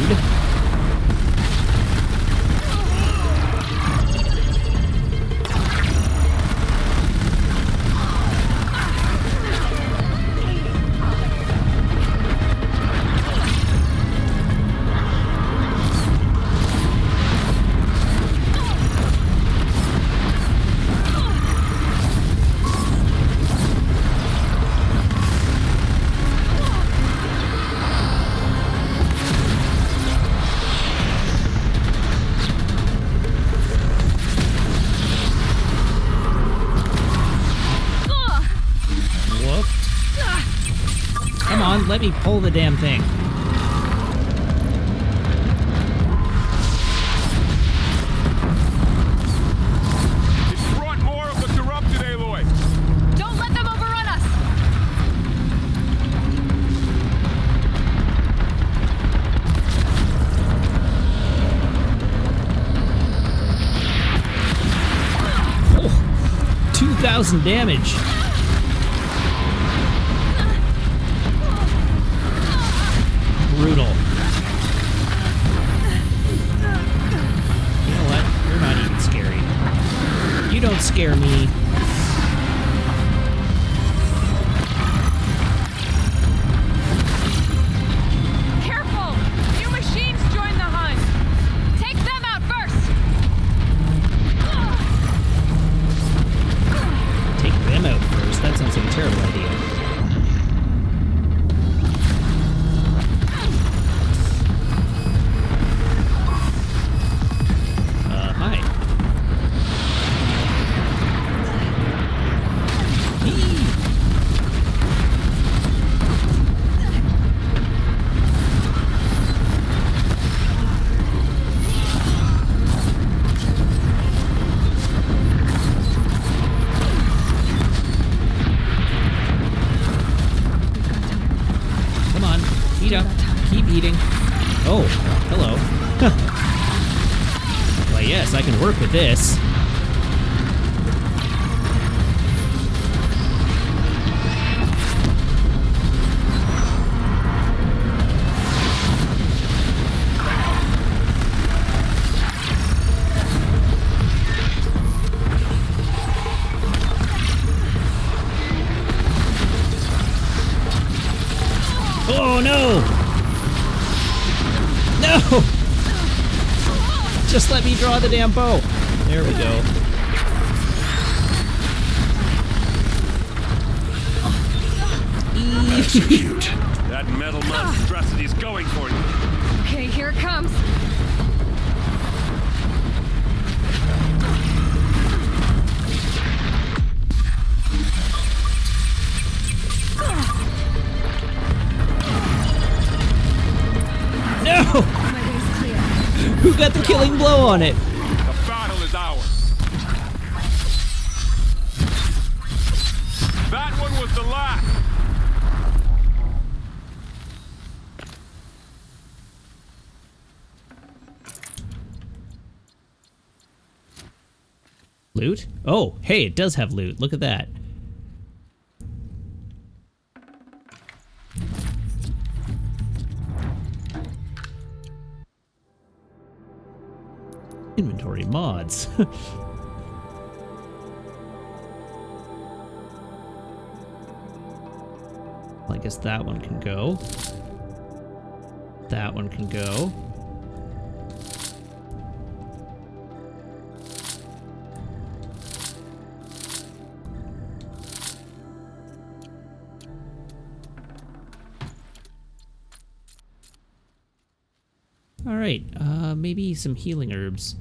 Rude. Let me pull the damn thing. It's brought more of the corrupted, Aloy. Don't let them overrun us! Oh, 2,000 damage. Brutal. You know what? You're not even scary. You don't scare me. Oh, hello. Well, yes, I can work with this. Oh, no! No! Just let me draw the damn bow. There we go. Execute. That metal monstrosity's going for you. Okay, here it comes. No! My way's clear. Who got the killing blow on it? The battle is ours. That one was the last. Loot? Oh, hey, it does have loot. Look at that. Inventory mods. Well, I guess that one can go. That one can go. All right, maybe some healing herbs.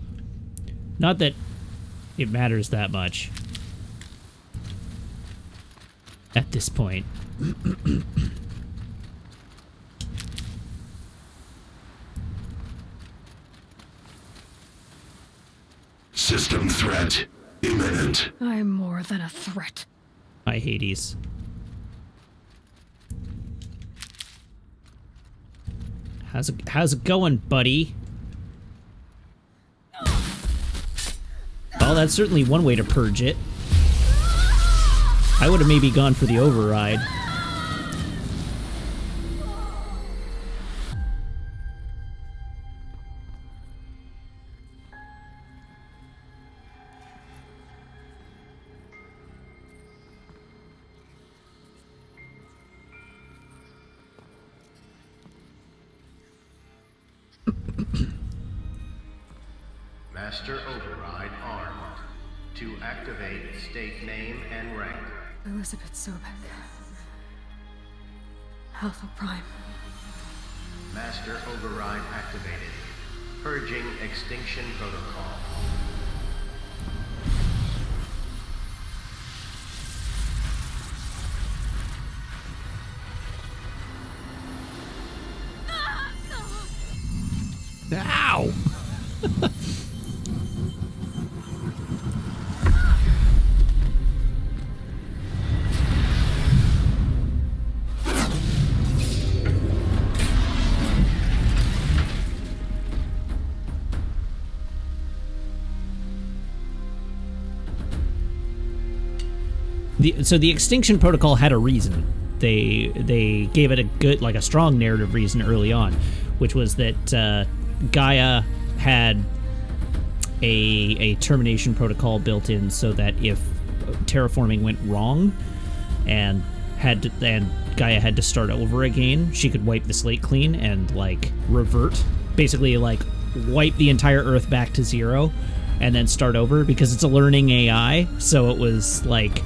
Not that it matters that much at this point. System threat imminent. I'm more than a threat. Hi, Hades. How's it going, buddy? Well, that's certainly one way to purge it. I would have maybe gone for the override. Master Override armed. To activate, state name and rank. Elizabeth Sobek. Alpha Prime. Master Override activated. Purging extinction protocol. Ow! So the extinction protocol had a reason. They gave it a good, like a strong narrative reason early on, which was that Gaia had a termination protocol built in so that if terraforming went wrong and Gaia had to start over again, she could wipe the slate clean and like revert, basically like wipe the entire Earth back to zero and then start over, because it's a learning AI. So it was like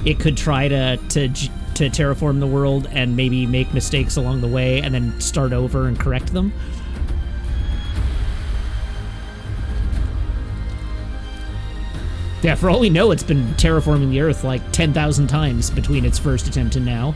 it could try to terraform the world and maybe make mistakes along the way and then start over and correct them. Yeah, for all we know, it's been terraforming the Earth like 10,000 times between its first attempt and now.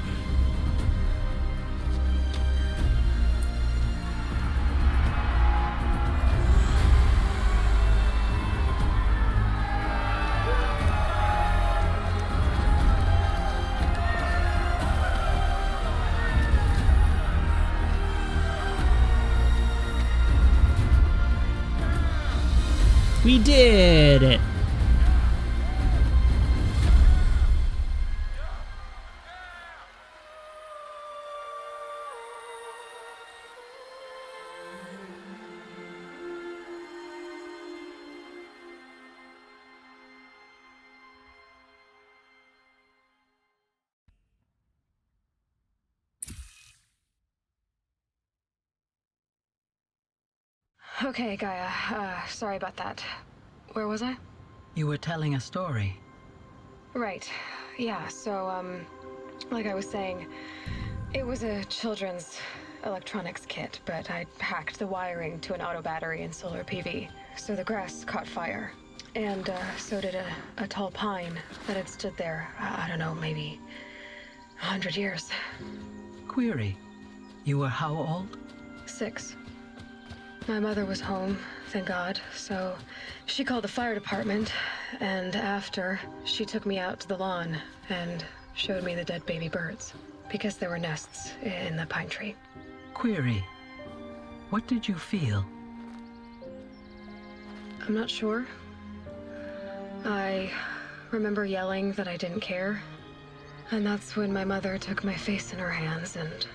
We did it! Okay, Gaia. Sorry about that. Where was I? You were telling a story. Right. Yeah, so, like I was saying, it was a children's electronics kit, but I'd hacked the wiring to an auto battery and solar PV. So the grass caught fire. And, so did a tall pine that had stood there, I don't know, maybe 100 years. Query. You were how old? 6. My mother was home, thank God, so she called the fire department, and after, she took me out to the lawn and showed me the dead baby birds, because there were nests in the pine tree. Query. What did you feel? I'm not sure. I remember yelling that I didn't care, and that's when my mother took my face in her hands and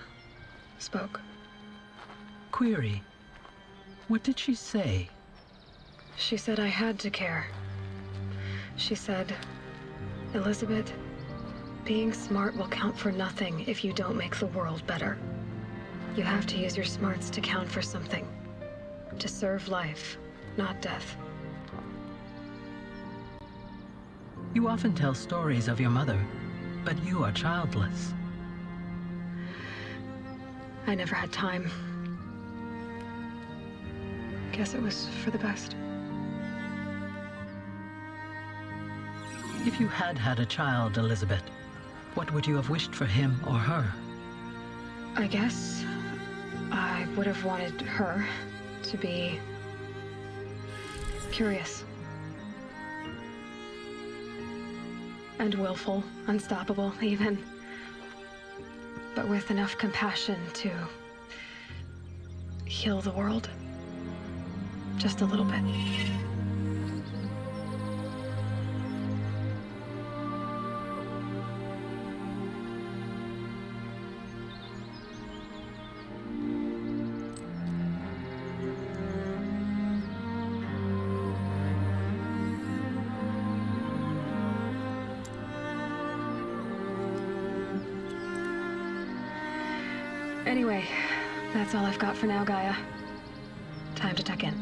spoke. Query. What did she say? She said I had to care. She said, Elizabeth, being smart will count for nothing if you don't make the world better. You have to use your smarts to count for something. To serve life, not death. You often tell stories of your mother, but you are childless. I never had time. Guess it was for the best. If you had had a child, Elizabeth, what would you have wished for him or her? I guess I would have wanted her to be curious. And willful, unstoppable, even. But with enough compassion to heal the world. Just a little bit. Anyway, that's all I've got for now, Gaia. Time to tuck in.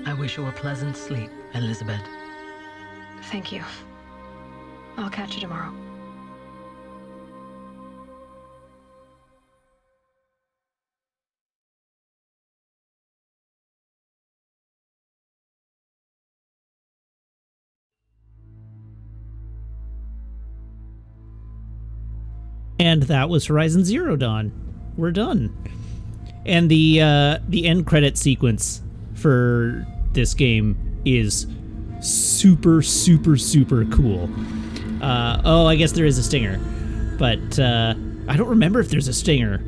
I wish you a pleasant sleep, Elizabeth. Thank you. I'll catch you tomorrow. And that was Horizon Zero Dawn. We're done. And the end credit sequence for this game is super, super, super cool. Oh, I guess there is a stinger. But I don't remember if there's a stinger.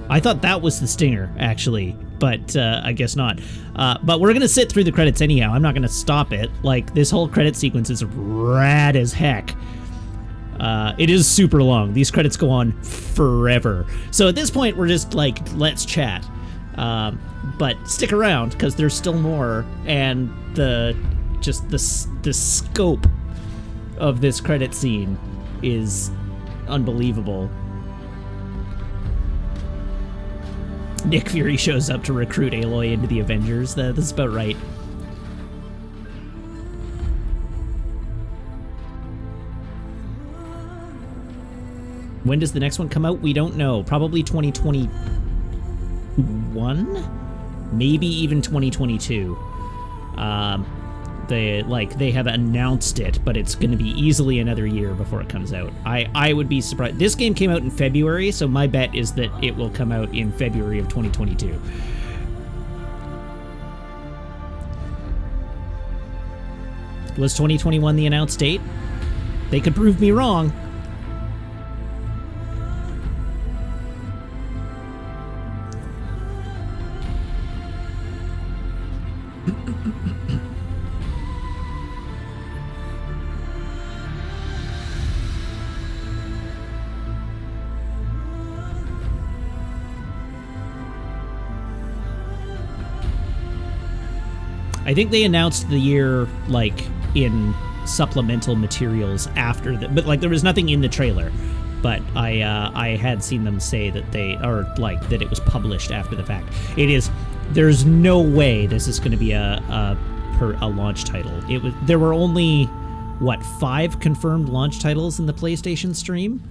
I thought that was the stinger, actually. But I guess not. But we're going to sit through the credits anyhow. I'm not going to stop it. Like, this whole credit sequence is rad as heck. It is super long. These credits go on forever. So at this point, we're just like, let's chat. But stick around, because there's still more, and the scope of this credit scene is unbelievable. Nick Fury shows up to recruit Aloy into the Avengers. That's about right. When does the next one come out? We don't know. Probably 2021? Maybe even 2022. They have announced it, but it's going to be easily another year before it comes out. I would be surprised. This game came out in February, so my bet is that it will come out in February of 2022. Was 2021 the announced date? They could prove me wrong. I think they announced the year like in supplemental materials after that, but like there was nothing in the trailer. But I had seen them say that that it was published after the fact. It is. There's no way this is going to be a launch title. There were only 5 confirmed launch titles in the PlayStation stream.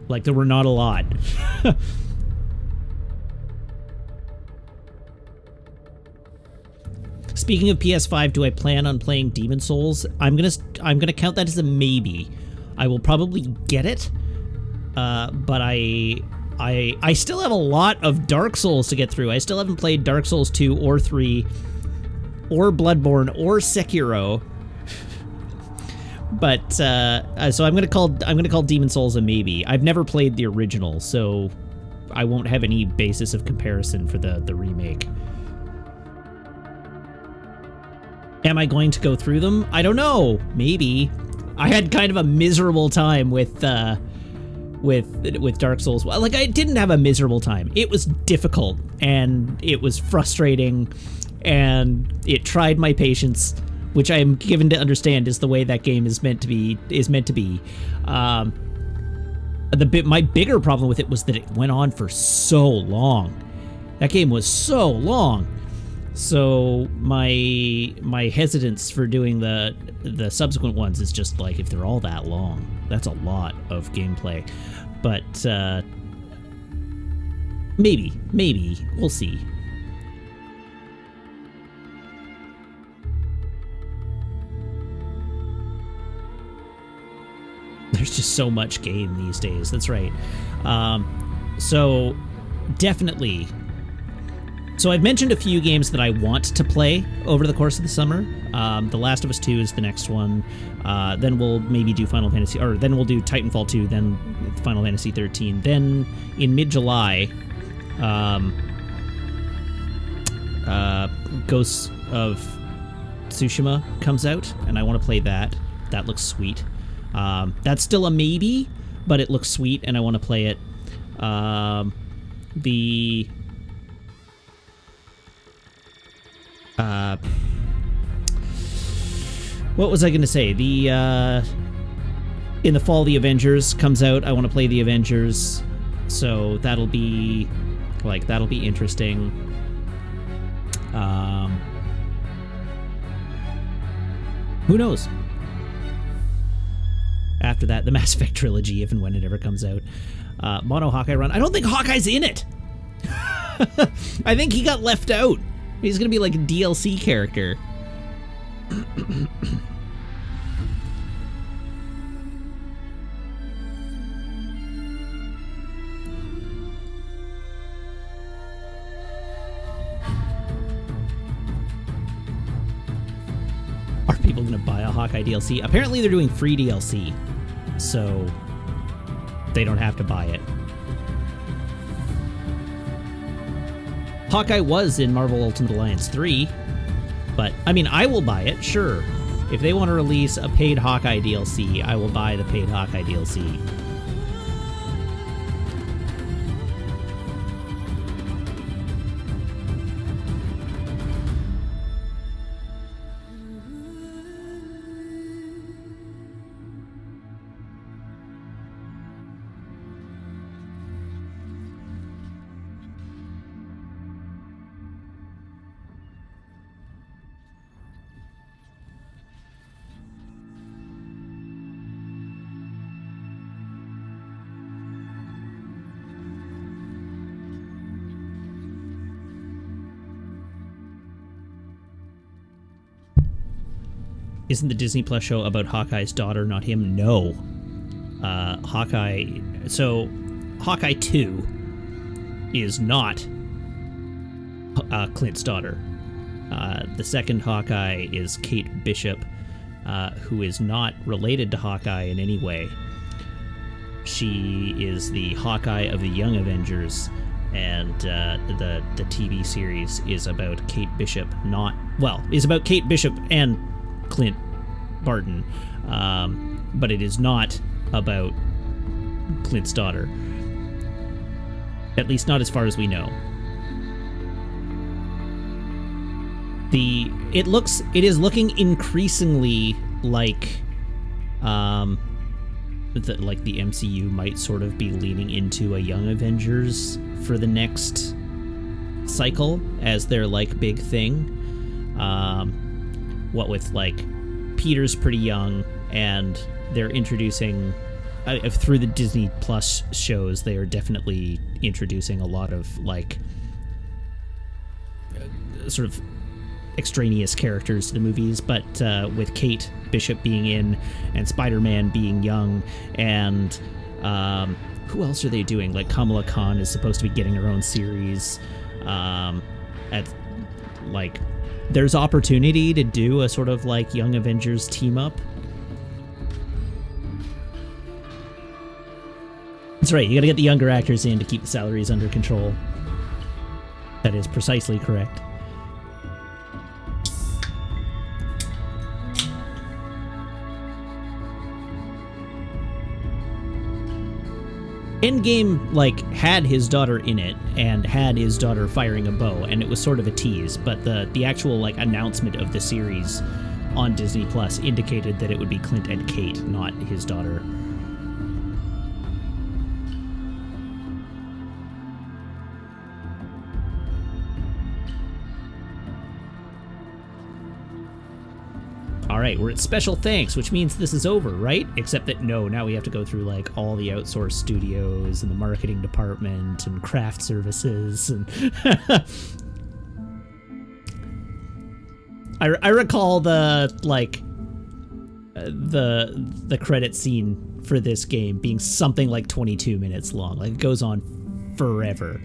Like there were not a lot. Speaking of PS5, do I plan on playing Demon Souls? I'm gonna count that as a maybe. I will probably get it, but I still have a lot of Dark Souls to get through. I still haven't played Dark Souls 2 or 3 or Bloodborne or Sekiro. But so I'm gonna call Demon Souls a maybe. I've never played the original, so I won't have any basis of comparison for the remake. Am I going to go through them? I don't know. Maybe. I had kind of a miserable time with Dark Souls. Well, like I didn't have a miserable time. It was difficult and it was frustrating and it tried my patience, which I am given to understand is the way that game is meant to be. My bigger problem with it was that it went on for so long. That game was so long. So my hesitance for doing the subsequent ones is just like, if they're all that long, that's a lot of gameplay. But maybe we'll see. There's just so much game these days. That's right. So definitely. So I've mentioned a few games that I want to play over the course of the summer. The Last of Us 2 is the next one. Then we'll maybe do Final Fantasy, or then we'll do Titanfall 2, then Final Fantasy 13. Then in mid-July, Ghosts of Tsushima comes out, and I want to play that. That looks sweet. That's still a maybe, but it looks sweet, and I want to play it. What was I going to say? In the fall, the Avengers comes out. I want to play the Avengers, so that'll be interesting. Who knows? After that, the Mass Effect trilogy, if and when it ever comes out. Mono Hawkeye Run. I don't think Hawkeye's in it. I think he got left out. He's gonna be like a DLC character. Are people gonna buy a Hawkeye DLC? Apparently they're doing free DLC, so they don't have to buy it. Hawkeye was in Marvel Ultimate Alliance 3, but, I mean, I will buy it, sure. If they want to release a paid Hawkeye DLC, I will buy the paid Hawkeye DLC. Isn't the Disney Plus show about Hawkeye's daughter, not him? No. Hawkeye 2 is not Clint's daughter. The second Hawkeye is Kate Bishop, who is not related to Hawkeye in any way. She is the Hawkeye of the Young Avengers, and the TV series is about Kate Bishop, is about Kate Bishop and Clint Barton, but it is not about Clint's daughter. At least not as far as we know. It is looking increasingly like the MCU might sort of be leaning into a Young Avengers for the next cycle as their like big thing. What with like Peter's pretty young, and they're introducing through the Disney Plus shows, they are definitely introducing a lot of like sort of extraneous characters to the movies, but with Kate Bishop being in and Spider-Man being young, and who else are they doing? Like Kamala Khan is supposed to be getting her own series. There's opportunity to do a sort of like Young Avengers team up. That's right, you gotta get the younger actors in to keep the salaries under control. That is precisely correct. Endgame, like, had his daughter in it, and had his daughter firing a bow, and it was sort of a tease, but the actual, like, announcement of the series on Disney Plus indicated that it would be Clint and Kate, not his daughter. All right, we're at special thanks, which means this is over, right? Except that no, now we have to go through like all the outsourced studios and the marketing department and craft services and I recall the like the credit scene for this game being something like 22 minutes long. Like it goes on forever.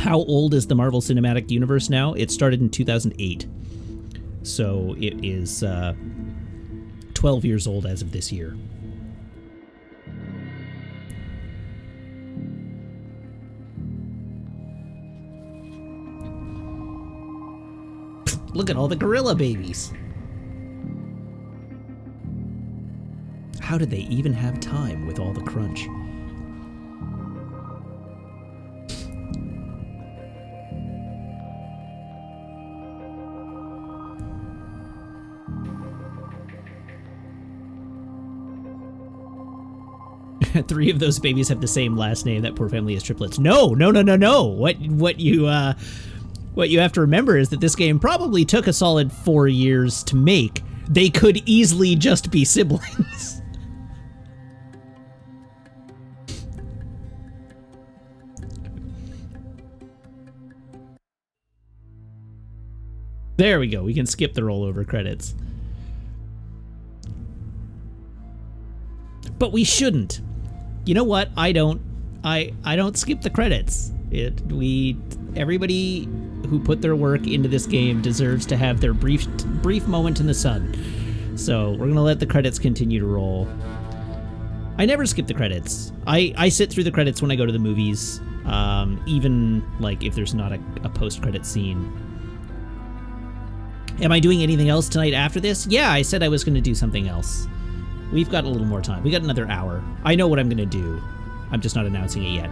How old is the Marvel Cinematic Universe now? It started in 2008. So it is 12 years old as of this year. Look at all the gorilla babies. How did they even have time with all the crunch? Three of those babies have the same last name. That poor family is triplets. No. What you have to remember is that this game probably took a solid 4 years to make. They could easily just be siblings. There we go. We can skip the rollover credits. But we shouldn't. You know what? I don't skip the credits. Everybody who put their work into this game deserves to have their brief moment in the sun. So we're gonna let the credits continue to roll. I never skip the credits. I sit through the credits when I go to the movies, even like if there's not a post-credit scene. Am I doing anything else tonight after this? Yeah, I said I was gonna do something else. We've got a little more time. We got another hour. I know what I'm gonna do. I'm just not announcing it yet.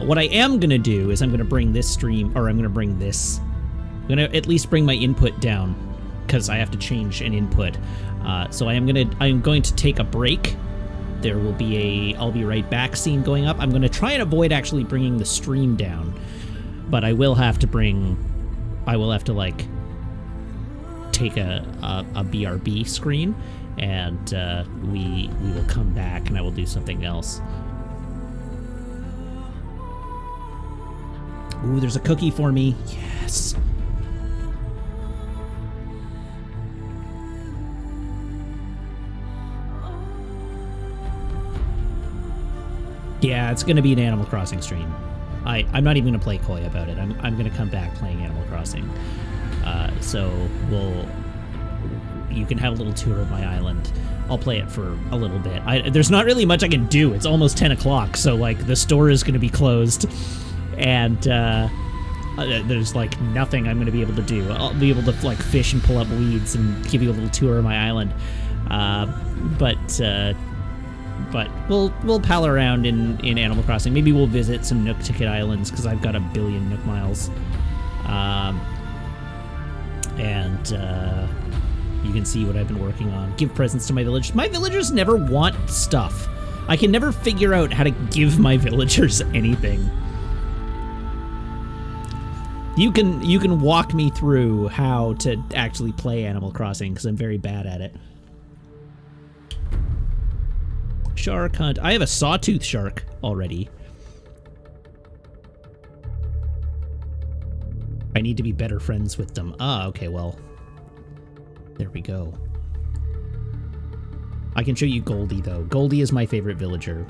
What I am gonna do is I'm gonna bring this stream, or I'm gonna at least bring my input down, because I have to change an input. So I'm going to take a break. There will be a I'll be right back scene going up. I'm gonna try and avoid actually bringing the stream down, but I will have to like take a BRB screen, and we will come back and I will do something else. Ooh, there's a cookie for me. Yes. Yeah, it's going to be an Animal Crossing stream. I'm not even going to play coy about it. I'm going to come back playing Animal Crossing. So you can have a little tour of my island. I'll play it for a little bit. There's not really much I can do. It's almost 10 o'clock, so like the store is going to be closed. And there's like nothing I'm going to be able to do. I'll be able to like fish and pull up weeds and give you a little tour of my island. But But we'll pal around in Animal Crossing. Maybe we'll visit some Nook Ticket Islands, because I've got 1 billion Nook miles. And you can see what I've been working on. Give presents to my village. My villagers never want stuff. I can never figure out how to give my villagers anything. You can walk me through how to actually play Animal Crossing, because I'm very bad at it. Shark hunt. I have a sawtooth shark already. I need to be better friends with them. Ah, okay, well. There we go. I can show you Goldie, though. Goldie is my favorite villager.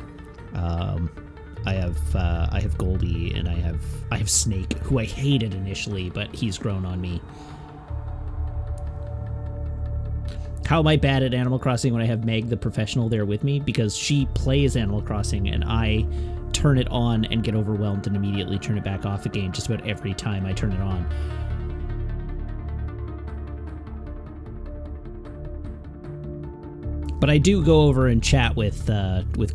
I have Goldie, and I have Snake, who I hated initially, but he's grown on me. How am I bad at Animal Crossing when I have Meg, the professional, there with me? Because she plays Animal Crossing, and I turn it on and get overwhelmed and immediately turn it back off again just about every time I turn it on. But I do go over and chat with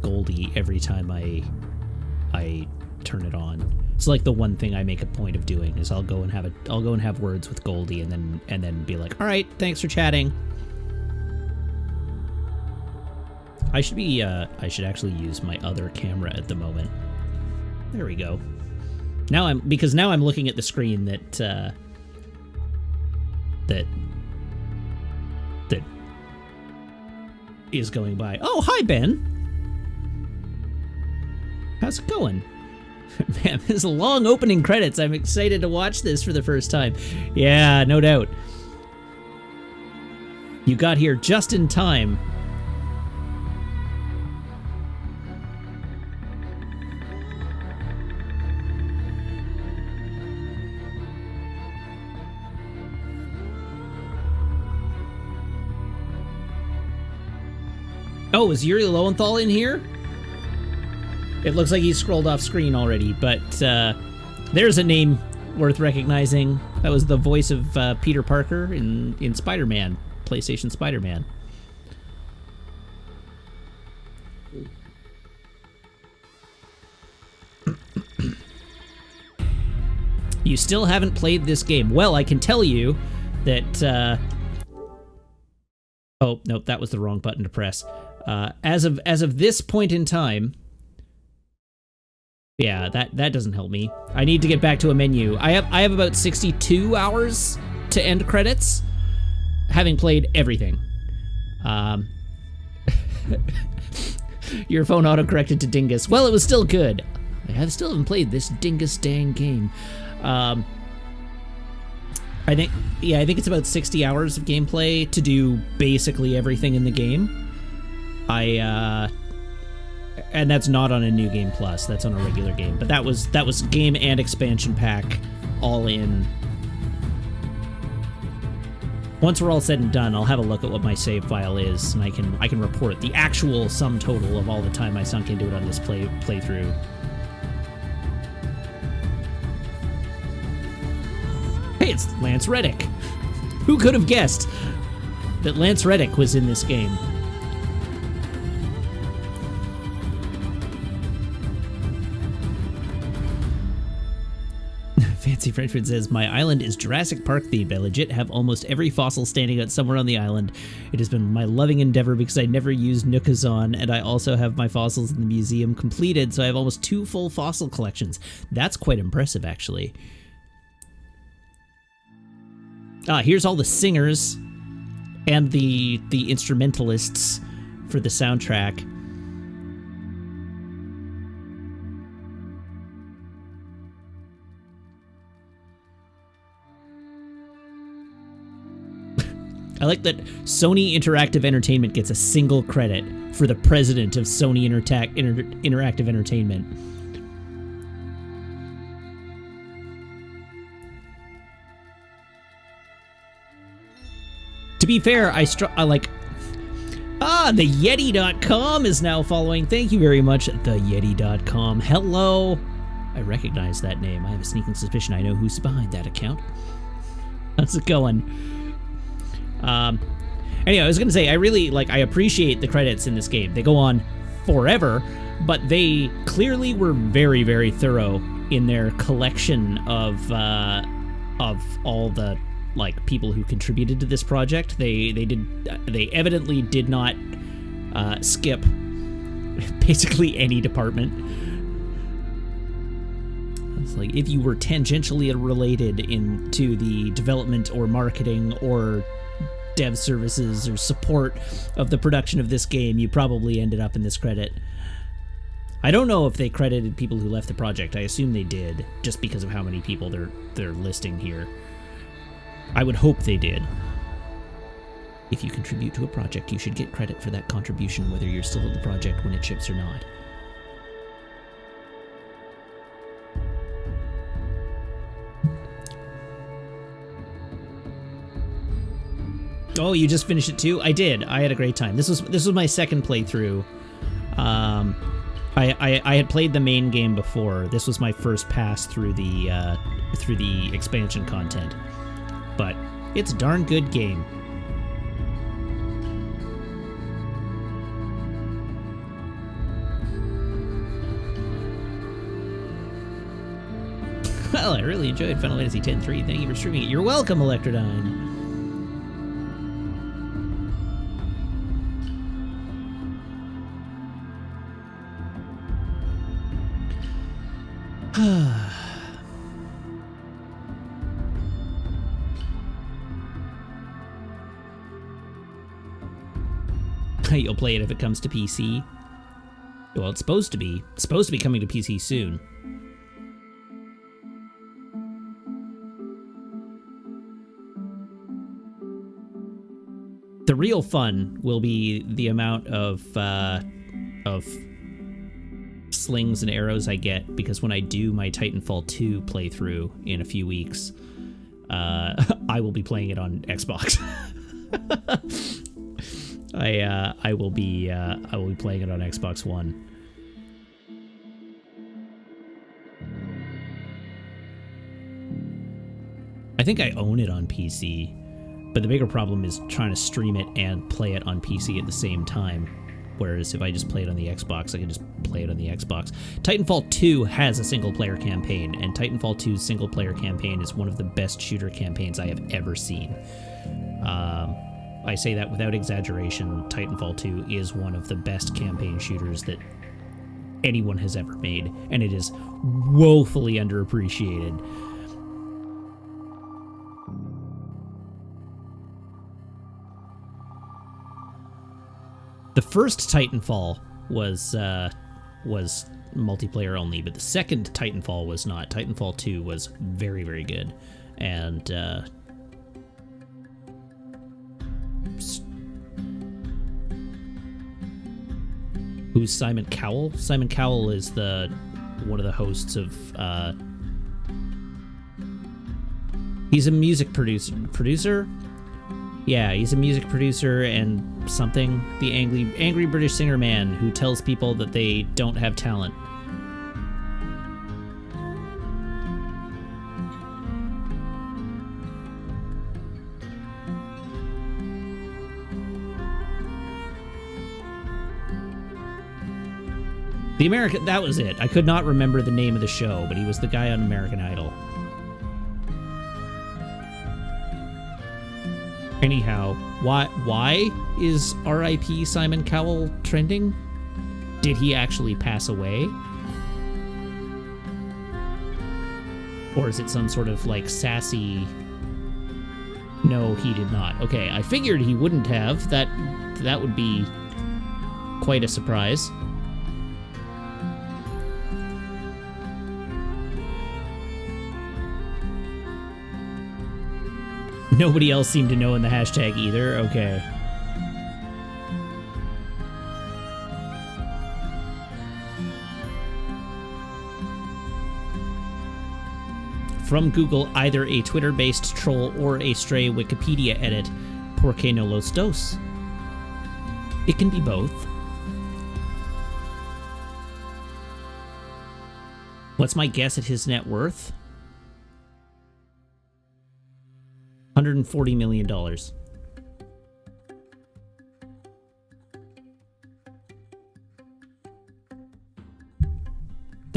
Goldie every time I turn it on. It's like the one thing I make a point of doing is I'll go and have words with Goldie and then be like, all right, thanks for chatting. I should actually use my other camera at the moment. There we go. Now I'm looking at the screen that is going by. Oh, hi, Ben. How's it going? Man, this is a long opening credits. I'm excited to watch this for the first time. Yeah, no doubt. You got here just in time. Oh, is Yuri Lowenthal in here? It looks like he's scrolled off screen already, but there's a name worth recognizing. That was the voice of Peter Parker in Spider-Man, PlayStation Spider-Man. You still haven't played this game. Well, I can tell you that... Oh, nope, that was the wrong button to press. As of this point in time... Yeah, that doesn't help me. I need to get back to a menu. I have about 62 hours to end credits, having played everything. Your phone auto-corrected to Dingus. Well, it was still good. I still haven't played this Dingus dang game. I think it's about 60 hours of gameplay to do basically everything in the game. And that's not on a New Game Plus. That's on a regular game. But that was game and expansion pack all in. Once we're all said and done, I'll have a look at what my save file is, and I can report the actual sum total of all the time I sunk into it on this playthrough. Hey, it's Lance Reddick. Who could have guessed that Lance Reddick was in this game? Fancy Frenchman says, my island is Jurassic Park themed. I legit have almost every fossil standing out somewhere on the island. It has been my loving endeavor because I never used Nookazon, and I also have my fossils in the museum completed, so I have almost 2 full fossil collections. That's quite impressive, actually. Here's all the singers and the instrumentalists for the soundtrack. I like that Sony Interactive Entertainment gets a single credit for the president of Sony Interactive Entertainment. To be fair, I like... the Yeti.com is now following. Thank you very much, the Yeti.com. Hello. I recognize that name. I have a sneaking suspicion I know who's behind that account. How's it going? Anyway, I was gonna say, I really, I appreciate the credits in this game. They go on forever, but they clearly were very, very thorough in their collection of all the like people who contributed to this project. They evidently did not skip basically any department. It's like if you were tangentially related into the development or marketing or dev services or support of the production of this game, you probably ended up in this credit. I don't know if they credited people who left the project. I assume they did, just because of how many people they're listing here. I would hope they did. If you contribute to a project, you should get credit for that contribution, whether you're still at the project when it ships or not. Oh, you just finished it too? I did. I had a great time. This was my second playthrough. I had played the main game before. This was my first pass through the expansion content. But it's a darn good game. Well, I really enjoyed Final Fantasy X-3. Thank you for streaming it. You're welcome, Electrodyne. You'll play it if it comes to PC. Well, it's supposed to be. It's supposed to be coming to PC soon. The real fun will be the amount of slings and arrows I get, because when I do my Titanfall 2 playthrough in a few weeks, I will be playing it on Xbox. I will be playing it on Xbox One. I think I own it on PC, but the bigger problem is trying to stream it and play it on PC at the same time. Whereas if I just play it on the Xbox, I can just play it on the Xbox. Titanfall 2 has a single-player campaign, and Titanfall 2's single-player campaign is one of the best shooter campaigns I have ever seen. I say that without exaggeration. Titanfall 2 is one of the best campaign shooters that anyone has ever made, and it is woefully underappreciated. The first Titanfall was multiplayer only, but the second Titanfall was not. Titanfall 2 was very, very good, and who's Simon Cowell? Simon Cowell is one of the hosts of. He's a music producer. Yeah, he's a music producer and something. The angry British singer man who tells people that they don't have talent. That was it. I could not remember the name of the show, but he was the guy on American Idol. Anyhow, why is R.I.P. Simon Cowell trending? Did he actually pass away? Or is it some sort of like sassy... No, he did not. Okay, I figured he wouldn't have. That would be quite a surprise. Nobody else seemed to know in the hashtag either. Okay. From Google, either a Twitter-based troll or a stray Wikipedia edit. ¿Por qué no los dos? It can be both. What's my guess at his net worth? $140 million.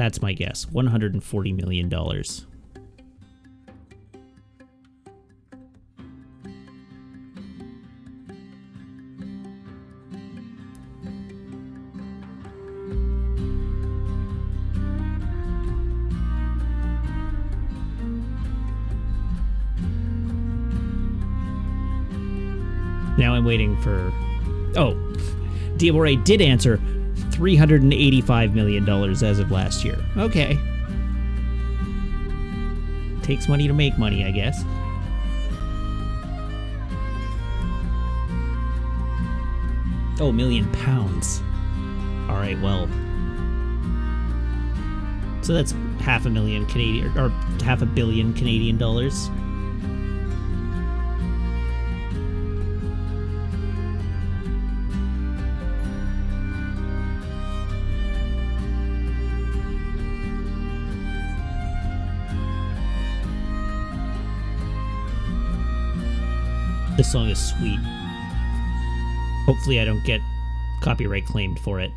That's my guess. $140 million. Now I'm waiting for... Oh, Diabore did answer $385 million as of last year. Okay. Takes money to make money, I guess. Oh, £1 million. All right, well. So that's $500,000 Canadian, or $500 million Canadian dollars. This song is sweet. Hopefully I don't get copyright claimed for it.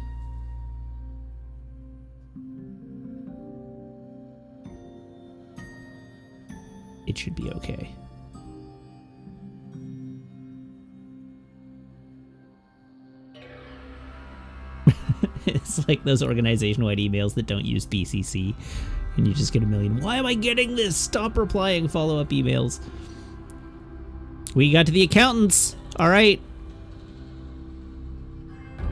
It should be okay. It's like those organization-wide emails that don't use BCC, and you just get 1 million. Why am I getting this? Stop replying follow-up emails. We got to the accountants. All right.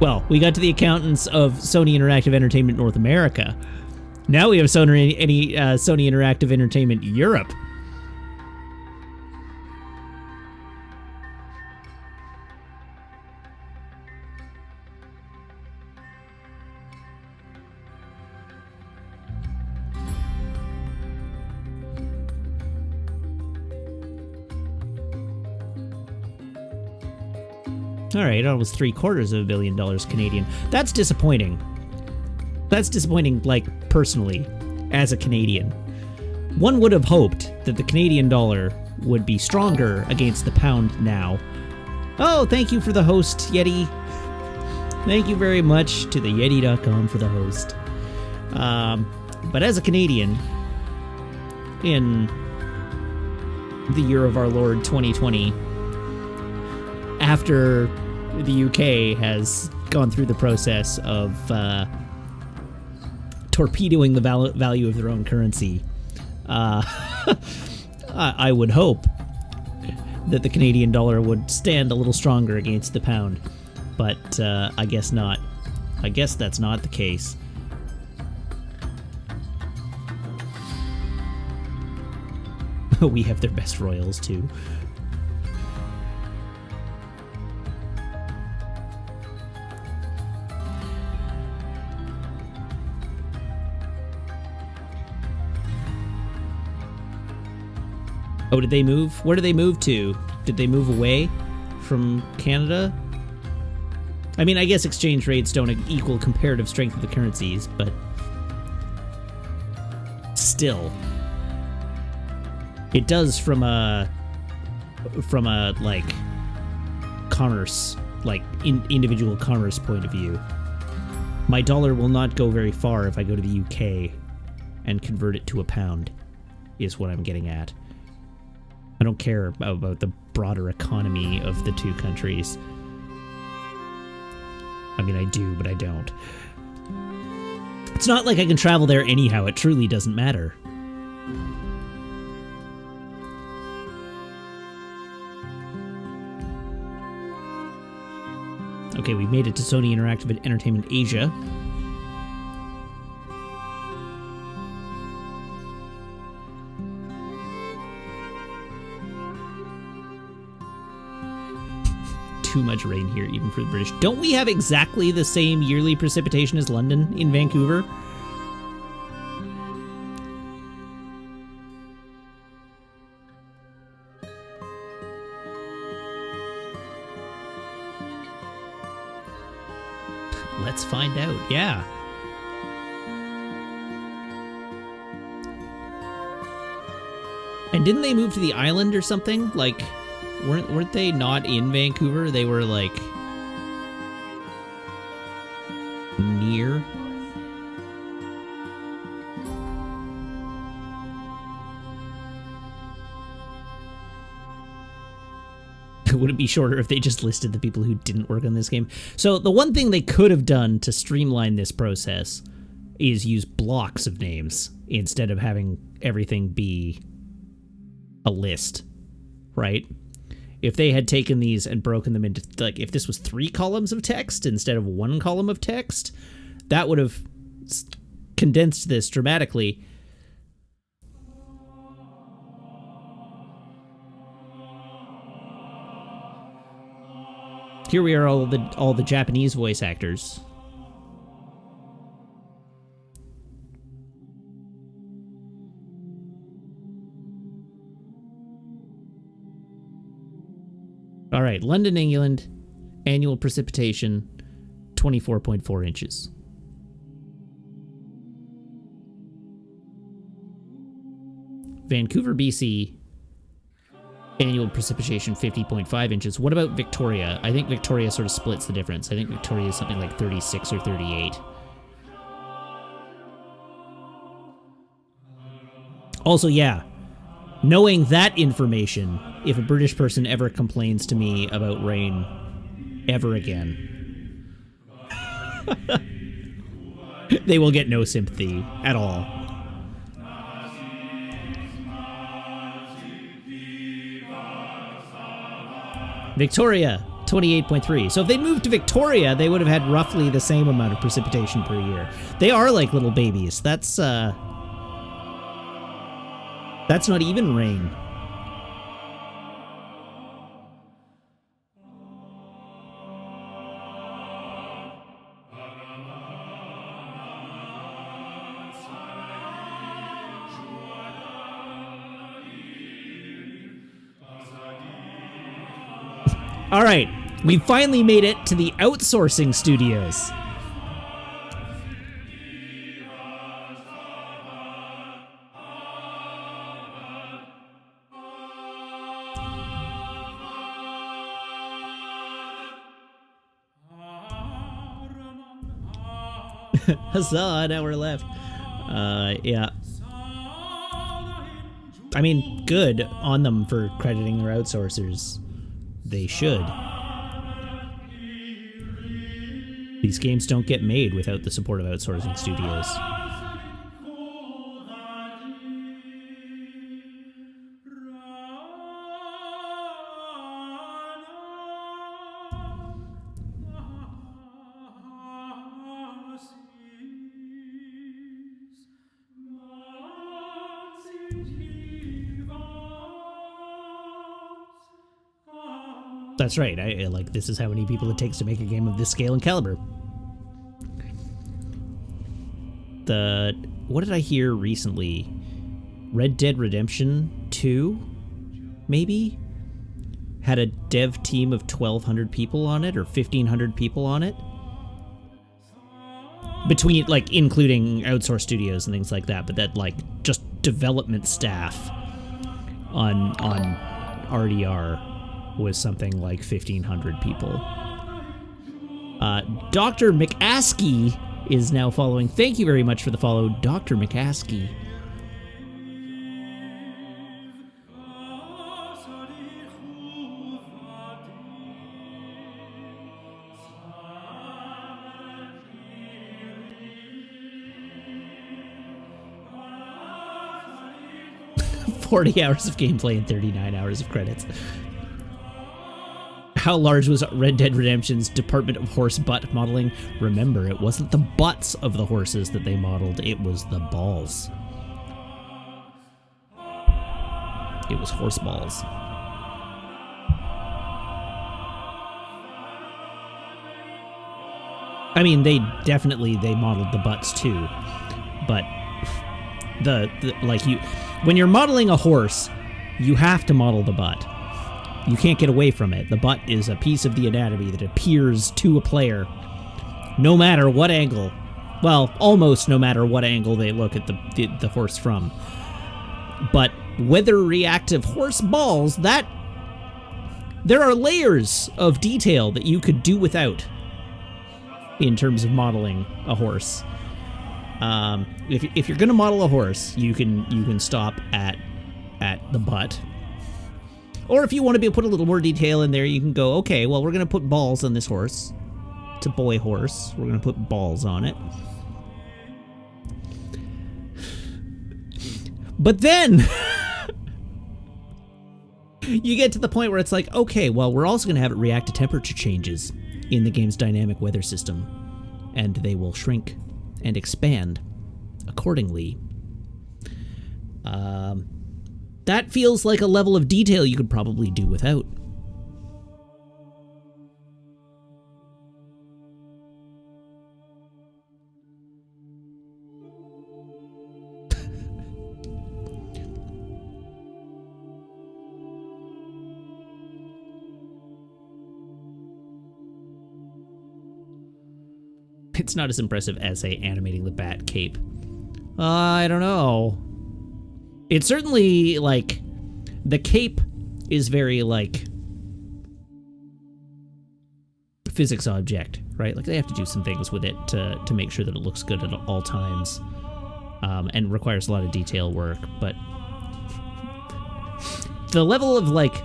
Well, we got to the accountants of Sony Interactive Entertainment North America. Now we have Sony Interactive Entertainment Europe. All right, almost $750 million Canadian. That's disappointing. That's disappointing, like, personally, as a Canadian. One would have hoped that the Canadian dollar would be stronger against the pound now. Oh, thank you for the host, Yeti. Thank you very much to the Yeti.com for the host. But as a Canadian, in the year of our Lord 2020, after the UK has gone through the process of torpedoing the value of their own currency, I would hope that the Canadian dollar would stand a little stronger against the pound. But I guess not. I guess that's not the case. We have their best royals, too. Oh, did they move? Where did they move to? Did they move away from Canada? I mean, I guess exchange rates don't equal comparative strength of the currencies, but still, it does from a like commerce, like individual commerce point of view. My dollar will not go very far if I go to the UK and convert it to a pound, is what I'm getting at. I don't care about the broader economy of the two countries. I mean, I do, but I don't. It's not like I can travel there anyhow. It truly doesn't matter. Okay, we made it to Sony Interactive Entertainment Asia. Too much rain here, even for the British. Don't we have exactly the same yearly precipitation as London in Vancouver? Let's find out, yeah. And didn't they move to the island or something? Like, weren't they not in Vancouver? They were, like, near. Would it be shorter if they just listed the people who didn't work on this game? So the one thing they could have done to streamline this process is use blocks of names instead of having everything be a list, right? If they had taken these and broken them into, like, if this was 3 columns of text instead of 1 column of text, that would have condensed this dramatically. Here we are, all the Japanese voice actors. All right, London, England, annual precipitation, 24.4 inches. Vancouver, BC, annual precipitation, 50.5 inches. What about Victoria? I think Victoria sort of splits the difference. I think Victoria is something like 36 or 38. Also, yeah, knowing that information, if a British person ever complains to me about rain ever again, they will get no sympathy at all. Victoria, 28.3. So if they moved to Victoria, they would have had roughly the same amount of precipitation per year. They are like little babies. That's not even rain. All right, we finally made it to the outsourcing studios. Huzzah, an hour left. Yeah. I mean, good on them for crediting their outsourcers. They should. These games don't get made without the support of outsourcing studios. That's right. I like, this is how many people it takes to make a game of this scale and caliber. What did I hear recently? Red Dead Redemption 2, maybe? Had a dev team of 1,200 people on it, or 1,500 people on it? Between, like, including outsourced studios and things like that, but that, like, just development staff on RDR was something like 1,500 people. Dr. McAskey is now following. Thank you very much for the follow, Dr. McAskey. $40 hours of gameplay and 39 hours of credits. How large was Red Dead Redemption's Department of Horse Butt modeling? Remember, it wasn't the butts of the horses that they modeled, it was the balls. It was horse balls. I mean, they modeled the butts too, but when you're modeling a horse, you have to model the butt. You can't get away from it. The butt is a piece of the anatomy that appears to a player no matter what angle. Well, almost no matter what angle they look at the horse from. But weather-reactive horse balls, there are layers of detail that you could do without in terms of modeling a horse. If you're going to model a horse, you can stop at the butt. Or if you want to put a little more detail in there, you can go, okay, well, we're going to put balls on this horse. It's a boy horse. We're going to put balls on it. But then you get to the point where it's like, okay, well, we're also going to have it react to temperature changes in the game's dynamic weather system, and they will shrink and expand accordingly. That feels like a level of detail you could probably do without. It's not as impressive as, say, animating the bat cape. I don't know. It's certainly, like, the cape is very, like, physics object, right? Like, they have to do some things with it to make sure that it looks good at all times, and requires a lot of detail work, but the level of, like,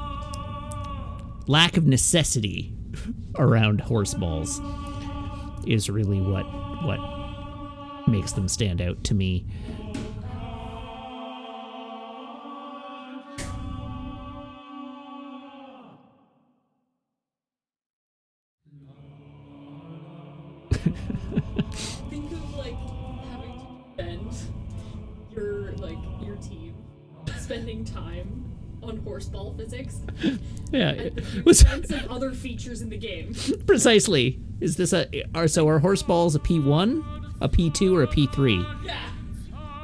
lack of necessity around horse balls is really what makes them stand out to me. Think of like having to defend your team, spending time on horseball physics. Yeah, at the it was expense of other features in the game. Precisely. Is this are horse balls a P1, a P2, or a P3? Yeah.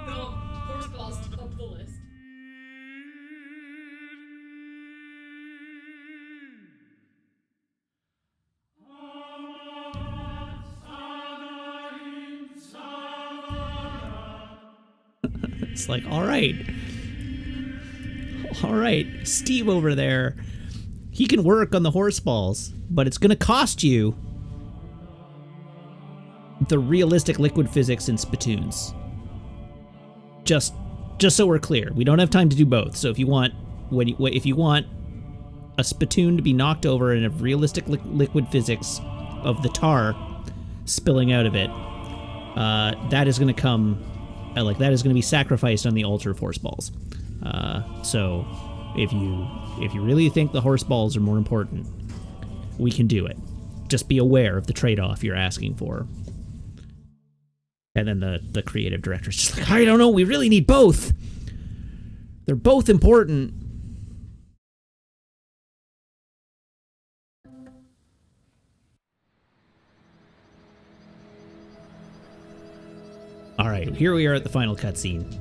No, horseball's top the list. It's like, all right, Steve over there, he can work on the horse balls, but it's going to cost you the realistic liquid physics in spittoons. Just so we're clear, we don't have time to do both. So if you want a spittoon to be knocked over and have realistic liquid physics of the tar spilling out of it, that is going to come. That is going to be sacrificed on the altar of horse balls. So if you really think the horse balls are more important, we can do it. Just be aware of the trade-off you're asking for. And then the creative director's just like, I don't know, we really need both. They're both important. All right, here we are at the final cutscene.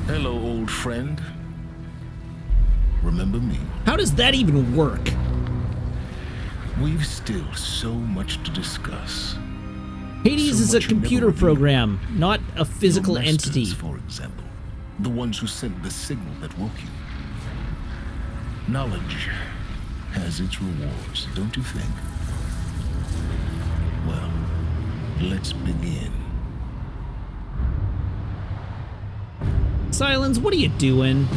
Hello, old friend. Remember me? How does that even work? We've still so much to discuss. Hades is a computer program, not a physical Your masters, entity. For example, the ones who sent the signal that woke you. Knowledge has its rewards, don't you think? Well, let's begin. Silence, what are you doing?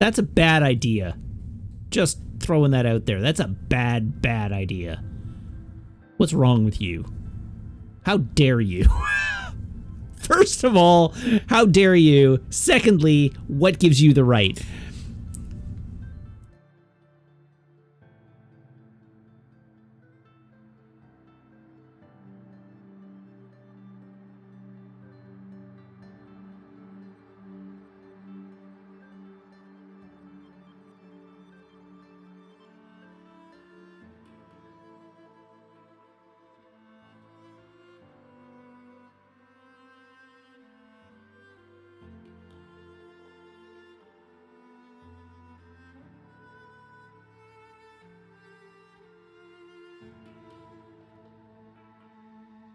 That's a bad idea. Just throwing that out there. That's a bad idea. What's wrong with you? How dare you? First of all, how dare you? Secondly, what gives you the right?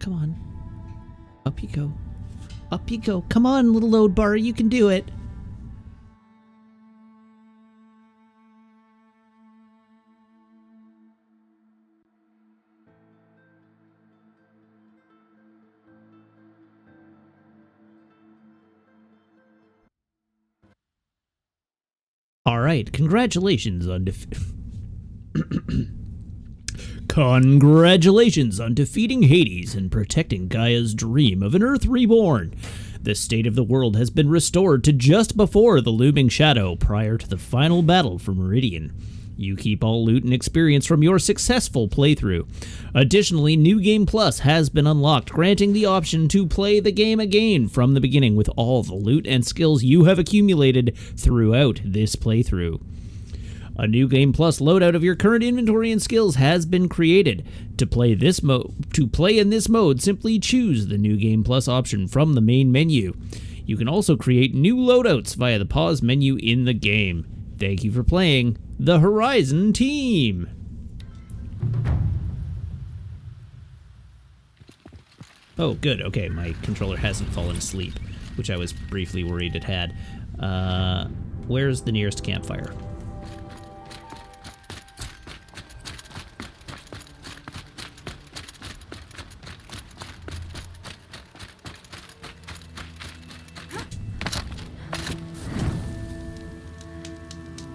Come on. Up you go. Up you go. Come on, little load bar. You can do it. All right. Congratulations on Congratulations on defeating Hades and protecting Gaia's dream of an Earth reborn. The state of the world has been restored to just before the looming shadow prior to the final battle for Meridian. You keep all loot and experience from your successful playthrough. Additionally, New Game Plus has been unlocked, granting the option to play the game again from the beginning with all the loot and skills you have accumulated throughout this playthrough. A New Game Plus loadout of your current inventory and skills has been created. To play in this mode, simply choose the New Game Plus option from the main menu. You can also create new loadouts via the pause menu in the game. Thank you for playing the Horizon team. Oh, good. Okay, my controller hasn't fallen asleep, which I was briefly worried it had. Where's the nearest campfire?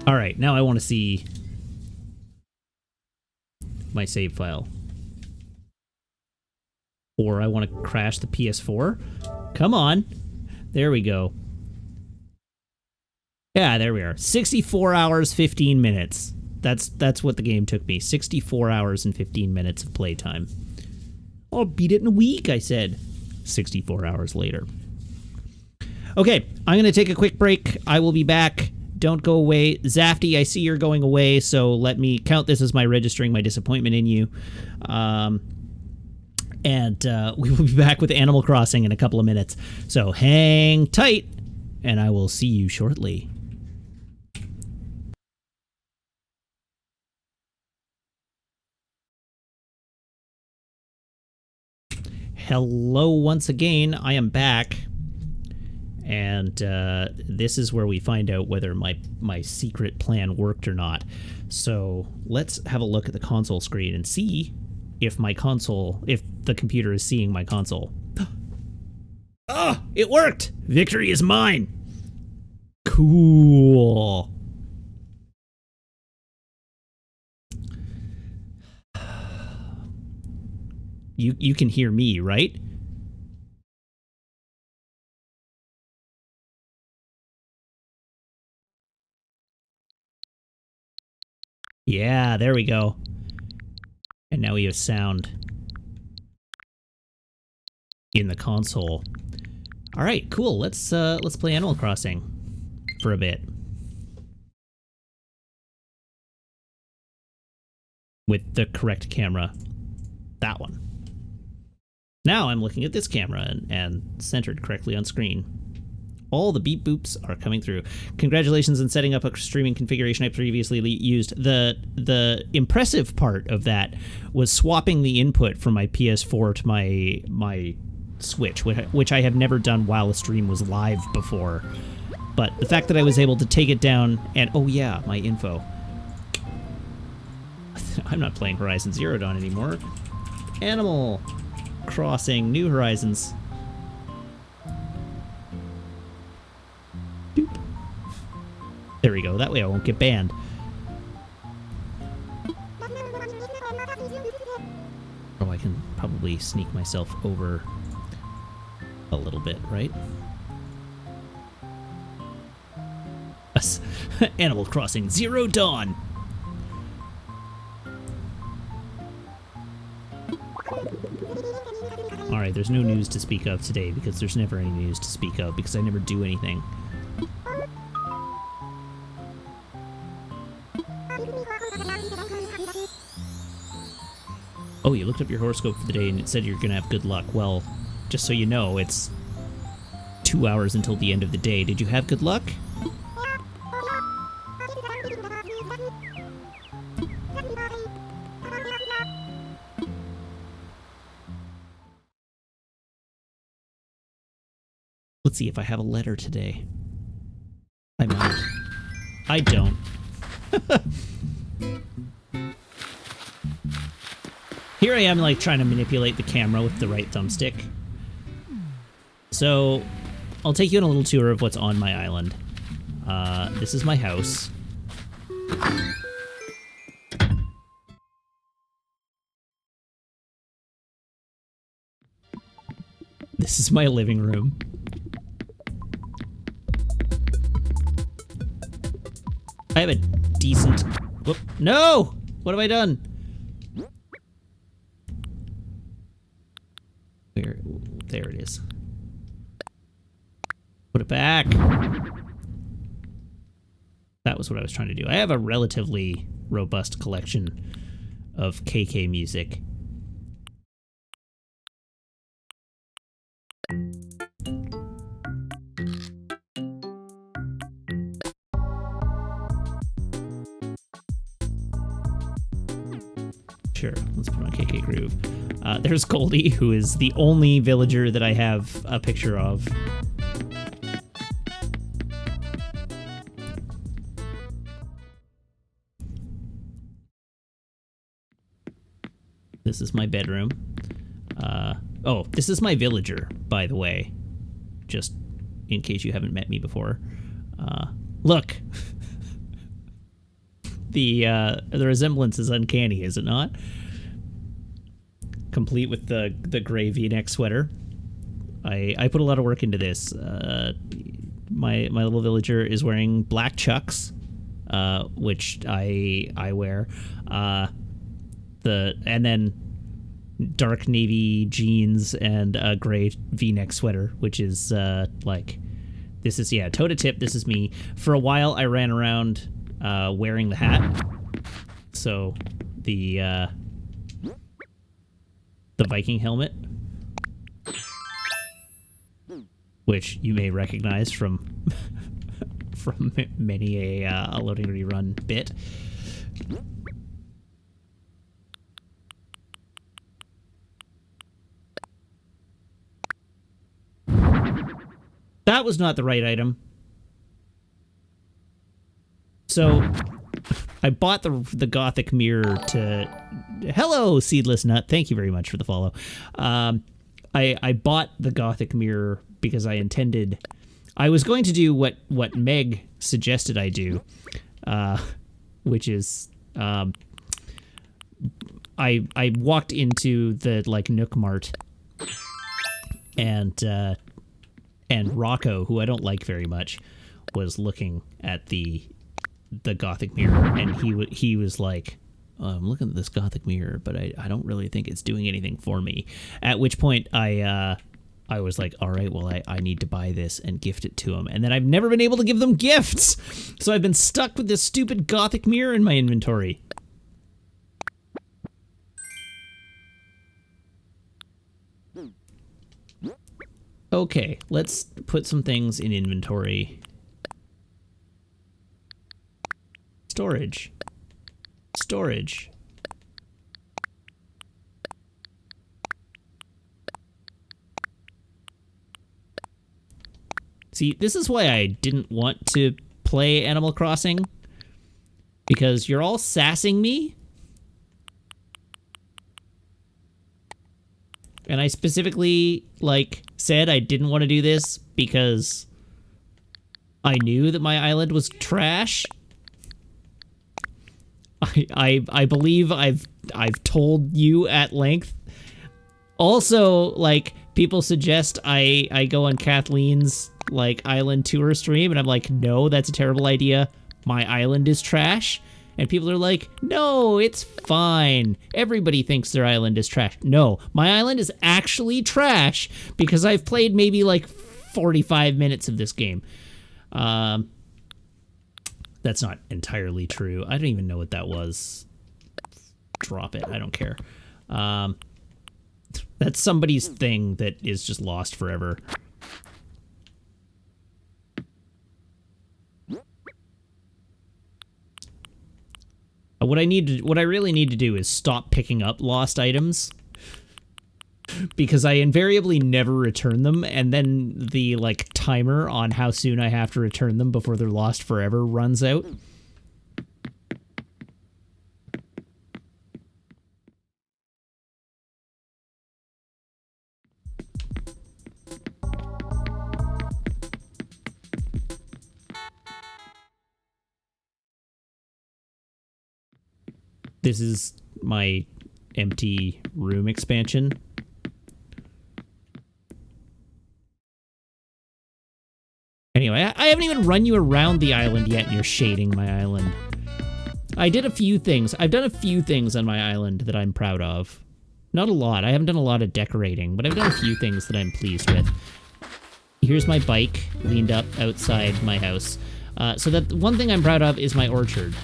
All right, now I want to see my save file. Or I want to crash the PS4. Come on. There we go. Yeah, there we are. 64 hours, 15 minutes. That's what the game took me. 64 hours and 15 minutes of playtime. I'll beat it in a week, I said. 64 hours later. Okay, I'm going to take a quick break. I will be back. Don't go away. Zafty, I see you're going away, so let me count this as my registering my disappointment in you. And we will be back with Animal Crossing in a couple of minutes. So hang tight, and I will see you shortly. Hello once again. I am back. And this is where we find out whether my secret plan worked or not. So let's have a look at the console screen and see if if the computer is seeing my console. Oh, it worked! Victory is mine! Cool. You can hear me, right? Yeah, there we go. And now we have sound in the console. All right, cool. Let's play Animal Crossing for a bit with the correct camera. That one. Now I'm looking at this camera and centered correctly on screen. All the beep boops are coming through. Congratulations on setting up a streaming configuration I previously used. The impressive part of that was swapping the input from my PS4 to my Switch, which I have never done while a stream was live before. But the fact that I was able to take it down and, oh yeah, my info. I'm not playing Horizon Zero Dawn anymore. Animal Crossing, New Horizons. Doop. There we go, that way I won't get banned. Oh, I can probably sneak myself over a little bit, right? Animal Crossing Zero Dawn. Alright, there's no news to speak of today because there's never any news to speak of because I never do anything. Oh, you looked up your horoscope for the day and it said you're gonna have good luck. Well, just so you know, it's 2 hours until the end of the day. Did you have good luck? see if I have a letter today. I might. I don't. Here I am, like, trying to manipulate the camera with the right thumbstick. So, I'll take you on a little tour of what's on my island. This is my house. This is my living room. I have a decent... Whoop. No! What have I done? Where? There it is. Put it back. That was what I was trying to do. I have a relatively robust collection of KK music. Sure, let's put on KK Groove. There's Goldie, who is the only villager that I have a picture of. This is my bedroom. Oh, this is my villager, by the way. Just in case you haven't met me before. Look! The resemblance is uncanny, is it not? Complete with the gray V-neck sweater. I put a lot of work into this. My little villager is wearing black chucks, which I wear. And then dark navy jeans and a gray V-neck sweater, which is like, this is, yeah, toe to tip. This is me. For a while, I ran around wearing the hat. So the Viking helmet, which you may recognize from from many a loading rerun bit. That was not the right item. So I bought the Gothic mirror to... Hello, Seedless Nut. Thank you very much for the follow. I bought the Gothic mirror because I intended... I was going to do what Meg suggested I do, which is... I walked into the, like, Nook Mart, and Rocco, who I don't like very much, was looking at the Gothic mirror, and he was like, oh, I'm looking at this Gothic mirror, but I don't really think it's doing anything for me. At which point I was like, all right, well, I need to buy this and gift it to him. And then I've never been able to give them gifts. So I've been stuck with this stupid Gothic mirror in my inventory. Okay, let's put some things in inventory. Storage. Storage. See, this is why I didn't want to play Animal Crossing. Because you're all sassing me. And I specifically, like, said I didn't want to do this because I knew that my island was trash. I believe I've told you at length. Also, like, people suggest I go on Kathleen's, like, island tour stream, and I'm like, no, that's a terrible idea. My island is trash. And people are like, no, it's fine. Everybody thinks their island is trash. No, my island is actually trash because I've played maybe like 45 minutes of this game. That's not entirely true. I don't even know what that was. Drop it. I don't care. That's somebody's thing that is just lost forever. What I really need to do is stop picking up lost items. because I invariably never return them, and then the like timer on how soon I have to return them before they're lost forever runs out. This is my empty room expansion. Anyway, I haven't even run you around the island yet, and you're shading my island. I did a few things. I've done a few things on my island that I'm proud of. Not a lot. I haven't done a lot of decorating, but I've done a few things that I'm pleased with. Here's my bike leaned up outside my house. So that one thing I'm proud of is my orchard,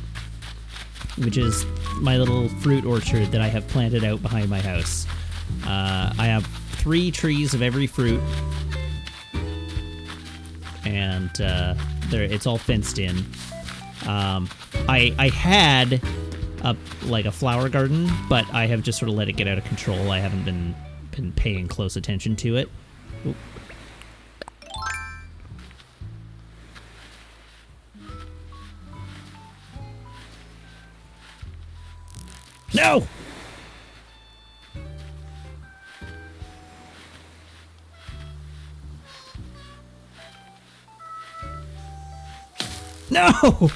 which is my little fruit orchard that I have planted out behind my house. I have 3 trees of every fruit, and it's all fenced in. I had a flower garden, but I have just sort of let it get out of control. I haven't been paying close attention to it. Oop. No! No! Oh,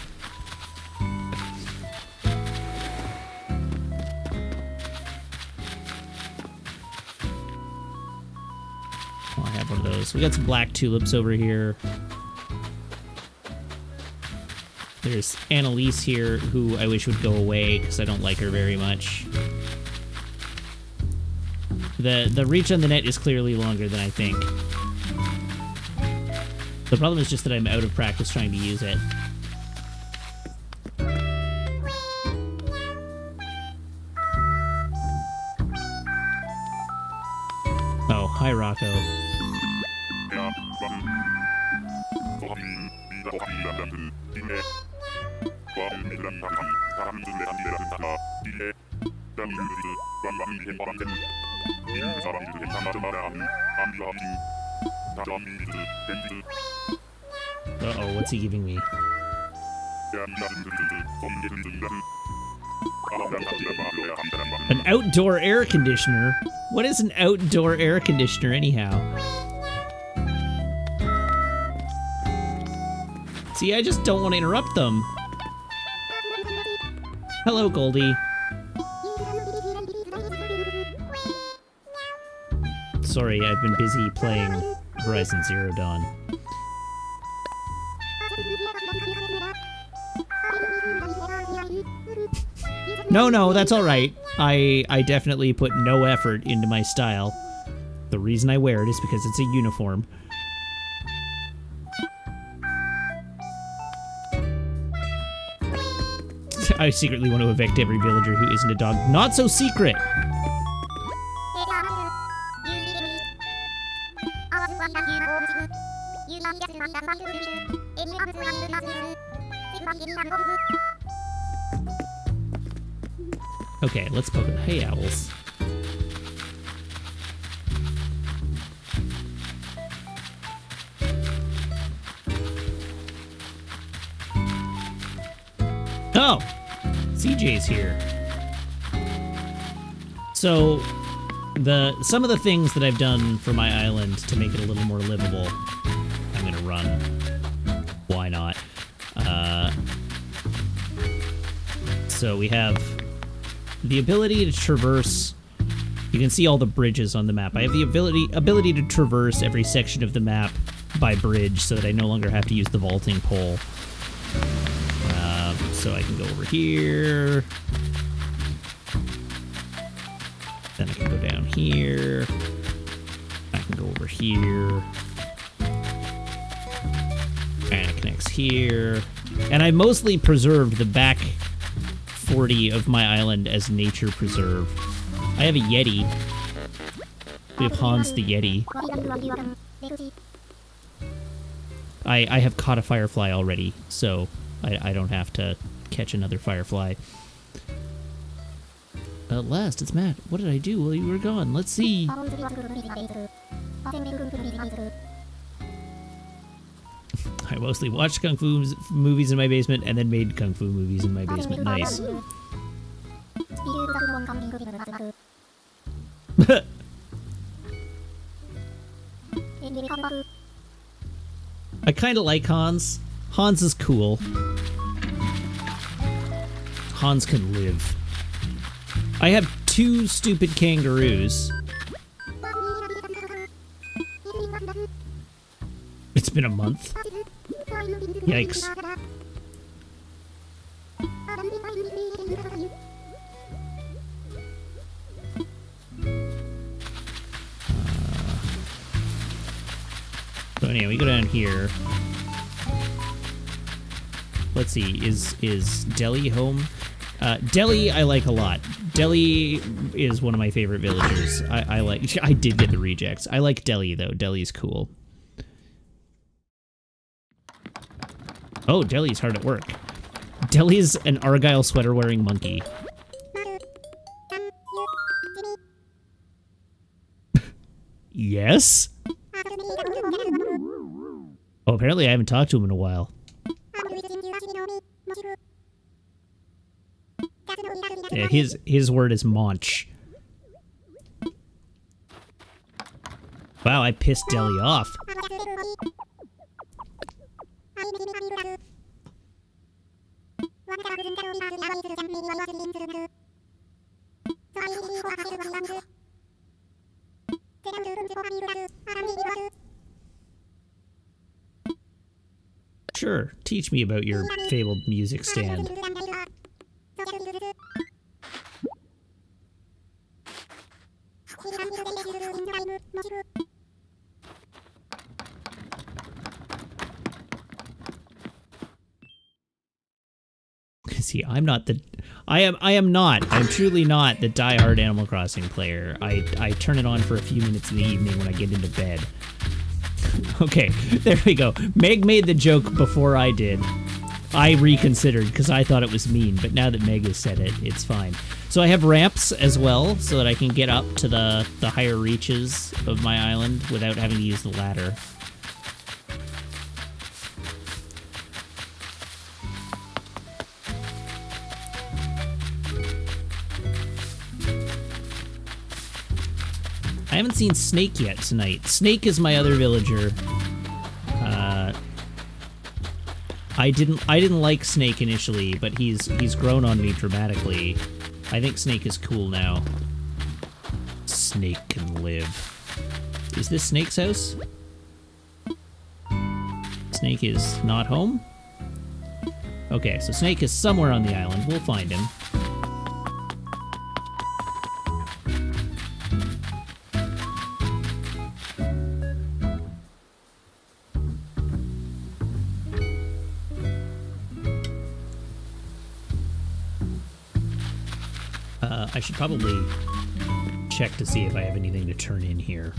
I have one of those. We got some black tulips over here. There's Annalise here, who I wish would go away because I don't like her very much. The reach on the net is clearly longer than I think. The problem is just that I'm out of practice trying to use it. Oh, hi, Rocco. Uh-oh, what's he giving me? An outdoor air conditioner? What is an outdoor air conditioner anyhow? See, I just don't want to interrupt them. Hello, Goldie. Sorry, I've been busy playing Horizon Zero Dawn. No, that's all right. I definitely put no effort into my style. The reason I wear it is because it's a uniform. I secretly want to evict every villager who isn't a dog. Not so secret! Okay, let's poke it. Hey, owls. Oh! CJ's here. So, some of the things that I've done for my island to make it a little more livable, I'm gonna run. Why not? So we have the ability to traverse. You can see all the bridges on the map. I have the ability to traverse every section of the map by bridge so that I no longer have to use the vaulting pole. So I can go over here. Then I can go down here. I can go over here. And it connects here. And I mostly preserved the back 40 of my island as nature preserve. I have a Yeti. We have Hans the Yeti. I have caught a firefly already, so I don't have to catch another firefly. At last, it's Matt. What did I do while you were gone? Let's see. I mostly watched Kung Fu movies in my basement and then made Kung Fu movies in my basement. Nice. I kind of like Hans. Hans is cool. Hans can live. I have 2 stupid kangaroos. It's been a month. Yikes. So anyway, we go down here. Let's see, is Deli home? Deli I like a lot. Deli is one of my favorite villagers. I did get the rejects. I like Deli though. Deli's cool. Oh, Deli's hard at work. Deli's an Argyle sweater wearing monkey. Yes? Oh, apparently I haven't talked to him in a while. Yeah, his word is Monch. Wow, I pissed Deli off. Sure, teach me about your fabled music stand. See, I'm truly not the die-hard Animal Crossing player. I turn it on for a few minutes in the evening when I get into bed. Okay, there we go. Meg made the joke before I did. I reconsidered because I thought it was mean, but now that Meg has said it, it's fine. So I have ramps as well, so that I can get up to the higher reaches of my island without having to use the ladder. I haven't seen Snake yet tonight. Snake is my other villager. I didn't like Snake initially, but he's grown on me dramatically. I think Snake is cool now. Snake can live. Is this Snake's house? Snake is not home? Okay, so Snake is somewhere on the island. We'll find him. I should probably check to see if I have anything to turn in here.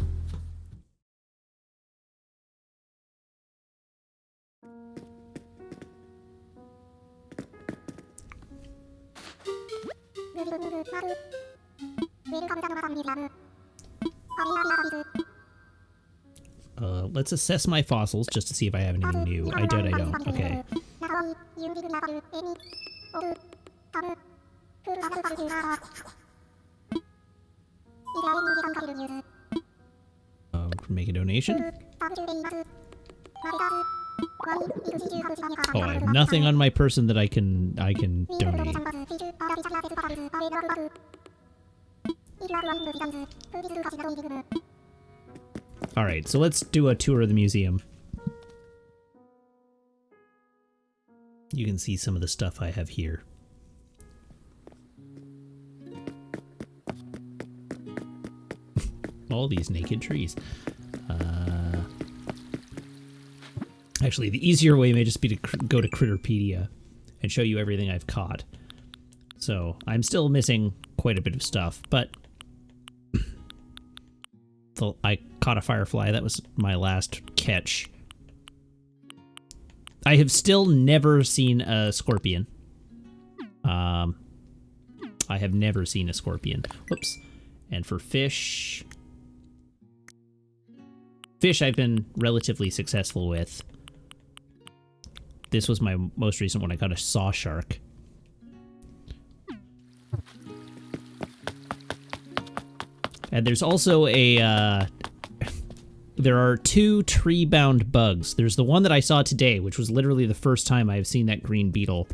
Let's assess my fossils just to see if I have anything new. I doubt I don't. Okay. Make a donation. Oh, I have nothing on my person that I can donate. All right, so let's do a tour of the museum. You can see some of the stuff I have here. All these naked trees. Actually, the easier way may just be to go to Critterpedia and show you everything I've caught. So, I'm still missing quite a bit of stuff, but I caught a firefly. That was my last catch. I have still never seen a scorpion. I have never seen a scorpion. Whoops. And for fish... Fish I've been relatively successful with. This was my most recent one. I got a saw shark. And there's also a... there are 2 tree-bound bugs. There's the one that I saw today, which was literally the first time I've seen that green beetle.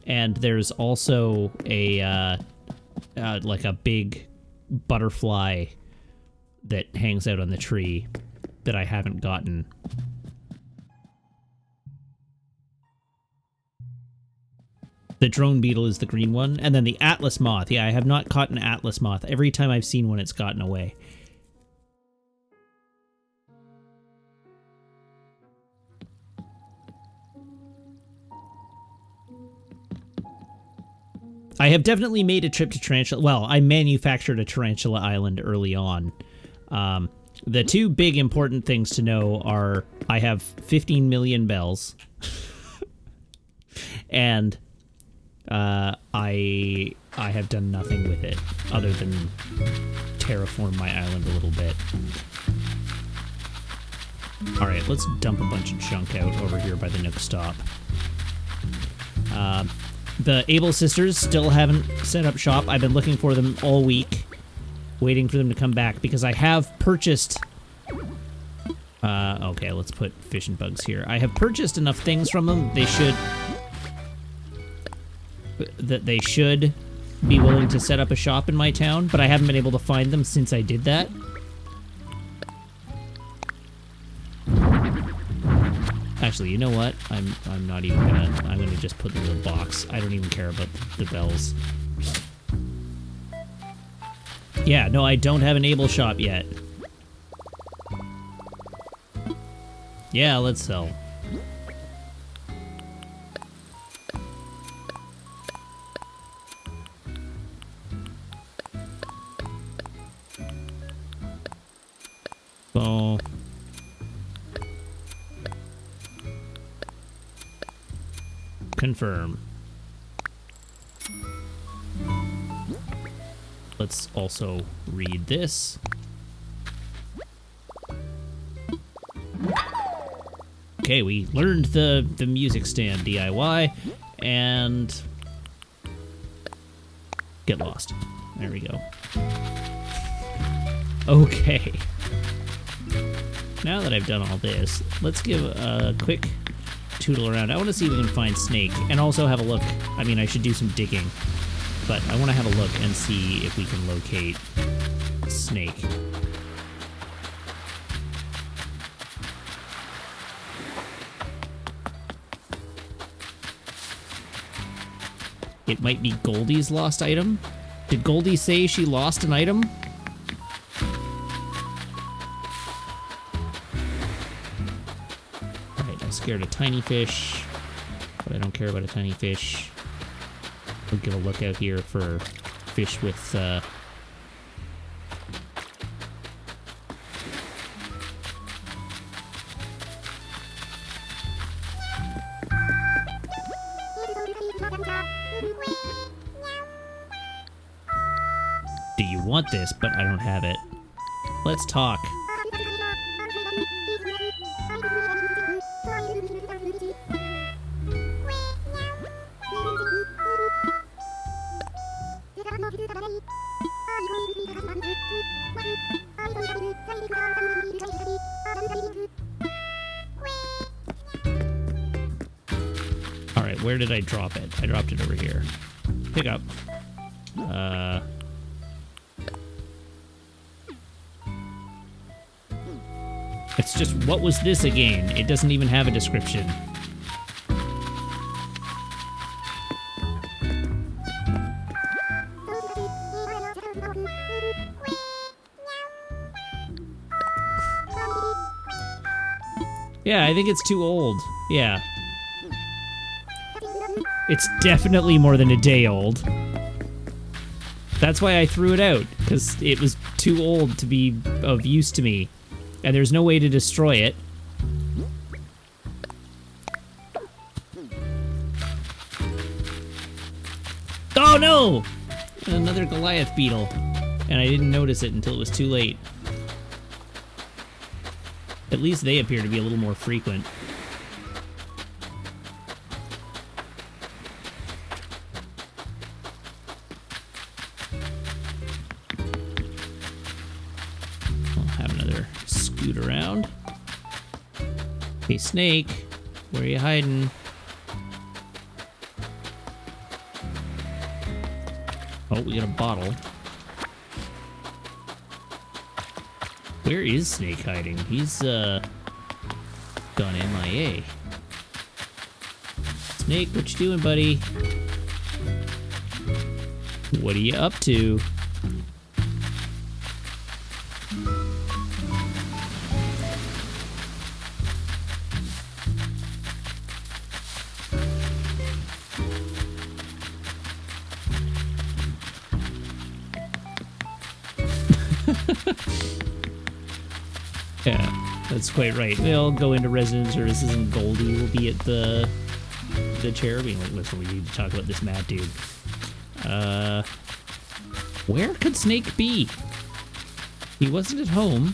And there's also a, like a big butterfly that hangs out on the tree that I haven't gotten. The drone beetle is the green one, and then the Atlas moth. Yeah, I have not caught an Atlas moth. Every time I've seen one, it's gotten away. I have definitely made a trip to Tarantula. Well, I manufactured a Tarantula Island early on. The 2 big important things to know are I have 15 million bells. And I have done nothing with it other than terraform my island a little bit. Alright, let's dump a bunch of junk out over here by the Nook Stop. The Able Sisters still haven't set up shop. I've been looking for them all week, waiting for them to come back, because I have purchased... okay, let's put fish and bugs here. I have purchased enough things from them. They should be willing to set up a shop in my town, but I haven't been able to find them since I did that. Actually, you know what? I'm not even gonna... I'm gonna just put them in a box. I don't even care about the bells. Yeah, no, I don't have an Able shop yet. Yeah, let's sell. So... confirm. Let's also read this. Okay, we learned the music stand DIY, and get lost. There we go. Okay. Now that I've done all this, let's give a quick tootle around. I want to see if we can find Snake, and also have a look. I mean, I should do some digging, but I want to have a look and see if we can locate Snake. It might be Goldie's lost item. Did Goldie say she lost an item? Scared a tiny fish, but I don't care about a tiny fish. We'll give a look out here for fish with do you want this? But I don't have it. Let's talk. Alright, where did I drop it? I dropped it over here. Pick up. It's just, what was this again? It doesn't even have a description. Yeah, I think it's too old. Yeah. It's definitely more than a day old. That's why I threw it out, because it was too old to be of use to me. And there's no way to destroy it. Oh no! Another Goliath beetle. And I didn't notice it until it was too late. At least they appear to be a little more frequent. I'll have another scoot around. Hey, Snake, where are you hiding? Oh, we got a bottle. Where is Snake hiding? He's, gone MIA. Snake, what you doing, buddy? What are you up to? Yeah, that's quite right. They'll go into resident services and Goldie will be at the chair being like, listen, we need to talk about this mad dude. Where could Snake be? He wasn't at home.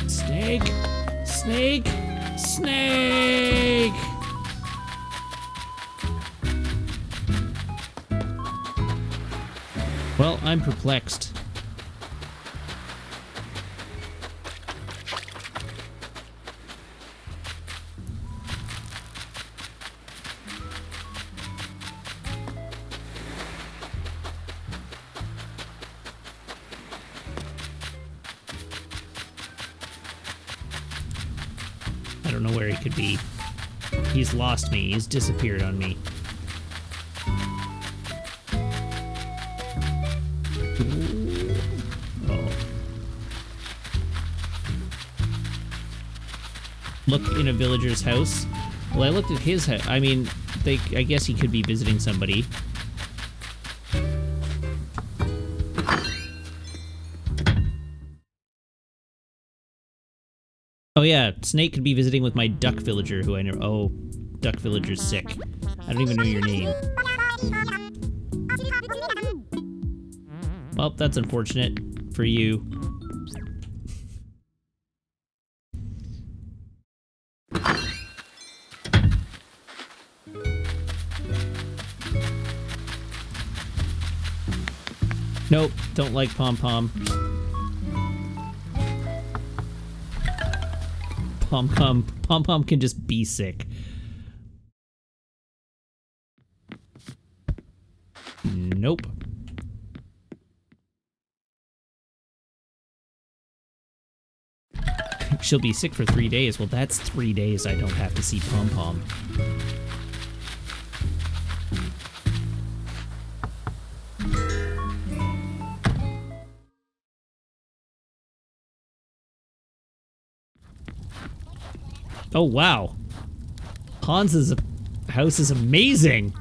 Snake! Snake! Snake! Well, I'm perplexed. I don't know where he could be. He's lost me. He's disappeared on me. Oh. Look in a villager's house. Well, I looked at his house. I mean, I guess he could be visiting somebody. Oh yeah, Snake could be visiting with my duck villager who I know. Oh, duck villager's sick. I don't even know your name. Well, that's unfortunate for you. Nope, don't like Pom Pom. Pom Pom can just be sick. Nope. She'll be sick for 3 days. Well, that's 3 days I don't have to see Pom Pom. Oh, wow. Hans's house is amazing.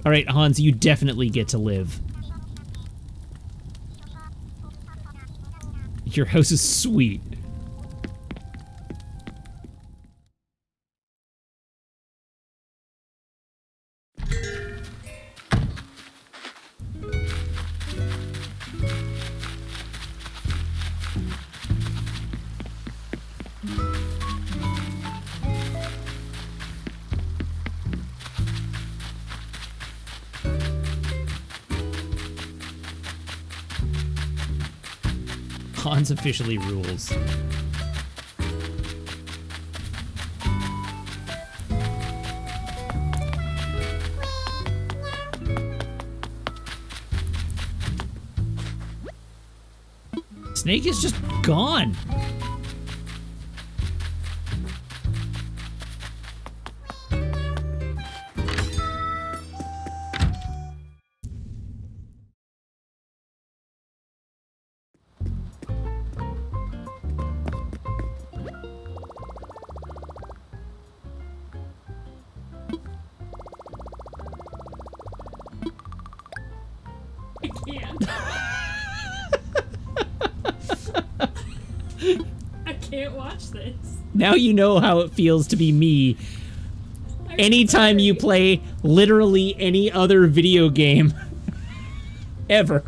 All right, Hans, you definitely get to live. Your house is sweet. Hans officially rules. Snake is just gone. can't. I can't watch this. Now you know how it feels to be me. Anytime you play literally any other video game ever.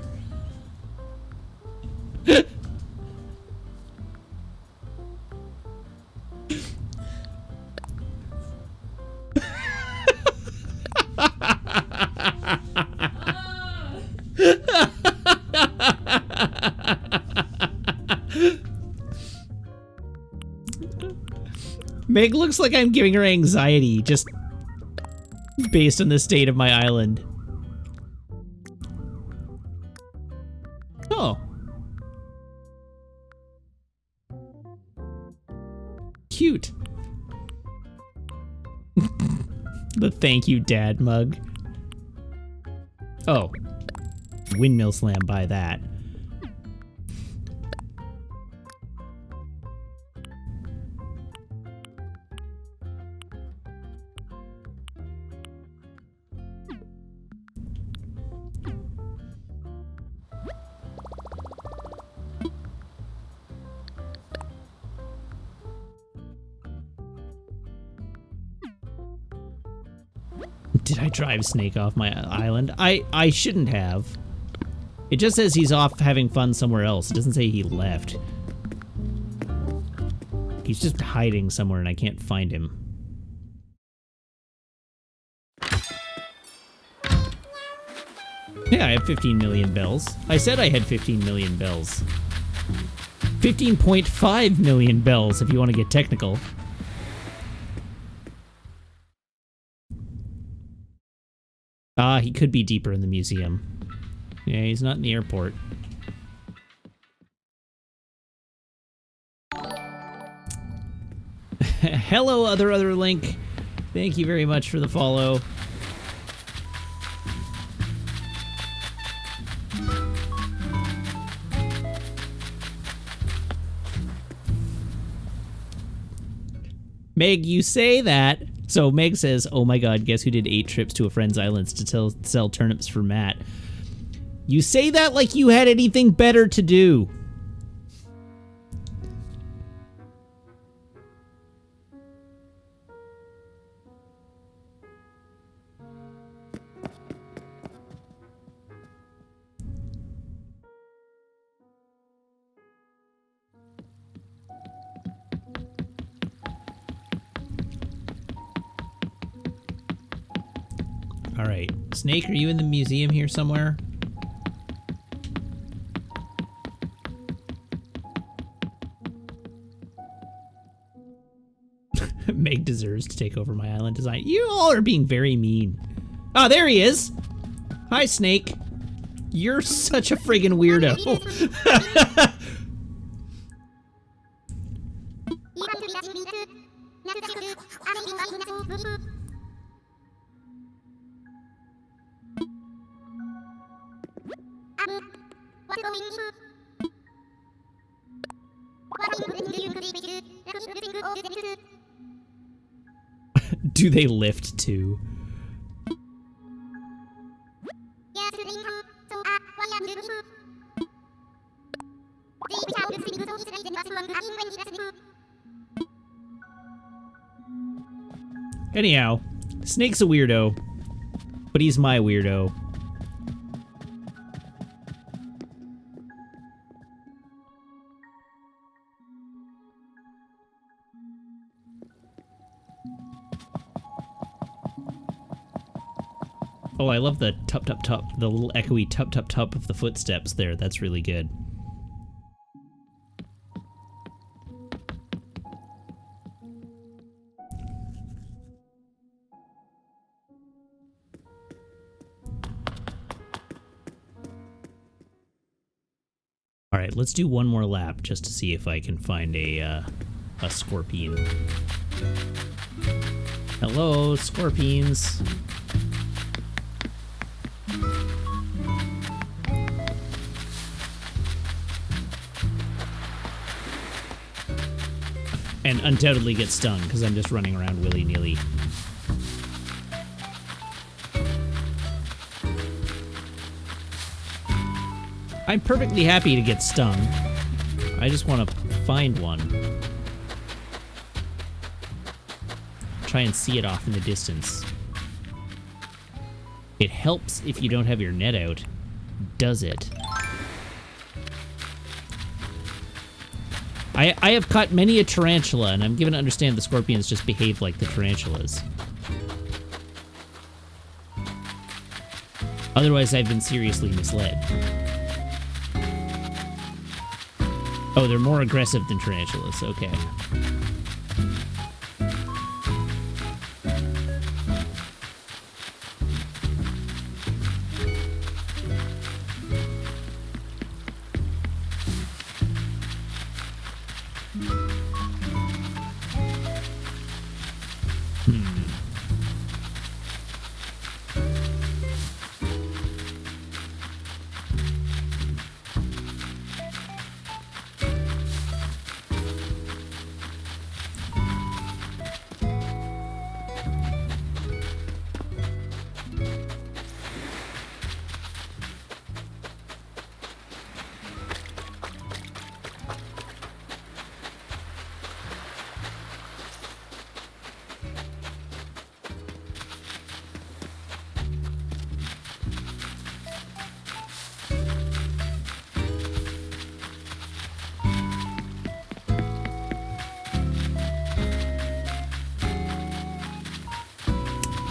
Meg looks like I'm giving her anxiety just based on the state of my island. Oh. Cute. The thank you, Dad mug. Oh. Windmill slam by that. Did I drive Snake off my island? I shouldn't have. It just says he's off having fun somewhere else. It doesn't say he left. He's just hiding somewhere and I can't find him. Yeah, I have 15 million bells. I said I had 15 million bells. 15.5 million bells if you want to get technical. Ah, he could be deeper in the museum. Yeah, he's not in the airport. Hello, other Link. Thank you very much for the follow. Meg, you say that. So Meg says, oh my god, guess who did 8 trips to a friend's islands to sell turnips for Matt? You say that like you had anything better to do. All right, Snake, are you in the museum here somewhere? Meg deserves to take over my island design. You all are being very mean. Oh, there he is. Hi, Snake. You're such a friggin' weirdo. Do they lift too? Anyhow, Snake's a weirdo, but he's my weirdo. Oh, I love the tup tup tup, the little echoey tup tup tup of the footsteps there. That's really good. All right, let's do one more lap just to see if I can find a scorpion. Hello, scorpions. And undoubtedly get stung because I'm just running around willy-nilly. I'm perfectly happy to get stung. I just want to find one. Try and see it off in the distance. It helps if you don't have your net out. Does it? I have caught many a tarantula, and I'm given to understand the scorpions just behave like the tarantulas. Otherwise, I've been seriously misled. Oh, they're more aggressive than tarantulas. Okay.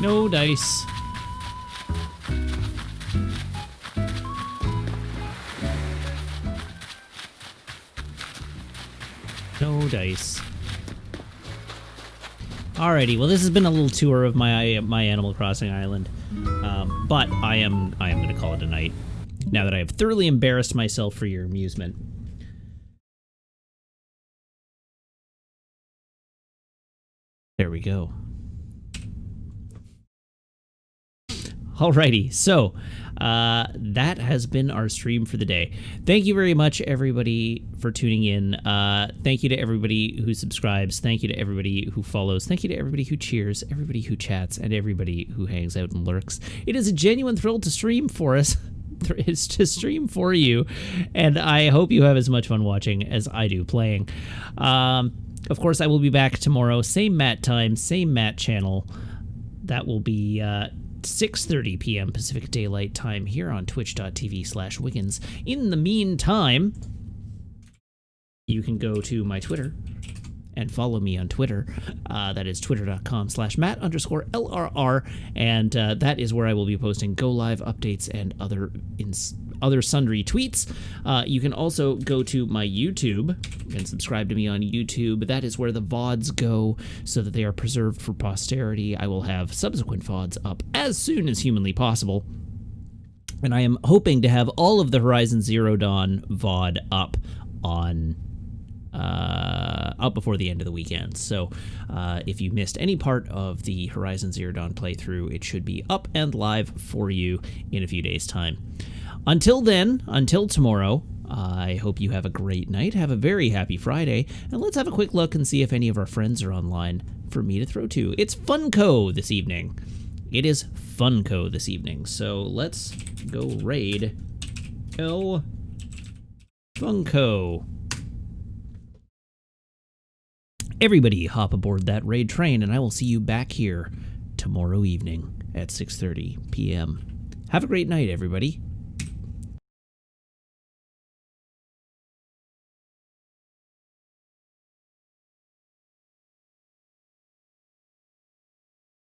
No dice. No dice. Alrighty, well this has been a little tour of my Animal Crossing island, but I am going to call it a night now that I have thoroughly embarrassed myself for your amusement. There we go. Alrighty, so that has been our stream for the day. Thank you very much, everybody, for tuning in. Thank you to everybody who subscribes. Thank you to everybody who follows. Thank you to everybody who cheers, everybody who chats, and everybody who hangs out and lurks. It is a genuine thrill to stream for us. It's to stream for you, and I hope you have as much fun watching as I do playing. Of course, I will be back tomorrow. Same Matt time, same Matt channel. That will be 6:30 p.m. Pacific Daylight Time here on twitch.tv/Wiggins. In the meantime, you can go to my Twitter and follow me on Twitter. That is twitter.com/Matt_LRR, and that is where I will be posting go live updates and other sundry tweets. You can also go to my YouTube and subscribe to me on YouTube. That is where the VODs go so that they are preserved for posterity. I will have subsequent VODs up as soon as humanly possible. And I am hoping to have all of the Horizon Zero Dawn VOD up on before the end of the weekend. So if you missed any part of the Horizon Zero Dawn playthrough, it should be up and live for you in a few days' time. Until then, until tomorrow, I hope you have a great night, have a very happy Friday, and let's have a quick look and see if any of our friends are online for me to throw to. It's Funko this evening. It is Funko this evening, so let's go raid El Funko. Everybody hop aboard that raid train, and I will see you back here tomorrow evening at 6:30 p.m. Have a great night, everybody.